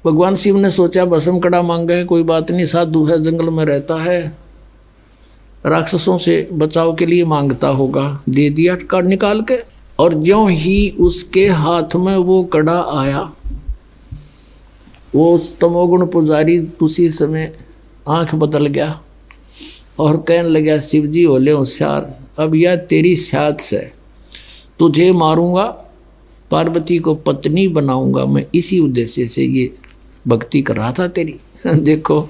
भगवान शिव ने सोचा भस्म कड़ा मांगा है, कोई बात नहीं, साधु है, जंगल में रहता है, राक्षसों से बचाव के लिए मांगता होगा। दे दिया कड़ा निकाल के, और ज्यों ही उसके हाथ में वो कड़ा आया, वो तमोगुण पुजारी उसी समय आंख बदल गया और कहने लगा शिव जी होले होशियार, अब यह तेरी स्यात से तुझे मारूंगा, पार्वती को पत्नी बनाऊंगा मैं, इसी उद्देश्य से ये भक्ति कर रहा था तेरी। देखो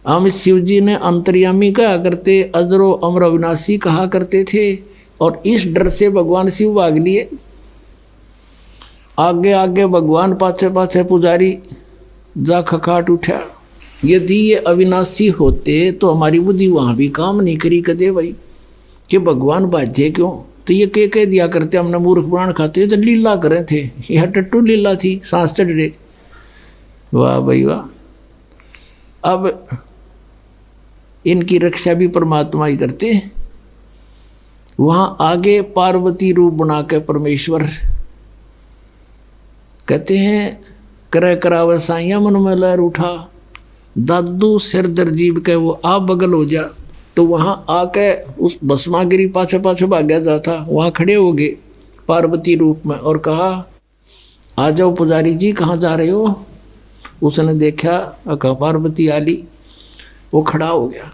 हम शिव जी ने अंतर्यामी कहा करते, अजरो अमर अविनाशी कहा करते थे, और इस डर से भगवान शिव भाग लिए। आगे आगे भगवान, पाछे पाछे पुजारी जा खखाट उठा। यदि ये अविनाशी होते तो हमारी बुद्धि वहाँ भी काम नहीं करी कदे भाई, कि भगवान बाजे क्यों। तो ये कह दिया करते हमने मूर्ख प्राण खाते तो लीला करे थे, यह टट्टू लीला थी, सांस चढ़ रहे। वाह भाई वाह। अब इनकी रक्षा भी परमात्मा ही करते। वहाँ आगे पार्वती रूप बना के परमेश्वर कहते हैं, करे करावे साइया मन में लहर उठा, दादू सिर दर्जीब के वो आप बगल हो जा। तो वहाँ आके उस भस्मागिरी पाछे पाछे भाग्या जाता, वहाँ खड़े हो गए पार्वती रूप में और कहा, आ जाओ पुजारी जी, कहाँ जा रहे हो। उसने देखा, कहा पार्वती आली। वो खड़ा हो गया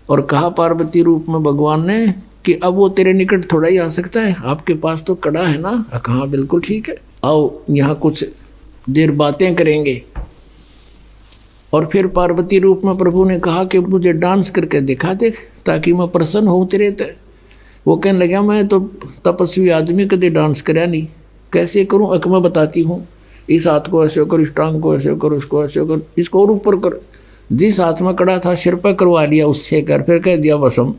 और कहा पार्वती रूप में भगवान ने कि अब वो तेरे निकट थोड़ा ही आ सकता है, आपके पास तो कड़ा है ना। कहा बिल्कुल ठीक है, आओ यहाँ कुछ देर बातें करेंगे। और फिर पार्वती रूप में प्रभु ने कहा कि मुझे डांस करके दिखा देख, ताकि मैं प्रसन्न हूँ तेरे ते। वो कहने लगा, मैं तो तपस्वी आदमी, कभी डांस कराया नहीं, कैसे करूँ। अक मैं बताती हूँ, इस हाथ को ऐसे करो, इस टांग को ऐसे करो, इसको ऐसे करो, इसको और ऊपर करो। जिस हाथ में कड़ा था सिर पर करवा लिया, उससे कर, फिर कह दिया भस्म,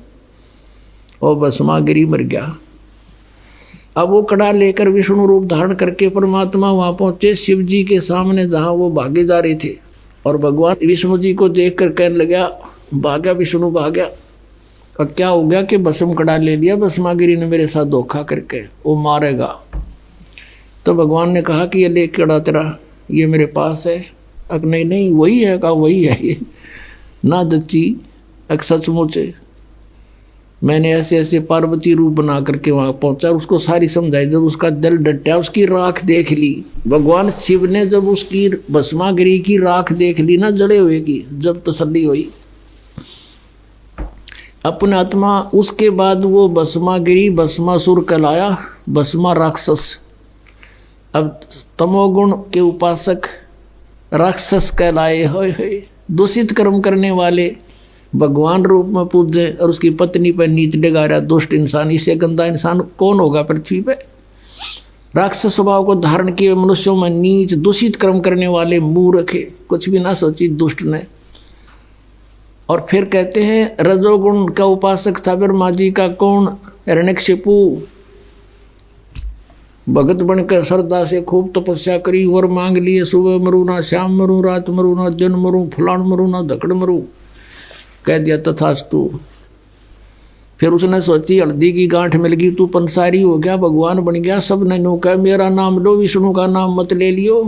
और भस्मागिरी मर गया। अब वो कड़ा लेकर विष्णु रूप धारण करके परमात्मा वहाँ पहुँचे शिव जी के सामने, जहाँ वो भागे जा रहे थे। और भगवान विष्णु जी को देख कर कहने लगा, भागा विष्णु भागा। और क्या हो गया कि भस्म कड़ा ले लिया, भस्मागिरी ने मेरे साथ धोखा करके, वो मारेगा। तो भगवान ने कहा कि ये ले कड़ा तेरा, ये मेरे पास है। अक नहीं नहीं वही है, कहा वही है ये ना दच्ची। अक सचमुच मैंने ऐसे ऐसे पार्वती रूप बना करके वहाँ पहुँचा, उसको सारी समझाई। जब उसका दिल डटा, उसकी राख देख ली, भगवान शिव ने जब उसकी भस्मागिरी की राख देख ली ना, जड़े हुए की, जब तसल्ली हुई अपने आत्मा। उसके बाद वो भस्मागिरी भस्मासुर कहलाया, भस्मा राक्षस। अब तमोगुण के उपासक राक्षस कहलाए। होए दूषित कर्म करने वाले भगवान रूप में पूजे और उसकी पत्नी पर नीत डगा रहा दुष्ट इंसान। इससे गंदा इंसान कौन होगा पृथ्वी पे। राक्षस स्वभाव को धारण किए मनुष्यों में नीच दूषित कर्म करने वाले मूर्ख, कुछ भी ना सोची दुष्ट ने। और फिर कहते हैं रजोगुण का उपासक था ब्रह्मा जी का कौन, हिरण्यकशिपु। भगत बनकर श्रद्धा से खूब तपस्या करी, वर मांग लिए, सुबह मरू ना, शाम मरू, रात मरू ना, दिन मरू, फलान मरू ना, धकड़ मरू। कह दिया तथास्तु। फिर उसने सोची हल्दी की गांठ मिल गई, तू पंसारी हो गया, भगवान बन गया। सब ने नो कहा मेरा नाम लो, विष्णु का नाम मत ले लियो,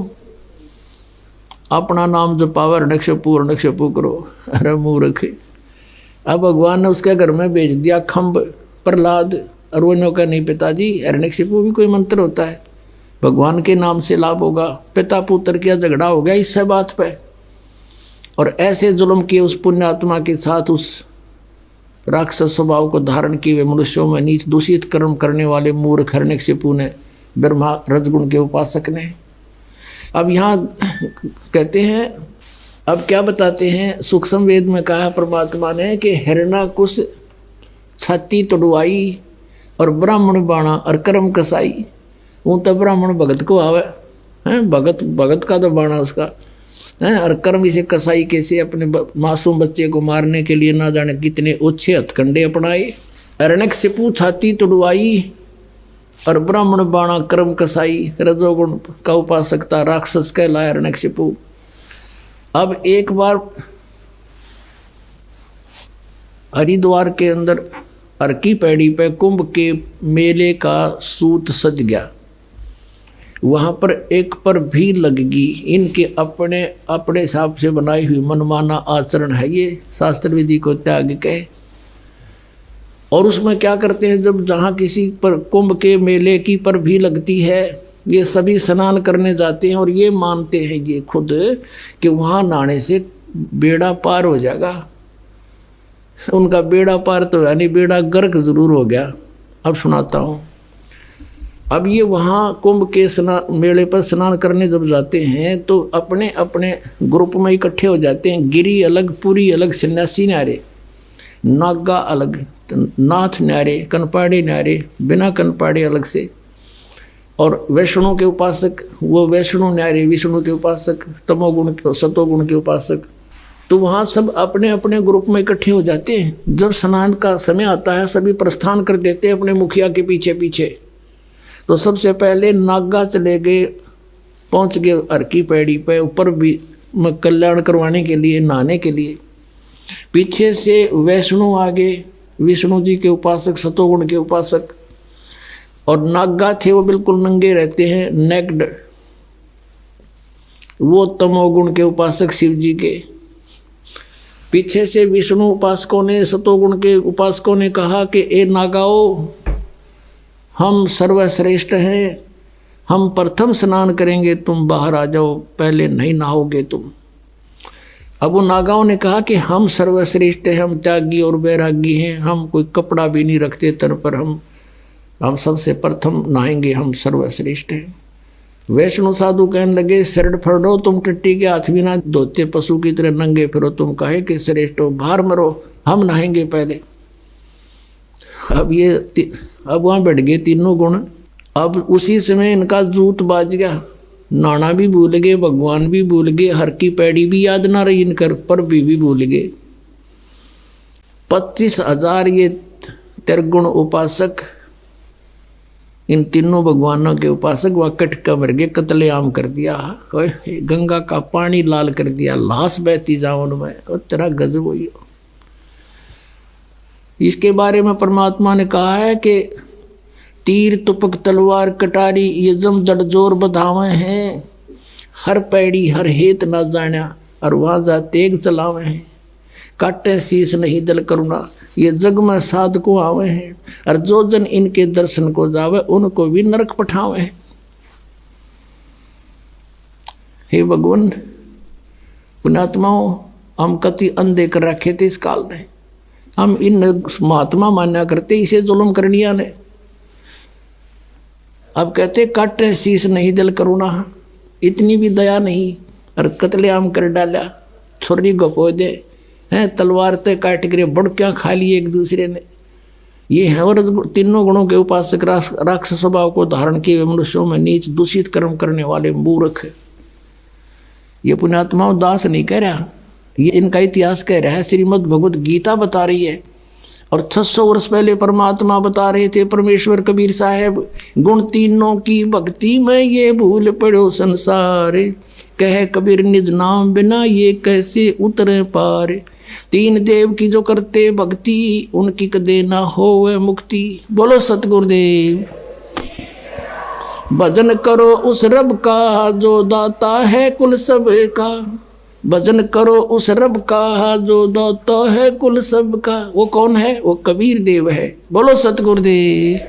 अपना नाम जपावा, हिरण्यकशिपु करो। अरे मूर्ख। अब भगवान ने उसके घर में भेज दिया खम्भ प्रहलाद, और वो नौका नहीं पिताजी, हिरण्यकशिपु भी कोई मंत्र होता है, भगवान के नाम से लाभ होगा। पिता पुत्र का झगड़ा हो गया इससे बात पे। और ऐसे जुल्म किए उस पुण्यात्मा के साथ, उस राक्षस स्वभाव को धारण किए हुए मनुष्यों में नीच दूषित कर्म करने वाले मूर्ख हिरण्यकशिपु ने, ब्रह्मा रजगुण के उपासक ने। अब यहाँ कहते हैं, अब क्या बताते हैं, सूक्ष्म वेद में कहा परमात्मा ने कि हिरण्यकुश छाती तोड़वाई और ब्राह्मण बाणा और कर्म कसाई। वो तो ब्राह्मण भगत को आवे हैं, भगत का तो बाणा उसका है, और कर्म इसे कसाई कैसे अपने मासूम बच्चे को मारने के लिए ना जाने कितने ओछे हथकंडे अपनाए। हिरण्यकशिपु छाती तोड़वाई और ब्राह्मण बाणा कर्म कसाई, रजोगुण का उपासक था, राक्षस कहलाया हिरण्यकशिपु। अब एक बार हरिद्वार के अंदर अर्की पैड़ी पे कुंभ के मेले का सूत सज गया। वहाँ पर एक पर भी लगगी, इनके अपने अपने हिसाब से बनाई हुई मनमाना आचरण है ये, शास्त्र विधि को त्याग के। और उसमें क्या करते हैं, जब जहाँ किसी पर कुंभ के मेले की पर भी लगती है, ये सभी स्नान करने जाते हैं और ये मानते हैं ये खुद कि वहाँ नहाने से बेड़ा पार हो जाएगा। उनका बेड़ा पार तो यानी बेड़ा गर्क जरूर हो गया। अब सुनाता हूँ। अब ये वहाँ कुंभ के मेले पर स्नान करने जब जाते हैं तो अपने अपने ग्रुप में इकट्ठे हो जाते हैं। गिरी अलग, पुरी अलग, सन्यासी नारे। नागा अलग, नाथ न्यारे, कनपाड़े न्यारे, बिना कनपाड़े अलग से। और वैष्णु के उपासक वो वैष्णु न्यारे, विष्णु के उपासक, तमोगुण सतोगुण के उपासक। तो वहाँ सब अपने अपने ग्रुप में इकट्ठे हो जाते हैं। जब स्नान का समय आता है सभी प्रस्थान कर देते हैं अपने मुखिया के पीछे पीछे। तो सबसे पहले नागा चले गए, पहुँच गए हर की पैड़ी पे ऊपर भी कल्याण करवाने के लिए, नहाने के लिए। पीछे से वैष्णु आगे, विष्णु जी के उपासक, सतोगुण के उपासक। और नागा थे वो बिल्कुल नंगे रहते हैं, नेक्ड, वो तमोगुण के उपासक शिव जी के। पीछे से विष्णु उपासकों ने, सतोगुण के उपासकों ने कहा कि ए नागाओ, हम सर्वश्रेष्ठ हैं, हम प्रथम स्नान करेंगे, तुम बाहर आ जाओ, पहले नहीं नहाओगे तुम। अब वो नागाओं ने कहा कि हम सर्वश्रेष्ठ हैं, हम त्यागी और वैरागी हैं, हम कोई कपड़ा भी नहीं रखते तन पर, हम सबसे प्रथम नहाएंगे, हम सर्वश्रेष्ठ हैं। वैष्णु साधु कहने लगे, शरण फड़ो, तुम टट्टी के हाथ भी ना धोते, पशु की तरह नंगे फिरो, तुम काहे के श्रेष्ठ हो, बाहर मरो, हम नहाएंगे पहले। अब वहाँ बैठ गए तीनों गुण। अब उसी समय इनका जूत बाज गया, नाना भी भूल गए, भगवान भी भूल गए, हर की पैड़ी भी याद ना रही इनकर, पर भी भूल गए। 25,000 ये त्रिगुण उपासक, इन तीनों भगवानों के उपासक वह कटका मर गए, कत्लेआम कर दिया, गंगा का पानी लाल कर दिया, लाश बहती जाओ उनमें, और तेरा गजब हुई। इसके बारे में परमात्मा ने कहा है कि तीर तुपक तलवार कटारी ये जम जड़ जोर बधावे हैं, हर पैड़ी हर हेत ना जाना, और वहाँ जा तेग चलावे हैं, काटे शीस नहीं दल करुणा, ये जग में साध को आवे हैं, और जो जन इनके दर्शन को जावे उनको भी नरक पठावे हैं। हे भगवान, पुण्यात्माओं, हम कति अंधे कर रखे थे इस काल में, हम इन महात्मा मान्या करते इसे जुल्म करनिया ने। अब कहते काटे शीस नहीं दिल करुणा, इतनी भी दया नहीं, और कत्लेआम कर डाला, छुरी गपो दे हैं, तलवार ते काट कर बड़कियाँ खा लिए एक दूसरे ने। ये है और तीनों गुणों के उपासक राक्षस स्वभाव को धारण किए मनुष्यों में नीच दूषित कर्म करने वाले मूर्ख। ये पुण्यात्माओं दास नहीं कह रहा, ये इनका इतिहास कह रहा है, श्रीमद् भगवत गीता बता रही है। और 600 वर्ष पहले परमात्मा बता रहे थे, परमेश्वर कबीर साहब, गुण तीनों की भक्ति में ये भूल पड़ो संसार, कह कबीर निज नाम बिना ये कैसे उतरे पार, तीन देव की जो करते भक्ति उनकी कदे ना होवे मुक्ति। बोलो सतगुरुदेव। भजन करो उस रब का जो दाता है कुल सब का, भजन करो उस रब का जो दाता है कुल सब का। वो कौन है? वो कबीर देव है। बोलो सतगुरुदेव।